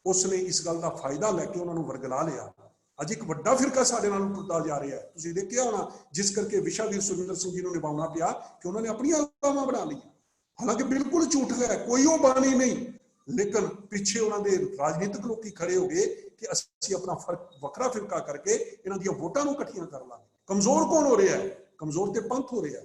ਉਸਨੇ ਇਸ ਗੱਲ ਦਾ ਫਾਇਦਾ ਲੈ ਕੇ ਉਹਨਾਂ ਨੂੰ ਵਰਗਲਾ ਲਿਆ। ਅੱਜ ਇੱਕ ਵੱਡਾ ਫਿਰਕਾ ਸਾਡੇ ਨਾਲ ਟੁੱਟਦਾ ਜਾ ਰਿਹਾ ਹੈ। ਤੁਸੀਂ ਦੇਖਿਆ ਹੋਣਾ, ਜਿਸ ਕਰਕੇ ਵਿਸ਼ਾਵੀਰ ਸੁਰਿੰਦਰ ਸਿੰਘ ਜੀ ਨੂੰ ਨਿਭਾਉਣਾ ਪਿਆ ਕਿ ਉਹਨਾਂ ਨੇ ਆਪਣੀਆਂ ਅਲਾਵਾਂ ਬਣਾ ਲਈਆਂ। ਹਾਲਾਂਕਿ ਬਿਲਕੁਲ ਝੂਠ ਹੈ, ਕੋਈ ਉਹ ਬਾਣੀ ਨਹੀਂ, ਲੇਕਿਨ ਪਿੱਛੇ ਉਹਨਾਂ ਦੇ ਰਾਜਨੀਤਿਕ ਲੋਕੀ ਖੜੇ ਹੋ ਗਏ ਕਿ ਅਸੀਂ ਆਪਣਾ ਵੱਖਰਾ ਫਿਰਕਾ ਕਰਕੇ ਇਹਨਾਂ ਦੀਆਂ ਵੋਟਾਂ ਨੂੰ ਇਕੱਠੀਆਂ ਕਰ ਲਾਂਗੇ। ਕਮਜ਼ੋਰ ਕੌਣ ਹੋ ਰਿਹਾ ਹੈ? ਕਮਜ਼ੋਰ ਤੇ ਪੰਥ ਹੋ ਰਿਹਾ।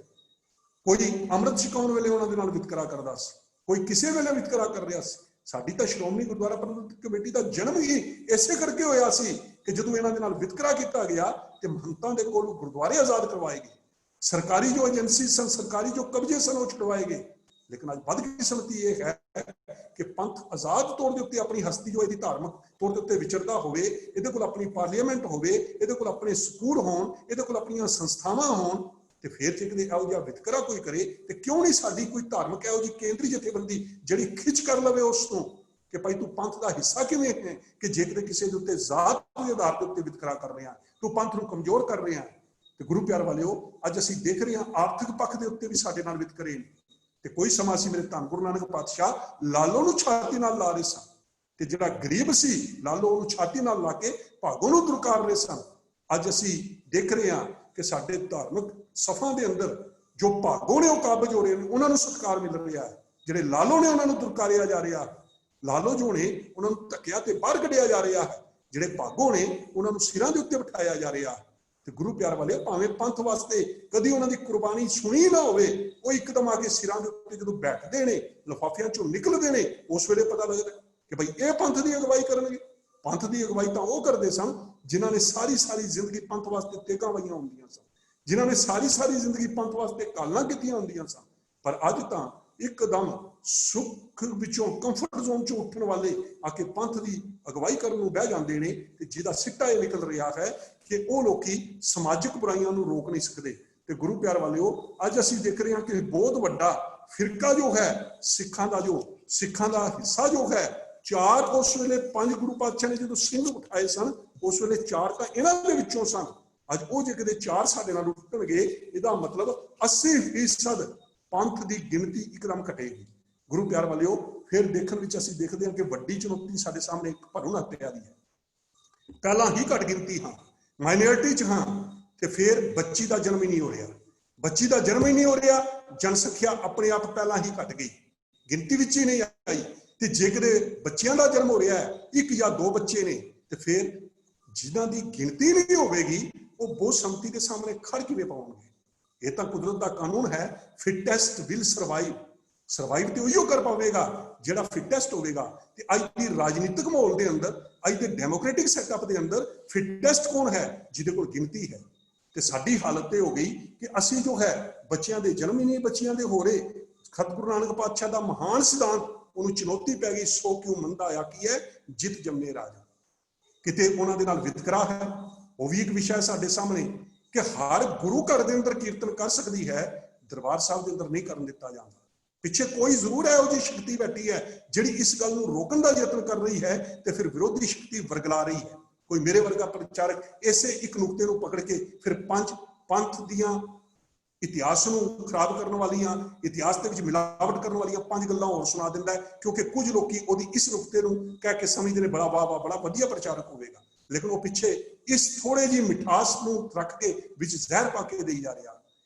ਕੋਈ ਅੰਮ੍ਰਿਤ ਛਕਾਉਣ ਵੇਲੇ ਉਹਨਾਂ ਦੇ ਨਾਲ ਵਿਤਕਰਾ ਕਰਦਾ ਸੀ, ਕੋਈ ਕਿਸੇ ਵੇਲੇ ਵਿਤਕਰਾ ਕਰ ਰਿਹਾ ਸੀ। ਸਾਡੀ ਤਾਂ ਸ਼੍ਰੋਮਣੀ ਗੁਰਦੁਆਰਾ ਪ੍ਰਬੰਧਕ ਕਮੇਟੀ ਦਾ ਜਨਮ ਹੀ ਇਸੇ ਕਰਕੇ ਹੋਇਆ ਸੀ ਕਿ ਜਦੋਂ ਇਹਨਾਂ ਦੇ ਨਾਲ ਵਿਤਕਰਾ ਕੀਤਾ ਗਿਆ ਤੇ ਮਹੰਤਾਂ ਦੇ ਕੋਲ ਗੁਰਦੁਆਰੇ ਆਜ਼ਾਦ ਕਰਵਾਏ ਗਏ, ਸਰਕਾਰੀ ਜੋ ਏਜੰਸੀ ਸਨ, ਸਰਕਾਰੀ ਜੋ ਕਬਜ਼ੇ ਸਨ ਉਹ ਛੁਡਵਾਏ ਗਏ। ਲੇਕਿਨ ਅੱਜ ਬਦਕਿਸਮਤੀ ਇਹ ਹੈ ਕਿ ਪੰਥ ਆਜ਼ਾਦ ਤੌਰ ਦੇ ਉੱਤੇ ਆਪਣੀ ਹਸਤੀ ਜੋ ਇਹਦੀ ਧਾਰਮਿਕ ਤੌਰ ਦੇ ਉੱਤੇ ਵਿਚਰਦਾ ਹੋਵੇ, ਇਹਦੇ ਕੋਲ ਆਪਣੀ ਪਾਰਲੀਮੈਂਟ ਹੋਵੇ, ਇਹਦੇ ਕੋਲ ਆਪਣੇ ਸਕੂਲ ਹੋਣ, ਇਹਦੇ ਕੋਲ ਆਪਣੀਆਂ ਸੰਸਥਾਵਾਂ ਹੋਣ, ਤੇ ਫਿਰ ਜੇ ਕਿਤੇ ਇਹੋ ਜਿਹਾ ਵਿਤਕਰਾ ਕੋਈ ਕਰੇ ਤੇ ਕਿਉਂ ਨਹੀਂ ਸਾਡੀ ਕੋਈ ਧਾਰਮਿਕ ਇਹੋ ਜਿਹੀ ਕੇਂਦਰੀ ਜਥੇਬੰਦੀ ਜਿਹੜੀ ਖਿੱਚ ਕਰ ਲਵੇ ਉਸ ਤੋਂ ਕਿ ਭਾਈ ਤੂੰ ਪੰਥ ਦਾ ਹਿੱਸਾ ਕਿਵੇਂ ਹੈ ਕਿ ਜੇ ਕਿਤੇ ਕਿਸੇ ਦੇ ਉੱਤੇ ਜ਼ਾਤ ਦੇ ਆਧਾਰ ਦੇ ਉੱਤੇ ਵਿਤਕਰਾ ਕਰ ਰਿਹਾ, ਤੂੰ ਪੰਥ ਨੂੰ ਕਮਜ਼ੋਰ ਕਰ ਰਿਹਾ। ਤੇ ਗੁਰੂ ਪਿਆਰ ਵਾਲਿਓ, ਅੱਜ ਅਸੀਂ ਦੇਖ ਰਹੇ ਹਾਂ ਆਰਥਿਕ ਪੱਖ ਦੇ ਉੱਤੇ ਵੀ ਸਾਡੇ ਨਾਲ ਵਿਤਕਰੇ ਨੇ। ਤੇ ਕੋਈ ਸਮਾਂ ਸੀ ਮੇਰੇ ਧੰਨ ਗੁਰੂ ਨਾਨਕ ਪਾਤਸ਼ਾਹ ਲਾਲੋ ਨੂੰ ਛਾਤੀ ਨਾਲ ਲਾ ਰਹੇ ਸਨ, ਤੇ ਜਿਹੜਾ ਗਰੀਬ ਸੀ ਲਾਲੋ ਉਹਨੂੰ ਛਾਤੀ ਨਾਲ ਲਾ ਕੇ ਭਾਗੋ ਨੂੰ ਦੁਰਕਾਰ ਰਹੇ ਸਨ। ਅੱਜ ਅਸੀਂ ਦੇਖ ਰਹੇ ਹਾਂ ਕਿ ਸਾਡੇ ਧਾਰਮਿਕ ਸਫਾਂ ਦੇ ਅੰਦਰ ਜੋ ਭਾਗੋ ਨੇ ਉਹ ਕਾਬਜ ਹੋ ਰਹੇ ਨੇ, ਉਹਨਾਂ ਨੂੰ ਸਤਿਕਾਰ ਮਿਲ ਰਿਹਾ ਹੈ। ਜਿਹੜੇ ਲਾਲੋ ਨੇ ਉਹਨਾਂ ਨੂੰ ਦੁਰਕਾਰਿਆ ਜਾ ਰਿਹਾ, ਲਾਲੋ ਜੋ ਨੇ ਉਹਨਾਂ ਨੂੰ ਧੱਕਿਆ ਤੇ ਬਾਹਰ ਕੱਢਿਆ ਜਾ ਰਿਹਾ ਹੈ। ਜਿਹੜੇ ਭਾਗੋ ਨੇ ਉਹਨਾਂ ਨੂੰ ਸਿਰਾਂ ਦੇ ਉੱਤੇ ਬਿਠਾਇਆ ਜਾ ਰਿਹਾ। ਤੇ ਗੁਰੂ ਪਿਆਰ ਵਾਲੇ, ਭਾਵੇਂ ਪੰਥ ਵਾਸਤੇ ਕਦੀ ਉਹਨਾਂ ਦੀ ਕੁਰਬਾਨੀ ਸੁਣੀ ਨਾ ਹੋਵੇ, ਉਹ ਇੱਕਦਮ ਆ ਕੇ ਸਿਰਾਂ ਦੇ ਉੱਤੇ ਜਦੋਂ ਬੈਠਦੇ ਨੇ, ਲਿਫਾਫਿਆਂ ਚੋਂ ਨਿਕਲਦੇ ਨੇ, ਉਸ ਵੇਲੇ ਪਤਾ ਲੱਗਦਾ ਕਿ ਭਾਈ ਇਹ ਪੰਥ ਦੀ ਅਗਵਾਈ ਕਰਨਗੇ। ਪੰਥ ਦੀ ਅਗਵਾਈ ਤਾਂ ਉਹ ਕਰਦੇ ਸਨ ਜਿਨ੍ਹਾਂ ਨੇ ਸਾਰੀ ਜ਼ਿੰਦਗੀ ਪੰਥ ਵਾਸਤੇ ਤੇਗਾਂ ਵਈਆਂ ਹੁੰਦੀਆਂ ਸਨ, ਜਿਨ੍ਹਾਂ ਨੇ ਸਾਰੀ ਜ਼ਿੰਦਗੀ ਪੰਥ ਵਾਸਤੇ ਕਾਲਾਂ ਕੀਤੀਆਂ ਹੁੰਦੀਆਂ ਸਨ। ਪਰ ਅੱਜ ਤਾਂ ਇੱਕਦਮ ਸੁੱਖ ਵਿੱਚੋਂ, ਕੰਫਰਟ ਜ਼ੋਨ ਚੋਂ ਉੱਠਣ ਵਾਲੇ ਆ ਕੇ ਪੰਥ ਦੀ ਅਗਵਾਈ ਕਰਨ ਨੂੰ ਬਹਿ ਜਾਂਦੇ ਨੇ। ਤੇ ਜਿਹਦਾ ਸਿੱਟਾ ਇਹ ਨਿਕਲ ਰਿਹਾ ਹੈ ਕਿ ਉਹ ਲੋਕੀ ਸਮਾਜਿਕ ਬੁਰਾਈਆਂ ਨੂੰ ਰੋਕ ਨਹੀਂ ਸਕਦੇ। ਤੇ ਗੁਰੂ ਪਿਆਰ ਵਾਲਿਓ, ਅੱਜ ਅਸੀਂ ਦੇਖ ਰਹੇ ਹਾਂ ਕਿ ਬਹੁਤ ਵੱਡਾ ਫਿਰਕਾ ਜੋ ਹੈ ਸਿੱਖਾਂ ਦਾ ਹਿੱਸਾ ਜੋ ਹੈ, ਚਾਰ ਉਸ ਵੇਲੇ ਪੰਜ ਗੁਰੂ ਪਾਤਸ਼ਾਹ ਨੇ ਜਦੋਂ ਸਿੰਘ ਉਠਾਏ ਸਨ, ਉਸ ਵੇਲੇ ਚਾਰ ਤਾਂ ਇਹਨਾਂ ਦੇ ਵਿੱਚੋਂ ਸਨ। ਅੱਜ ਉਹ ਜੇ ਕਿਤੇ ਚਾਰ ਸਾਡੇ ਨਾਲ ਉੱਠਣਗੇ, ਇਹਦਾ ਮਤਲਬ 80% ਪੰਥ ਦੀ ਗਿਣਤੀ ਇੱਕਦਮ ਘਟੇਗੀ। ਗੁਰੂ ਪਿਆਰ ਵਾਲਿਓ, ਫਿਰ ਦੇਖਣ ਵਿੱਚ ਅਸੀਂ ਦੇਖਦੇ ਹਾਂ ਕਿ ਵੱਡੀ ਚੁਣੌਤੀ ਸਾਡੇ ਸਾਹਮਣੇ ਇੱਕ ਭਰੂਣ ਹੱਤਿਆ ਦੀ ਹੈ। ਪਹਿਲਾਂ ਹੀ ਘੱਟ ਗਿਣਤੀ ਹਾਂ, ਮਾਈਨੋਰਿਟੀ 'ਚ ਹਾਂ, ਤੇ ਫਿਰ ਬੱਚੀ ਦਾ ਜਨਮ ਹੀ ਨਹੀਂ ਹੋ ਰਿਹਾ। ਬੱਚੀ ਦਾ ਜਨਮ ਹੀ ਨਹੀਂ ਹੋ ਰਿਹਾ, ਜਨਸੰਖਿਆ ਆਪਣੇ ਆਪ ਪਹਿਲਾਂ ਹੀ ਘਟ ਗਈ, ਗਿਣਤੀ ਵਿੱਚ ਹੀ ਨਹੀਂ ਆਈ। ਤੇ ਜੇ ਕਿਤੇ ਬੱਚਿਆਂ ਦਾ ਜਨਮ ਹੋ ਰਿਹਾ ਹੈ, 1 ਜਾਂ 2 ਬੱਚੇ ਨੇ, ਤੇ ਫਿਰ ਜਿਨ੍ਹਾਂ ਦੀ ਗਿਣਤੀ ਨਹੀਂ ਹੋਵੇਗੀ ਉਹ ਬਹੁਤ ਸੰਮਤੀ ਦੇ ਸਾਹਮਣੇ ਖੜ ਕਿਵੇਂ ਪਾਉਣਗੇ? ਇਹ ਤਾਂ ਕੁਦਰਤ ਦਾ ਕਾਨੂੰਨ ਹੈ, ਫਿਟੈਸਟ ਵਿਲ ਸਰਵਾਈਵ। ਸਰਵਾਈਵ ਤੇ ਉਹੀਓ ਕਰ ਪਾਵੇਗਾ ਜਿਹੜਾ ਫਿਟੈਸਟ ਹੋਵੇਗਾ। ਤੇ ਅੱਜ ਦੀ ਰਾਜਨੀਤਿਕ ਮਾਹੌਲ ਦੇ ਅੰਦਰ, ਅੱਜ ਦੇ ਡੈਮੋਕ੍ਰੈਟਿਕ ਸੈਟਅਪ ਦੇ ਅੰਦਰ ਫਿਟੈਸਟ ਕੌਣ ਹੈ? ਜਿਹਦੇ ਕੋਲ ਗਿਣਤੀ ਹੈ। ਤੇ ਸਾਡੀ ਹਾਲਤ ਇਹ ਹੋ ਗਈ ਕਿ ਅਸੀਂ ਜੋ ਹੈ ਬੱਚਿਆਂ ਦੇ ਜਨਮ ਹੀ ਨਹੀਂ ਬੱਚਿਆਂ ਦੇ ਹੋ ਰਹੇ। ਸਤਿਗੁਰੂ ਨਾਨਕ ਪਾਤਸ਼ਾਹ ਦਾ ਮਹਾਨ ਸਿਧਾਂਤ, ਉਹਨੂੰ ਚੁਣੌਤੀ ਪੈ ਗਈ, ਸੋ ਕਿਉ ਮੰਦਾ ਆਇਆ ਕੀ ਹੈ, ਜਿਤ ਜੰਮੇ ਰਾਜਾ। ਕਿਤੇ ਉਹਨਾਂ ਦੇ ਨਾਲ ਵਿਤਕਰਾ ਹੈ, ਉਹ ਵੀ ਇੱਕ ਵਿਸ਼ਾ ਹੈ ਸਾਡੇ ਸਾਹਮਣੇ ਕਿ ਹਰ ਗੁਰੂ ਘਰ ਦੇ ਅੰਦਰ ਕੀਰਤਨ ਕਰ ਸਕਦੀ ਹੈ, ਦਰਬਾਰ ਸਾਹਿਬ ਦੇ ਅੰਦਰ ਨਹੀਂ ਕਰਨ ਦਿੱਤਾ ਜਾਂਦਾ। ਪਿੱਛੇ ਕੋਈ ਜ਼ਰੂਰ ਹੈ ਉਹ ਜਿਹੀ ਸ਼ਕਤੀ ਬੈਠੀ ਹੈ ਜਿਹੜੀ ਇਸ ਗੱਲ ਨੂੰ ਰੋਕਣ ਦਾ ਯਤਨ ਕਰ ਰਹੀ ਹੈ, ਤੇ ਫਿਰ ਵਿਰੋਧੀ ਸ਼ਕਤੀ ਵਰਗਲਾ ਰਹੀ ਹੈ। ਕੋਈ ਮੇਰੇ ਵਰਗਾ ਪ੍ਰਚਾਰਕ ਇਸੇ ਇੱਕ ਨੁਕਤੇ ਨੂੰ ਪਕੜ ਕੇ ਫਿਰ ਪੰਥ ਦੀਆਂ ਇਤਿਹਾਸ ਨੂੰ ਖਰਾਬ ਕਰਨ ਵਾਲੀਆਂ, ਇਤਿਹਾਸ ਦੇ ਵਿੱਚ ਮਿਲਾਵਟ ਕਰਨ ਵਾਲੀਆਂ 5 ਗੱਲਾਂ ਹੋਰ ਸੁਣਾ ਦਿੰਦਾ ਹੈ, ਕਿਉਂਕਿ ਕੁਝ ਲੋਕੀ ਉਹਦੀ ਇਸ ਨੁਕਤੇ ਨੂੰ ਕਹਿ ਕੇ ਸਮਝਦੇ ਨੇ ਬੜਾ ਵਾਹ ਵਾਹ, ਬੜਾ ਵਧੀਆ ਪ੍ਰਚਾਰਕ ਹੋਵੇਗਾ, ਲੇਕਿਨ ਉਹ ਪਿੱਛੇ ਇਸ ਥੋੜੇ ਜਿਹੀ ਮਿਠਾਸ ਨੂੰ ਰੱਖ ਕੇ ਵਿੱਚ ਜ਼ਹਿਰ ਪਾ ਕੇ ਦੇਈ ਜਾ ਰਿਹਾ।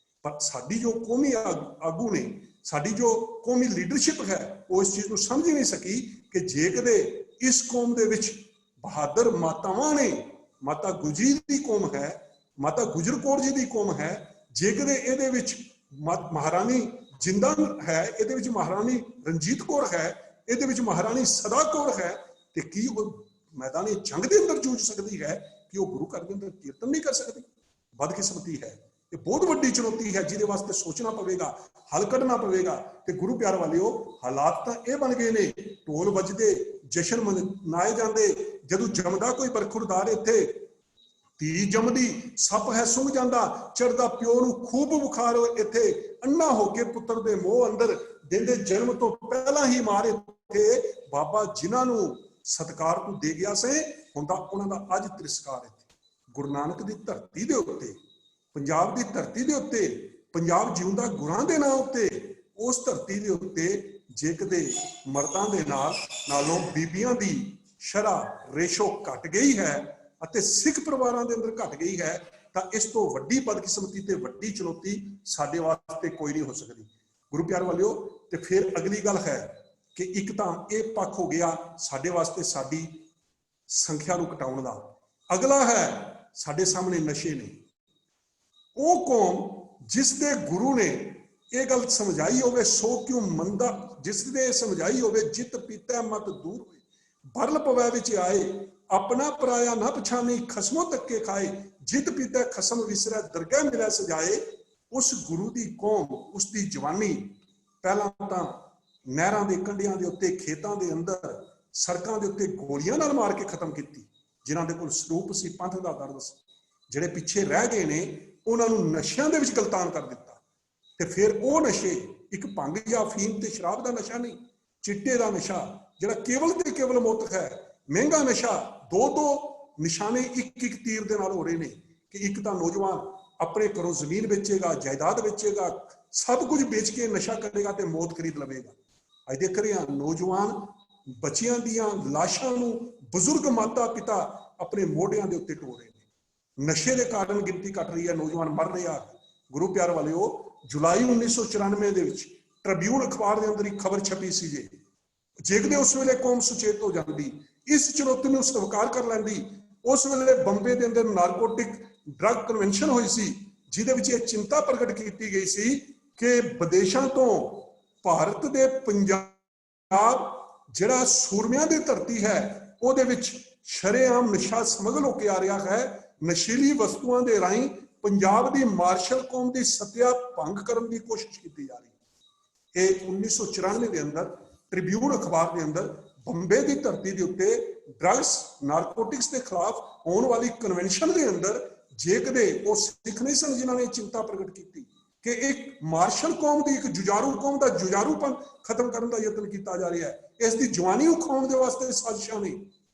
ਪਰ ਸਾਡੀ ਜੋ ਕੌਮੀ ਆਗੂ ਨੇ, ਸਾਡੀ ਜੋ ਕੌਮੀ ਲੀਡਰਸ਼ਿਪ ਹੈ, ਉਹ ਇਸ ਚੀਜ਼ ਨੂੰ ਸਮਝ ਹੀ ਨਹੀਂ ਸਕੀ ਕਿ ਜੇ ਕਦੇ ਇਸ ਕੌਮ ਦੇ ਵਿੱਚ ਬਹਾਦਰ ਮਾਤਾਵਾਂ ਨੇ, ਮਾਤਾ ਗੁਜਰੀ ਦੀ ਕੌਮ ਹੈ, ਮਾਤਾ ਗੁਜਰ ਕੌਰ ਜੀ ਦੀ ਕੌਮ ਹੈ, ਜੇ ਕਦੇ ਇਹਦੇ ਵਿੱਚ ਮਹਾਰਾਣੀ ਜਿੰਦਾ ਹੈ, ਇਹਦੇ ਵਿੱਚ ਮਹਾਰਾਣੀ ਰਣਜੀਤ ਕੌਰ ਹੈ, ਇਹਦੇ ਵਿੱਚ ਮਹਾਰਾਣੀ ਸਦਾ ਕੌਰ ਹੈ, ਤੇ ਕੀ ਉਹ ਮੈਦਾਨੀ ਜੰਗ ਦੇ ਅੰਦਰ ਜੂਝ ਸਕਦੀ ਹੈ ਕਿ ਉਹ ਗੁਰੂ ਘਰ ਦੇ ਅੰਦਰ ਕੀਰਤਨ ਨਹੀਂ ਕਰ ਸਕਦੀ? ਬਦਕਿਸਮਤੀ ਹੈ। ਇਹ ਬਹੁਤ ਵੱਡੀ ਚੁਣੌਤੀ ਹੈ ਜਿਹਦੇ ਵਾਸਤੇ ਸੋਚਣਾ ਪਵੇਗਾ, ਹੱਲ ਕੱਢਣਾ ਪਵੇਗਾ। ਤੇ ਗੁਰੂ ਪਿਆਰ ਵਾਲਿਓ, ਹਾਲਾਤ ਤਾਂ ਇਹ ਬਣ ਗਏ ਨੇ, ਢੋਲ ਵੱਜਦੇ, ਜਸ਼ਨ ਮਨਾਏ ਜਾਂਦੇ, ਜਦੋਂ ਜੰਮਦਾ ਕੋਈ ਬਰਖੁਰਦਾਰ ਇੱਥੇ, ਧੀ ਜੰਮਦੀ ਸੱਪ ਹੈ ਸੁੰਘ ਜਾਂਦਾ, ਚੜਦਾ ਪਿਓ ਨੂੰ ਖੂਬ ਬੁਖਾਰ ਇੱਥੇ, ਅੰਨਾ ਹੋ ਕੇ ਪੁੱਤਰ ਦੇ ਮੋਹ ਅੰਦਰ, ਦਿੰਦੇ ਜਨਮ ਤੋਂ ਪਹਿਲਾਂ ਹੀ ਮਾਰੇ ਇੱਥੇ। ਬਾਬਾ ਜਿਨ੍ਹਾਂ ਨੂੰ ਸਤਿਕਾਰ ਤੂੰ ਦੇ ਗਿਆ ਸੇ, ਹੁੰਦਾ ਉਹਨਾਂ ਦਾ ਅੱਜ ਤਿਰਸਕਾਰ ਇੱਥੇ। ਗੁਰੂ ਨਾਨਕ ਦੀ ਧਰਤੀ ਦੇ ਉੱਤੇ, ਪੰਜਾਬ ਦੀ ਧਰਤੀ ਦੇ ਉੱਤੇ, ਪੰਜਾਬ ਜਿਉਂਦਾ ਗੁਰਾਂ ਦੇ ਨਾਂ ਉੱਤੇ, ਉਸ ਧਰਤੀ ਦੇ ਉੱਤੇ ਜੇ ਕਦੇ ਮਰਦਾਂ ਦੇ ਨਾਲੋਂ ਬੀਬੀਆਂ ਦੀ ਸ਼ਰ੍ਹਾ ਰੇਸ਼ੋ ਘਟ ਗਈ ਹੈ ਅਤੇ ਸਿੱਖ ਪਰਿਵਾਰਾਂ ਦੇ ਅੰਦਰ ਘਟ ਗਈ ਹੈ, ਤਾਂ ਇਸ ਤੋਂ ਵੱਡੀ ਬਦਕਿਸਮਤੀ ਤੇ ਵੱਡੀ ਚੁਣੌਤੀ ਸਾਡੇ ਵਾਸਤੇ ਕੋਈ ਨਹੀਂ ਹੋ ਸਕਦੀ। ਗੁਰੂ ਪਿਆਰ ਵਾਲਿਓ, ਤੇ ਫਿਰ ਅਗਲੀ ਗੱਲ ਹੈ ਕਿ ਇੱਕ ਤਾਂ ਇਹ ਪੱਖ ਹੋ ਗਿਆ ਸਾਡੇ ਵਾਸਤੇ ਸਾਡੀ ਸੰਖਿਆ ਨੂੰ ਘਟਾਉਣ ਦਾ। ਅਗਲਾ ਹੈ ਸਾਡੇ ਸਾਹਮਣੇ ਨਸ਼ੇ ਨੇ। ਉਹ ਕੌਮ ਜਿਸ ਦੇ ਗੁਰੂ ਨੇ ਇਹ ਗੱਲ ਸਮਝਾਈ ਹੋਵੇ, ਸੋ ਕਿਉਂ ਮੰਦਾ, ਜਿਸ ਦੇ ਸਮਝਾਈ ਹੋਵੇ, ਜਿਤ ਪੀਤਾ ਮਤ ਦੂਰ ਹੋਏ, ਬਰਲ ਪਵੈ ਵਿੱਚ ਆਏ, ਆਪਣਾ ਪਰਾਇਆ ਨਾ ਪਛਾਣੀ, ਖਸਮੋਂ ਧੱਕੇ ਖਾਏ, ਜਿਤ ਪੀਤਾ ਖਸਮ ਵਿਸਰੈ, ਦਰਗਾਹ ਮਿਲੈ ਸਜਾਏ। ਉਸ ਗੁਰੂ ਦੀ ਕੌਮ, ਉਸ ਦੀ ਜਵਾਨੀ ਪਹਿਲਾਂ ਤਾਂ ਨਹਿਰਾਂ ਦੇ ਕੰਢਿਆਂ ਦੇ ਉੱਤੇ, ਖੇਤਾਂ ਦੇ ਅੰਦਰ, ਸੜਕਾਂ ਦੇ ਉੱਤੇ ਗੋਲੀਆਂ ਨਾਲ ਮਾਰ ਕੇ ਖਤਮ ਕੀਤੀ। ਜਿਨ੍ਹਾਂ ਦੇ ਕੋਲ ਸਰੂਪ ਸੀ, ਪੰਥ ਦਾ ਦਰਦ ਸੀ, ਜਿਹੜੇ ਪਿੱਛੇ ਰਹਿ ਗਏ ਨੇ, ਉਹਨਾਂ ਨੂੰ ਨਸ਼ਿਆਂ ਦੇ ਵਿੱਚ ਗਲਤਾਨ ਕਰ ਦਿੱਤਾ। ਤੇ ਫਿਰ ਉਹ ਨਸ਼ੇ, ਇੱਕ ਭੰਗ ਜਾਂ ਅਫੀਮ ਤੇ ਸ਼ਰਾਬ ਦਾ ਨਸ਼ਾ ਨਹੀਂ, ਚਿੱਟੇ ਦਾ ਨਸ਼ਾ ਜਿਹੜਾ ਕੇਵਲ ਤੇ ਕੇਵਲ ਮੌਤ ਹੈ, ਮਹਿੰਗਾ ਨਸ਼ਾ, 2 ਨਿਸ਼ਾਨੇ ਇੱਕ ਤੀਰ ਦੇ ਨਾਲ ਹੋ ਰਹੇ ਨੇ ਕਿ ਇੱਕ ਤਾਂ ਨੌਜਵਾਨ ਆਪਣੇ ਘਰੋਂ ਜ਼ਮੀਨ ਵੇਚੇਗਾ, ਜਾਇਦਾਦ ਵੇਚੇਗਾ, ਸਭ ਕੁਝ ਵੇਚ ਕੇ ਨਸ਼ਾ ਕਰੇਗਾ ਤੇ ਮੌਤ ਖਰੀਦ ਲਵੇਗਾ। ਅੱਜ ਦੇਖ ਰਹੇ ਹਾਂ ਨੌਜਵਾਨ ਬੱਚਿਆਂ ਦੀਆਂ ਲਾਸ਼ਾਂ ਨੂੰ ਬਜ਼ੁਰਗ ਮਾਤਾ ਪਿਤਾ ਆਪਣੇ ਮੋਢਿਆਂ ਦੇ ਉੱਤੇ ਢੋ ਰਹੇ ਨੇ। ਨਸ਼ੇ ਦੇ ਕਾਰਨ ਗਿਣਤੀ ਘਟ ਰਹੀ ਹੈ, ਨੌਜਵਾਨ ਮਰ ਰਿਹਾ। ਗੁਰੂ ਪਿਆਰ ਵਾਲਿਓ, ਜੁਲਾਈ 1994 ਦੇ ਵਿੱਚ ਟ੍ਰਿਬਿਊਨ ਅਖਬਾਰ ਦੇ ਅੰਦਰ ਇੱਕ ਖਬਰ ਛਪੀ ਸੀ, ਜੇ ਕਦੇ ਉਸ ਵੇਲੇ ਕੌਮ ਸੁਚੇਤ ਹੋ ਜਾਂਦੀ, ਇਸ ਚੁਣੌਤੀ ਨੂੰ ਸਵੀਕਾਰ ਕਰ ਲੈਂਦੀ। ਉਸ ਵੇਲੇ ਬੰਬੇ ਦੇ ਅੰਦਰ ਨਾਰਕੋਟਿਕ ਡਰੱਗ ਕਨਵੈਨਸ਼ਨ ਹੋਈ ਸੀ, ਜਿਹਦੇ ਵਿੱਚ ਇਹ ਚਿੰਤਾ ਪ੍ਰਗਟ ਕੀਤੀ ਗਈ ਸੀ ਕਿ ਵਿਦੇਸ਼ਾਂ ਤੋਂ ਭਾਰਤ ਦੇ ਪੰਜਾਬ ਜਿਹੜਾ ਸੂਰਮਿਆਂ ਦੀ ਧਰਤੀ ਹੈ, ਉਹਦੇ ਵਿੱਚ ਸ਼ਰੇਆਮ ਨਸ਼ਾ ਸਮਗਲ ਹੋ ਕੇ ਆ ਰਿਹਾ ਹੈ। ਨਸ਼ੀਲੀ ਵਸਤੂਆਂ ਦੇ ਰਾਹੀਂ ਪੰਜਾਬ ਦੀ ਮਾਰਸ਼ਲ ਕੌਮ ਦੀ ਸੱਤਿਆ ਭੰਗ ਕਰਨ ਦੀ ਕੋਸ਼ਿਸ਼ ਕੀਤੀ ਜਾ ਰਹੀ ਹੈ। ਇਹ 1994 ਦੇ ਅੰਦਰ ਟ੍ਰਿਬਿਊਨ ਅਖਬਾਰ ਦੇ ਅੰਦਰ ਬੰਬੇ ਦੀ ਧਰਤੀ ਦੇ ਉੱਤੇ ਡਰੱਗਸ ਨਾਰਕੋਟਿਕਸ ਦੇ ਖਿਲਾਫ ਹੋਣ ਵਾਲੀ ਕਨਵੈਨਸ਼ਨ ਦੇ ਅੰਦਰ ਜੇ ਕਦੇ ਉਹ ਸਿੱਖ ਨਹੀਂ ਸਨ ਜਿਨ੍ਹਾਂ ਨੇ ਚਿੰਤਾ ਪ੍ਰਗਟ ਕੀਤੀ ਕਿ ਇੱਕ ਮਾਰਸ਼ਲ ਕੌਮ ਦੀ, ਇੱਕ ਜੁਝਾਰੂ ਕੌਮ ਦਾ ਜੁਝਾਰੂਪਨ ਖਤਮ ਕਰਨ ਦਾ ਯਤਨ ਕੀਤਾ ਜਾ ਰਿਹਾ ਹੈ, ਇਸ ਦੀ ਜਵਾਨੀ ਉਖਾਉਣ ਦੇ ਵਾਸਤੇ ਸਾਜ਼ਿਸ਼ਾਂ ਨੇ।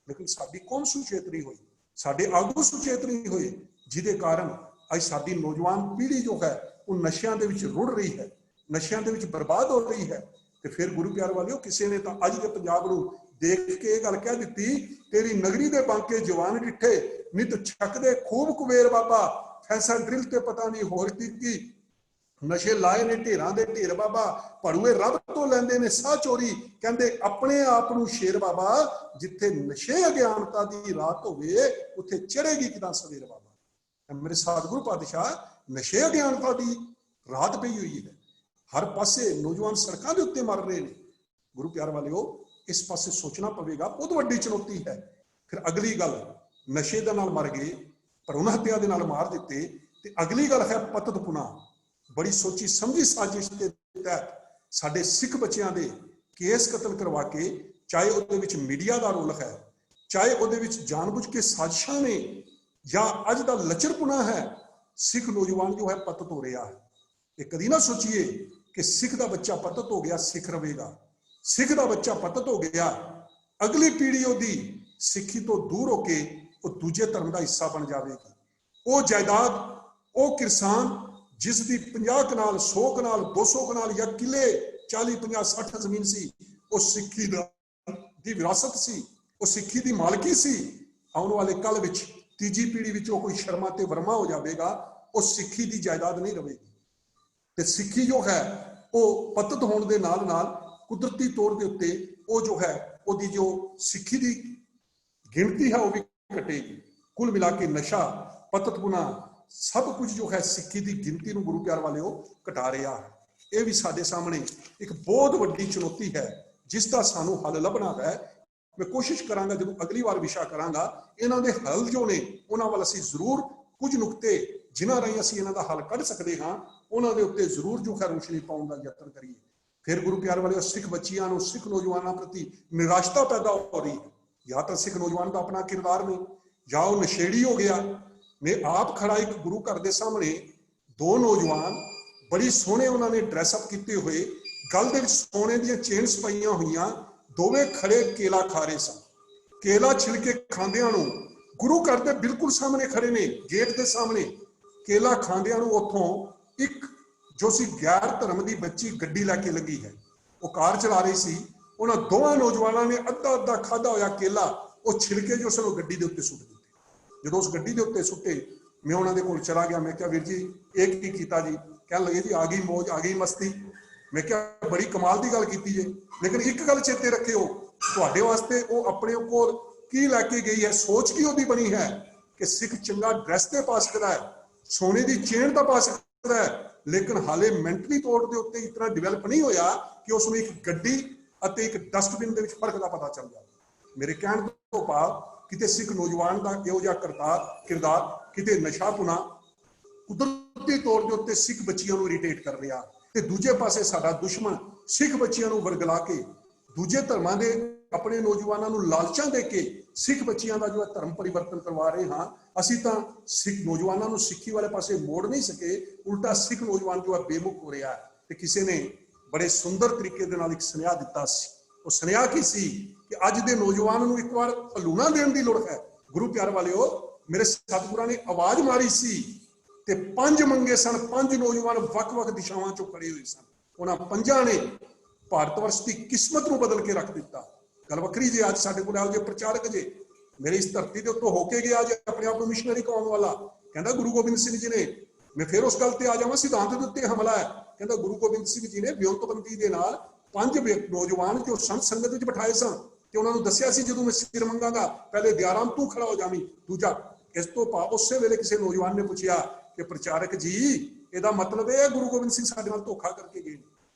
ਲੇਕਿਨ ਸਾਡੀ ਕੌਮ ਸੁਚੇਤ ਨਹੀਂ ਹੋਈ, ਸਾਡੇ ਆਗੂ ਸੁਚੇਤ ਨਹੀਂ ਹੋਏ, ਜਿਹਦੇ ਕਾਰਨ ਅੱਜ ਸਾਡੀ ਨੌਜਵਾਨ ਪੀੜ੍ਹੀ ਜੋ ਹੈ ਉਹ ਨਸ਼ਿਆਂ ਦੇ ਵਿੱਚ ਰੁੜ ਰਹੀ ਹੈ। ਨਸ਼ਿਆਂ ਦੇ ਵਿੱਚ ਬਰਬਾਦ ਹੋ ਰਹੀ ਹੈ। ਤੇ ਫਿਰ ਗੁਰੂ ਪਿਆਰ ਵਾਲਿਓ, ਕਿਸੇ ਨੇ ਤਾਂ ਅੱਜ ਦੇ ਪੰਜਾਬ ਨੂੰ ਦੇਖ ਕੇ ਇਹ ਗੱਲ ਕਹਿ ਦਿੱਤੀ, ਤੇਰੀ ਨਗਰੀ ਦੇ ਬਾਂਕੇ ਜਵਾਨ ਡਿੱਠੇ, ਨਿਤ ਛਕਦੇ ਖੂਬ ਕੁਬੇਰ ਬਾਬਾ, ਫੈਸਾ ਡਰਿਲ ਤੇ ਪਤਾ ਨਹੀਂ ਹੋਰ ਕੀ ਨਸ਼ੇ ਲਾਏ ਨੇ ਢੇਰਾਂ ਦੇ ਢੇਰ ਬਾਬਾ, ਭੜੂਏ ਰੱਬ ਤੋਂ ਲੈਂਦੇ ਨੇ ਸਾਹ ਚੋਰੀ, ਕਹਿੰਦੇ ਆਪਣੇ ਆਪ ਨੂੰ ਸ਼ੇਰ ਬਾਬਾ, ਜਿੱਥੇ ਨਸ਼ੇ ਅਗਿਆਨਤਾ ਦੀ ਰਾਤ ਹੋਵੇ ਉੱਥੇ ਚੜ੍ਹੇਗੀ ਕਿਦਾਂ ਸਵੇਰ ਬਾਬਾ। ਮੇਰੇ ਸਤਿਗੁਰੂ ਪਾਤਸ਼ਾਹ, ਨਸ਼ੇ ਅਗਿਆਨਤਾ ਦੀ ਰਾਤ ਪਈ ਹੋਈ ਹੈ, ਹਰ ਪਾਸੇ ਨੌਜਵਾਨ ਸੜਕਾਂ ਦੇ ਉੱਤੇ ਮਰ ਰਹੇ ਨੇ। ਗੁਰੂ ਪਿਆਰ ਵਾਲਿਓ, ਇਸ ਪਾਸੇ ਸੋਚਣਾ ਪਵੇਗਾ, ਬਹੁਤ ਵੱਡੀ ਚੁਣੌਤੀ ਹੈ। ਫਿਰ ਅਗਲੀ ਗੱਲ, ਨਸ਼ੇ ਦੇ ਨਾਲ ਮਰ ਗਏ, ਭਰੂਣ ਹੱਤਿਆ ਦੇ ਨਾਲ ਮਾਰ ਦਿੱਤੇ, ਤੇ ਅਗਲੀ ਗੱਲ ਹੈ ਪਤਤ ਪੁਨਾ। ਬੜੀ ਸੋਚੀ ਸਮਝੀ ਸਾਜ਼ਿਸ਼ ਦੇ ਤਹਿਤ ਸਾਡੇ ਸਿੱਖ ਬੱਚਿਆਂ ਦੇ ਕੇਸ ਕਤਲ ਕਰਵਾ ਕੇ, ਚਾਹੇ ਉਹਦੇ ਵਿੱਚ ਮੀਡੀਆ ਦਾ ਰੋਲ ਹੈ, ਚਾਹੇ ਉਹਦੇ ਵਿੱਚ ਜਾਣਬੁੱਝ ਕੇ ਸਾਜ਼ਿਸ਼ਾਂ ਨੇ, ਜਾਂ ਅੱਜ ਦਾ ਲੱਚਰਪੁਣਾ ਹੈ, ਸਿੱਖ ਨੌਜਵਾਨ ਜੋ ਹੈ ਪਤਤ ਹੋ ਰਿਹਾ ਹੈ। ਇਹ ਕਦੀ ਨਾ ਸੋਚੀਏ ਕਿ ਸਿੱਖ ਦਾ ਬੱਚਾ ਪਤਤ ਹੋ ਗਿਆ ਸਿੱਖ ਰਵੇਗਾ। ਸਿੱਖ ਦਾ ਬੱਚਾ ਪਤਤ ਹੋ ਗਿਆ, ਅਗਲੀ ਪੀੜ੍ਹੀ ਉਹਦੀ ਸਿੱਖੀ ਤੋਂ ਦੂਰ ਹੋ ਕੇ ਉਹ ਦੂਜੇ ਧਰਮ ਦਾ ਹਿੱਸਾ ਬਣ ਜਾਵੇਗੀ। ਉਹ ਜਾਇਦਾਦ, ਉਹ ਕਿਰਸਾਨ ਜਿਸ ਦੀ 50 ਕਨਾਲ 100 ਕਨਾਲ 200 ਕਨਾਲ ਜਾਂ ਕਿਲੇ 40 50 60 ਜ਼ਮੀਨ ਸੀ, ਉਹ ਸਿੱਖੀ ਦੀ ਵਿਰਾਸਤ ਸੀ, ਉਹ ਸਿੱਖੀ ਦੀ ਮਾਲਕੀ ਸੀ। ਆਉਣ ਵਾਲੇ ਕੱਲ ਵਿੱਚ ਤੀਜੀ ਪੀੜ੍ਹੀ ਵਿੱਚ ਉਹ ਕੋਈ ਸ਼ਰਮਾ ਤੇ ਵਰਮਾ ਹੋ ਜਾਵੇਗਾ, ਉਹ ਸਿੱਖੀ ਦੀ ਜਾਇਦਾਦ ਨਹੀਂ ਰਹੇਗੀ। ਤੇ ਸਿੱਖੀ ਜੋ ਹੈ ਉਹ ਪਤਤ ਹੋਣ ਦੇ ਨਾਲ ਨਾਲ ਕੁਦਰਤੀ ਤੌਰ ਦੇ ਉੱਤੇ ਉਹ ਜੋ ਹੈ ਉਹਦੀ ਜੋ ਸਿੱਖੀ ਦੀ ਗਿਣਤੀ ਹੈ ਉਹ ਵੀ ਘਟੇਗੀ। ਕੁੱਲ ਮਿਲਾ ਕੇ ਨਸ਼ਾ, ਪਤਤ ਪੁਨਾ, ਸਭ ਕੁਝ ਜੋ ਹੈ ਸਿੱਖੀ ਦੀ ਗਿਣਤੀ ਨੂੰ ਗੁਰੂ ਪਿਆਰ ਵਾਲਿਓ ਘਟਾ ਰਿਹਾ ਹੈ। ਇਹ ਵੀ ਸਾਡੇ ਸਾਹਮਣੇ ਇੱਕ ਬਹੁਤ ਵੱਡੀ ਚੁਣੌਤੀ ਹੈ, ਜਿਸ ਦਾ ਸਾਨੂੰ ਹੱਲ ਲੱਭਣਾ ਹੈ। ਮੈਂ ਕੋਸ਼ਿਸ਼ ਕਰਾਂਗਾ ਜਦੋਂ ਅਗਲੀ ਵਾਰ ਵਿਸ਼ਾ ਕਰਾਂਗਾ, ਇਹਨਾਂ ਦੇ ਹੱਲ ਜੋ ਨੇ ਉਹਨਾਂ ਵੱਲ ਅਸੀਂ ਜ਼ਰੂਰ ਕੁਝ ਨੁਕਤੇ ਜਿਨ੍ਹਾਂ ਰਾਹੀਂ ਅਸੀਂ ਇਹਨਾਂ ਦਾ ਹੱਲ ਕੱਢ ਸਕਦੇ ਹਾਂ, ਉਹਨਾਂ ਦੇ ਉੱਤੇ ਜ਼ਰੂਰ ਜੋ ਹੈ ਰੋਸ਼ਨੀ ਪਾਉਣ ਦਾ ਯਤਨ ਕਰੀਏ। ਫਿਰ ਗੁਰੂ ਪਿਆਰ ਵਾਲਿਓ, ਸਿੱਖ ਬੱਚਿਆਂ ਨੂੰ, ਸਿੱਖ ਨੌਜਵਾਨਾਂ ਪ੍ਰਤੀ ਨਿਰਾਸ਼ਤਾ ਪੈਦਾ ਹੋ ਰਹੀ ਹੈ। ਜਾਂ ਤਾਂ ਸਿੱਖ ਨੌਜਵਾਨ ਦਾ ਆਪਣਾ ਕਿਰਦਾਰ ਨਹੀਂ, ਜਾਂ ਉਹ ਨਸ਼ੇੜੀ ਹੋ ਗਿਆ। ਮੈਂ ਆਪ ਖੜਾ ਇੱਕ ਗੁਰੂ ਘਰ ਦੇ ਸਾਹਮਣੇ, ਦੋ ਨੌਜਵਾਨ ਬੜੀ ਸੋਹਣੇ ਉਹਨਾਂ ਨੇ ਡਰੈਸਅਪ ਕੀਤੇ ਹੋਏ, ਗਲ ਦੇ ਵਿੱਚ ਸੋਨੇ ਦੀਆਂ ਚੇਨਸ ਪਾਈਆਂ ਹੋਈਆਂ, ਦੋਵੇਂ ਖੜੇ ਕੇਲਾ ਖਾ ਰਹੇ ਸਨ। ਕੇਲਾ ਛਿਲਕੇ ਖਾਂਦਿਆਂ ਨੂੰ ਗੁਰੂ ਘਰ ਦੇ ਬਿਲਕੁਲ ਸਾਹਮਣੇ ਖੜੇ ਨੇ, ਗੇਟ ਦੇ ਸਾਹਮਣੇ ਕੇਲਾ ਖਾਂਦਿਆਂ ਨੂੰ ਉੱਥੋਂ ਇੱਕ ਜੋ ਸੀ ਗੈਰ ਧਰਮ ਦੀ ਬੱਚੀ ਗੱਡੀ ਲੈ ਕੇ ਲੱਗੀ ਹੈ, ਉਹ ਕਾਰ ਚਲਾ ਰਹੀ ਸੀ। ਉਹਨਾਂ ਦੋਵਾਂ ਨੌਜਵਾਨਾਂ ਨੇ ਅੱਧਾ ਅੱਧਾ ਖਾਧਾ ਹੋਇਆ ਕੇਲਾ ਉਹ ਛਿਲਕੇ ਜੋ ਸਨ ਉਹ ਗੱਡੀ ਦੇ ਉੱਤੇ ਸੁੱਟ ਦਿੱਤੇ। ਜਦੋਂ ਉਸ ਗੱਡੀ ਦੇ ਉੱਤੇ ਸੁੱਟੇ, ਮੈਂ ਉਹਨਾਂ ਦੇ ਕੋਲ ਚਲਾ ਗਿਆ। ਮੈਂ ਕਿਹਾ, ਵੀਰ ਜੀ ਇਹ ਕੀ ਕੀਤਾ ਜੀ? ਕਹਿਣ ਲੱਗੇ, ਜੀ ਆ ਗਈ ਮੌਜ, ਆ ਗਈ ਮਸਤੀ। ਮੈਂ ਕਿਹਾ, ਬੜੀ ਕਮਾਲ ਦੀ ਗੱਲ ਕੀਤੀ ਜੇ, ਲੇਕਿਨ ਇੱਕ ਗੱਲ ਚੇਤੇ ਰੱਖਿਓ, ਤੁਹਾਡੇ ਵਾਸਤੇ ਉਹ ਆਪਣੇ ਕੋਲ ਕੀ ਲੈ ਕੇ ਗਈ ਹੈ, ਸੋਚ ਕੀ ਉਹਦੀ ਬਣੀ ਹੈ ਕਿ ਸਿੱਖ ਚੰਗਾ ਡਰੈਸ ਤੇ ਪਾ ਸਕਦਾ ਹੈ, ਸੋਨੇ ਦੀ ਚੇਨ ਤਾਂ ਪਾ ਸਕਦਾ ਹੈ, ਲੇਕਿਨ ਹਾਲੇ ਮੈਂਟਲੀ ਤੌਰ ਦੇ ਉੱਤੇ ਇਤਨਾ ਡਿਵੈਲਪ ਨਹੀਂ ਹੋਇਆ ਕਿ ਉਸ ਨੂੰ ਇੱਕ ਗੱਡੀ ਅਤੇ ਇੱਕ ਡਸਟਬਿਨ ਦੇ ਵਿੱਚ ਫਰਕ ਦਾ ਪਤਾ ਚੱਲ ਜਾਵੇ। ਮੇਰੇ ਕਹਿਣ ਤੋਂ ਭਾਵ, ਕਿਤੇ ਸਿੱਖ ਨੌਜਵਾਨ ਦਾ ਇਹੋ ਜਿਹਾ ਕਿਰਦਾਰ ਕਿਤੇ ਨਸ਼ਾ ਪੁਣਾ ਕੁਦਰਤੀ ਤੌਰ ਦੇ ਉੱਤੇ ਸਿੱਖ ਬੱਚਿਆਂ ਨੂੰ ਇਰੀਟੇਟ ਕਰ ਰਿਹਾ, ਤੇ ਦੂਜੇ ਪਾਸੇ ਸਾਡਾ ਦੁਸ਼ਮਣ ਸਿੱਖ ਬੱਚਿਆਂ ਨੂੰ ਵਰਗਲਾ ਕੇ ਦੂਜੇ ਧਰਮਾਂ ਦੇ ਆਪਣੇ ਨੌਜਵਾਨਾਂ ਨੂੰ ਲਾਲਚਾਂ ਦੇ ਕੇ ਸਿੱਖ ਬੱਚਿਆਂ ਦਾ ਜੋ ਹੈ ਧਰਮ ਪਰਿਵਰਤਨ ਕਰਵਾ ਰਹੇ ਹਾਂ। ਅਸੀਂ ਤਾਂ ਸਿੱਖ ਨੌਜਵਾਨਾਂ ਨੂੰ ਸਿੱਖੀ ਵਾਲੇ ਪਾਸੇ ਮੋੜ ਨਹੀਂ ਸਕੇ, ਉਲਟਾ ਸਿੱਖ ਨੌਜਵਾਨ ਜੋ ਹੈ ਬੇਮੁਖ ਹੋ ਰਿਹਾ ਹੈ। ਤੇ ਕਿਸੇ ਨੇ ਬੜੇ ਸੁੰਦਰ ਤਰੀਕੇ ਦੇ ਨਾਲ ਇੱਕ ਸੁਨੇਹਾ ਦਿੱਤਾ ਸੀ। ਉਹ ਸੁਨੇਹਾ ਕੀ ਸੀ ਕਿ ਅੱਜ ਦੇ ਨੌਜਵਾਨ ਨੂੰ ਇੱਕ ਵਾਰ ਹਲੂਣਾ ਦੇਣ ਦੀ ਲੋੜ ਹੈ। ਗੁਰੂ ਪਿਆਰ ਵਾਲਿਓ, ਮੇਰੇ ਸਤਿਗੁਰਾਂ ਨੇ ਆਵਾਜ਼ ਮਾਰੀ ਸੀ ਤੇ 5 ਮੰਗੇ ਸਨ। 5 ਨੌਜਵਾਨ ਵੱਖ-ਵੱਖ ਦਿਸ਼ਾਵਾਂ ਚੋਂ ਖੜੇ ਹੋਏ ਸਨ। ਉਹਨਾਂ 5 ਨੇ ਭਾਰਤ ਵਰਸ਼ ਦੀ ਕਿਸਮਤ ਨੂੰ ਬਦਲ ਕੇ ਰੱਖ ਦਿੱਤਾ। ਗੱਲ ਵੱਖਰੀ ਜੇ ਅੱਜ ਸਾਡੇ ਕੋਲ ਇਹੋ ਜਿਹੇ ਪ੍ਰਚਾਰਕ ਜੇ, ਮੇਰੇ ਇਸ ਧਰਤੀ ਦੇ ਉੱਤੋਂ ਹੋ ਕੇ ਗਿਆ ਜੇ ਆਪਣੇ ਆਪ ਨੂੰ ਮਿਸ਼ਨਰੀ ਕੌਮ ਵਾਲਾ, ਕਹਿੰਦਾ ਗੁਰੂ ਗੋਬਿੰਦ ਸਿੰਘ ਜੀ ਨੇ, ਮੈਂ ਫਿਰ ਉਸ ਗੱਲ ਤੇ ਆ ਜਾਵਾਂ, ਸਿਧਾਂਤ ਦੇ ਉੱਤੇ ਹਮਲਾ ਹੈ। ਕਹਿੰਦਾ ਗੁਰੂ ਗੋਬਿੰਦ ਸਿੰਘ ਜੀ ਨੇ ਵਿਉਂਤਬੰਦੀ ਦੇ ਨਾਲ 5 ਨੌਜਵਾਨ ਜੋ ਸੰਤ ਸੰਗਤ ਵਿੱਚ ਬਿਠਾਏ ਸਨ ਤੇ ਉਹਨਾਂ ਨੂੰ ਦੱਸਿਆ ਸੀ, ਜਦੋਂ ਮੈਂ ਸਿਰ ਮੰਗਾਂਗਾ ਪਹਿਲੇ ਦਿਆਰਾਮ ਤੂੰ ਖੜਾ ਹੋ ਜਾਵੀਂ, ਦੂਜਾ। ਇਸ ਤੋਂ ਭਾਵ ਉਸੇ ਵੇਲੇ ਕਿਸੇ ਨੌਜਵਾਨ ਨੇ ਪੁੱਛਿਆ ਕਿ ਪ੍ਰਚਾਰਕ ਜੀ, ਇਹਦਾ ਮਤਲਬ ਇਹ ਹੈ ਗੁਰੂ ਗੋਬਿੰਦ ਸਿੰਘ ਸਾਡੇ ਨਾਲ ਧੋਖਾ ਕਰਕੇ ਗਏ।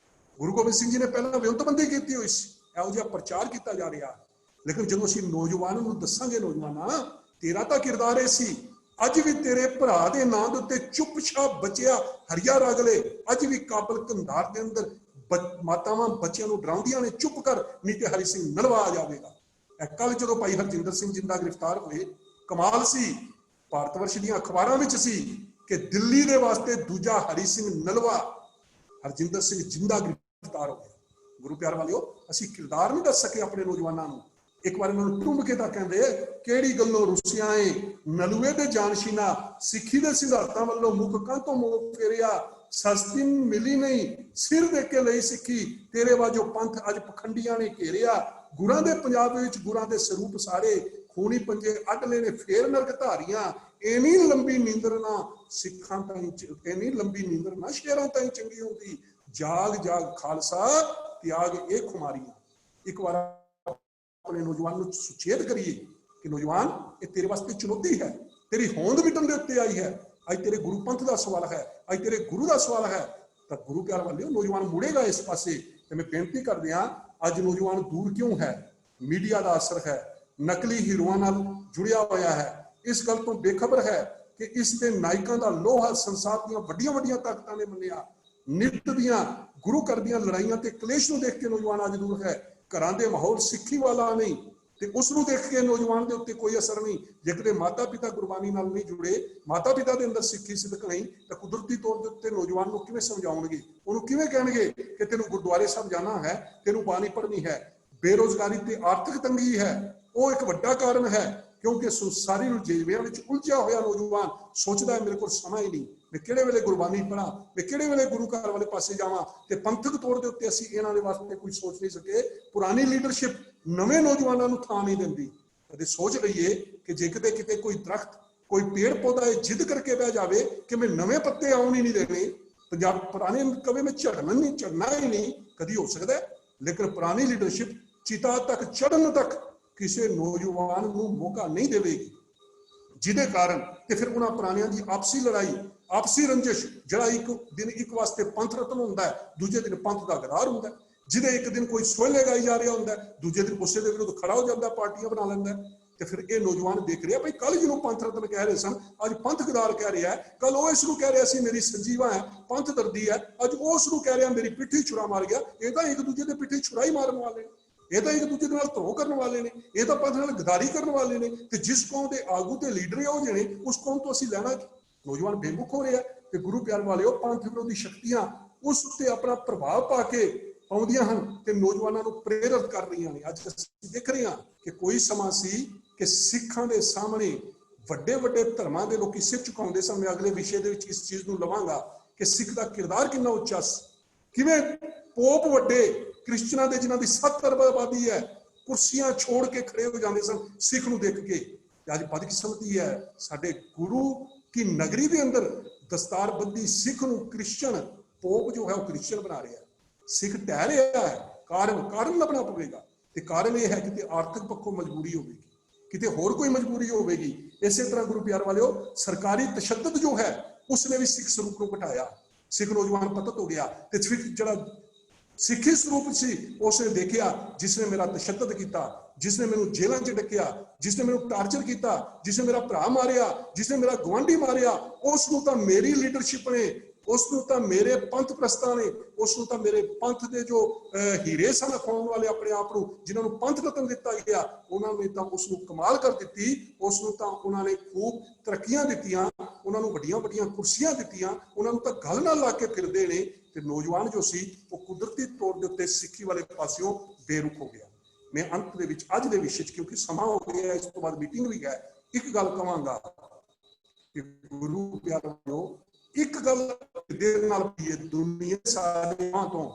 ਗੁਰੂ ਗੋਬਿੰਦ ਸਿੰਘ ਜੀ ਨੇ ਪਹਿਲਾਂ ਵਿਉਂਤਬੰਦੀ ਕੀਤੀ ਹੋਈ ਸੀ, ਇਹੋ ਜਿਹਾ ਪ੍ਰਚਾਰ ਕੀਤਾ ਜਾ ਰਿਹਾ। ਲੇਕਿਨ ਜਦੋਂ ਅਸੀਂ ਨੌਜਵਾਨਾਂ ਨੂੰ ਦੱਸਾਂਗੇ, ਨੌਜਵਾਨਾਂ ਤੇਰਾ ਤਾਂ ਕਿਰਦਾਰ ਇਹ ਸੀ, ਅੱਜ ਵੀ ਤੇਰੇ ਭਰਾ ਦੇ ਨਾਂ ਦੇ ਉੱਤੇ ਚੁੱਪਚਾਪ ਬਚਿਆ ਹਰੀਆ ਰਾਗਲੇ, ਅੱਜ ਵੀ ਕਾਬਲ ਕੰਧਾਰ ਦੇ ਅੰਦਰ ਮਾਤਾਵਾਂ ਬੱਚਿਆਂ ਨੂੰ ਡਰਾਉਂਦੀਆਂ ਨੇ, ਚੁੱਪ ਕਰ ਨਹੀਂ ਤੇ ਹਰੀ ਸਿੰਘ ਨਲਵਾ ਆ ਜਾਵੇਗਾ। ਇਹ ਕੱਲ ਜਦੋਂ ਭਾਈ ਹਰਜਿੰਦਰ ਸਿੰਘ ਜਿੰਦਾ ਗ੍ਰਿਫਤਾਰ ਹੋਏ, ਕਮਾਲ ਸੀ, ਭਾਰਤ ਵਰਸ਼ ਦੀਆਂ ਅਖਬਾਰਾਂ ਵਿੱਚ ਸੀ ਕਿ ਦਿੱਲੀ ਦੇ ਵਾਸਤੇ ਦੂਜਾ ਹਰੀ ਸਿੰਘ ਨਲਵਾ, ਹਰਜਿੰਦਰ ਸਿੰਘ ਜਿੰਦਾ ਗ੍ਰਿਫਤਾਰ ਹੋ ਗਿਆ। ਗੁਰੂ ਪਿਆਰ ਵਾਲਿਓ, ਅਸੀਂ ਕਿਰਦਾਰ ਨਹੀਂ ਦੱਸ ਸਕੇ ਆਪਣੇ ਨੌਜਵਾਨਾਂ ਨੂੰ। ਇੱਕ ਵਾਰ ਇਹਨਾਂ ਨੂੰ ਟੁੰਬ ਕੇ ਤਾਂ ਕਹਿੰਦੇ, ਕਿਹੜੀ ਗੱਲੋਂ ਰੁੱਸਿਆ ਏ ਨਲੂਏ ਦੇ ਜਾਨਸ਼ੀਨਾ, ਸਿੱਖੀ ਦੇ ਸਿਧਾਂਤਾਂ ਵੱਲੋਂ ਮੁੱਖ ਕਾਂ ਤੋਂ ਮੋਹ ਫੇਰਿਆ, सस्ती मिली नहीं, सिर दे के लई सिक्खी, तेरे वाजो पंथ अज पखंडियां ने घेरिया। गुरां दे पंजाब विच गुरां दे स्वरूप सारे, खूनी पंजे अड लेने फेर नरक धारियां। एनी लंबी नींदर ना सिखां ताईं, एनी लंबी नींदर ना शेरां ताईं चंगी हुंदी। जाग जाग खालसा त्याग ए खुमारियां। एक बार अपने नौजवान को सुचेत करिए कि नौजवान ये तेरे वास्ते चुनौती है, तेरी होंद मिटन दे उत्ते आई है। अज तेरे गुरु पंथ का सवाल है, अज तेरे गुरु का सवाल है। तो गुरु प्यार वाले नौजवान मुड़ेगा इस पासे। तो मैं बेनती कर दिया, अज नौजवान दूर क्यों है? मीडिया का असर है, नकली हीरोआं नाल जुड़िया होया है, इस गल तो बेखबर है कि इस दे नायकां दा लोहा संसार दीयां वड्डियां वड्डियां ताकतां ने मन्निया। नित दियां गुरु घर दीयां लड़ाइयां ते कलेश नूं देख के नौजवान अज दूर है। घरां दे माहौल सिੱਖੀ वाला नहीं ਤੇ ਉਸ ਨੂੰ ਦੇਖ ਕੇ ਨੌਜਵਾਨ ਦੇ ਉੱਤੇ ਕੋਈ ਅਸਰ ਨਹੀਂ। ਜੇ ਕਿਤੇ ਮਾਤਾ ਪਿਤਾ ਗੁਰਬਾਣੀ ਨਾਲ ਨਹੀਂ ਜੁੜੇ, ਮਾਤਾ ਪਿਤਾ ਦੇ ਅੰਦਰ ਸਿੱਖੀ ਸਿਦਕ ਨਹੀਂ, ਤਾਂ ਕੁਦਰਤੀ ਤੌਰ ਦੇ ਉੱਤੇ ਨੌਜਵਾਨ ਨੂੰ ਕਿਵੇਂ ਸਮਝਾਉਣਗੇ? ਉਹਨੂੰ ਕਿਵੇਂ ਕਹਿਣਗੇ ਕਿ ਤੈਨੂੰ ਗੁਰਦੁਆਰੇ ਸਾਹਿਬ ਜਾਣਾ ਹੈ, ਤੈਨੂੰ ਬਾਣੀ ਪੜ੍ਹਨੀ ਹੈ? ਬੇਰੋਜ਼ਗਾਰੀ ਤੇ ਆਰਥਿਕ ਤੰਗੀ ਹੈ, ਉਹ ਇੱਕ ਵੱਡਾ ਕਾਰਨ ਹੈ, ਕਿਉਂਕਿ ਸੰਸਾਰੀ ਰੁਝੇਵਿਆਂ ਵਿੱਚ ਉਲਝਿਆ ਹੋਇਆ ਨੌਜਵਾਨ ਸੋਚਦਾ ਹੈ ਮੇਰੇ ਕੋਲ ਸਮਾਂ ਹੀ ਨਹੀਂ, मैं किहड़े वेले गुरबानी पढ़ा, मैं किहड़े वेले गुरु घर वाले पासे जावां। ते पंथक तौर दे उत्ते असीं इन्हां दे वास्ते कोई सोच नहीं सके। पुरानी लीडरशिप नवे नौजवानों नूं थां नहीं दिंदी। कदे सोच लईए कि जे किते किते कोई दरख्त, कोई पेड़ पौधा जिद करके बह जावे कि मैं नवे पत्ते आउण ही नहीं देने, पंजाब पुराने कवे में चढ़ना ही नहीं, कदी हो सकदा है। लेकिन पुरानी लीडरशिप चिता तक चढ़न तक किसी नौजवान नूं मौका नहीं देवेगी, जिहदे कारण ते फिर उन्हां पुराणियां दी आपसी लड़ाई, आपसी रंजिश, जिहड़ा एक दिन एक वास्ते पंथ रतन हुंदा है, दूजे दिन पंथ दा गरार हुंदा है, जिहदे एक दिन कोई सोहले गाई जा रहा हुंदा है, दूजे दिन उसे दे विरुद्ध खड़ा हो जांदा, पार्टियां बना लैंदा है। ते फिर ये नौजवान देख रहे भाई, कल जिन्हों पंथ रतन कह रहे सन, अज पंथ गदार कह रहा है, कल वो इसनूं कह रहा सी मेरी संजीवा है, पंथ दर्दी है, अज वो उसनूं कह रहा मेरी पिट्ठी छुरा मार गया। ये तां एक दूजे दे पिट्ठी छुरा ही मारन वाले, ये तो एक दूजे नाल धो करने वाले ने, ये तो पंथ नाल गदारी करने वाले ने। ते जिस कौम के आगू ते लीडर हो जाने, उस कौम तो असीं लैना की? नौजवान बेमुख हो रहा है। ते गुरु प्यार वाले पंथ विरोधी शक्तियां उस उत्ते अपना प्रभाव पा के आउंदियां हन ते नौजवानों को प्रेरित कर रही हैं। अज असीं देख रहे हैं कि कोई समा सी कि सिखां दे सामने वड्डे वड्डे धर्मां दे लोकी सिर झुकाउंदे सन। मैं अगले विषय दे विच इस चीज़ नूं लवांगा कि सिख दा किरदार किन्ना उच्चा सी, किवें पोप वड्डे क्रिश्चियनां दे जिन्हां दी 7 अरब आबादी है, कुर्सियां छोड़ के खड़े हो जाते सन सिख नूं देख के। अज बदकिस्मती है, साडे गुरु की नगरी के अंदर दस्तारबंदी सिख नूं क्रिश्चियन, पोप जो है वो क्रिश्चियन बना रहा है, सिख ढह रहा है। कारण लभना पवेगा। ते कारण यह है कि आर्थिक पक्षों मजबूरी होगी, किते होर कोई मजबूरी होगी। इस तरह गुरु प्यार वाले सरकारी तशद्दद जो है उसने भी सिख स्वरूप को घटाया, सिख नौजवान पतत हो गया। ते फिर जड़ा सिखी स्वरूप सी उसने देखा, जिसने मेरा तशद्दद किया, जिसने मैनू जेलों च डकिया, जिसने मैनू टार्चर किया, जिसने मेरा भरा मारिया, जिसने मेरा गुआंढी मारिया, उसनूं तां मेरी लीडरशिप ने, उसनूं तां मेरे पंथ प्रस्तां ने, उसनूं तां मेरे पंथ के जो हीरे सन अखाउण वाले अपने आप को, जिन्होंने पंथ रतन दिता गया, उन्होंने तां उसनूं कमाल कर दी, उसनूं तां उन्होंने खूब तरक्कियां दित्तियां, उन्होंने वड्डियां वड्डियां कुर्सियां दित्तियां, उन्होंने तां गल नाल ला के फिरदे ने। ते नौजवान जो सी वो कुदरती तौर के उत्ते सिक्खी वाले पासियों बेरुख हो गया। मैं अंत दे विच अज दे विषय क्योंकि समा हो गया, इस तो बाद मीटिंग भी है, एक गल कहांगा कि गुरु प्यारो एक गल दे नाल पीए दुनिया सारे तो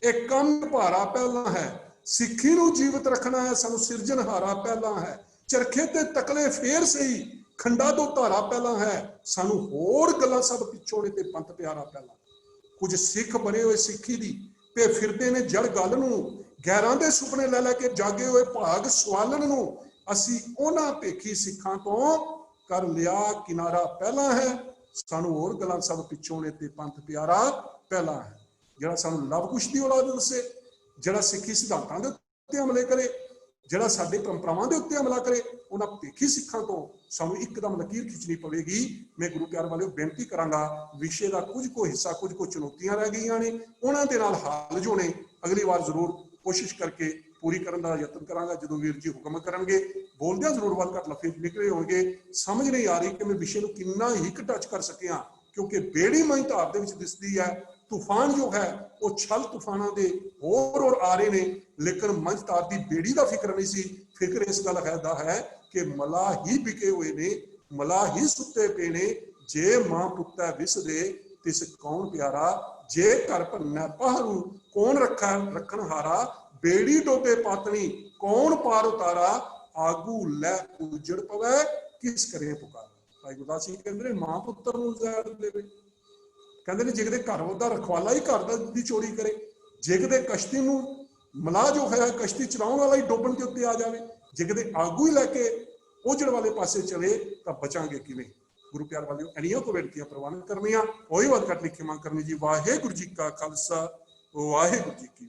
एक कम भारा पहला है, सिक्खी नूं जीवित रखना है, सानू सिरजनहारा पहला है, चरखे ते तकले फेर सही, खंडा तो धारा पहला है, सानू होर गल्लां सब पिछों ने ते पंथ प्यारा पहला। कुछ सिख बने हुए सिक्खी दी पे फिरदे ने जड़ गल नूं, गैरां दे सुपने लै लै के जागे हुए भाग सवालन नूं। असीं उन्हां भेखी सिखां तो कर लिया किनारा पहला है, सानू होर गल्लां सब पिछों ने ते पंथ प्यारा पहला है। जिहड़ा सानू लव कुश दी औलाद दसे, जिहड़ा सिक्खी सिद्धांतां दे उत्ते हमले करे, जिहड़ा साडे परंपरावां दे उत्ते हमला करे, उन्हां भेखी सिखां तो सानू एकदम लकीर खिंचनी पवेगी। मैं गुरु प्यार वाले बेनती करांगा, विषय का कुछ को हिस्सा, कुछ को चुनौतियां रह गई ने, उन्हां दे नाल हाल जो ने अगली बार जरूर कोशिश करके पूरी करने का यत्न करांगा। जो वीर जी हुक्म करनगे, बोलदे जरूर वाल घट लफे निकले होंगे। समझ नहीं आ रही कि मैं विषय को कितना हिक टच कर सकिया, क्योंकि बेड़ी मई धार दे विच दिसदी है, तूफान जो है वो छल तूफाना के होर आ रहे हैं, लेकिन मंझ तार की बेड़ी का फिक्र नहीं सी। फिक्र इस गल है कि मलाह ही बिके हुए ने, मलाह ही सुते पे ने, जे मां पुत्ता विस दे तिस कौन प्यारा, जे घर भन्नै पहरू कौन रखा रखन हारा, बेड़ी डोबे पातनी कौन पार उतारा, आगू लै उजड़ पवै किस करे पुकारा। भाई गुरदास जी कहते ने मां पुत्र नूं उजाड़ देवे, कहते ने जे किते घर ओहदा रखवाला ही घर दी चोरी करे, जे किते कश्ती नूं मलाह जो है कश्ती चलाउण वाला ही डोबण के उत्ते आ जावे, जे किते आगू ही लैके उजड़ वाले पासे चले तां बचांगे किवें। गुरु प्यार वालियो इन्नियां को बेनतियां प्रवान करनियां, ओही वध घट लिखी मां करनी जी। वाहिगुरू जी का खालसा वाहिगुरू जी की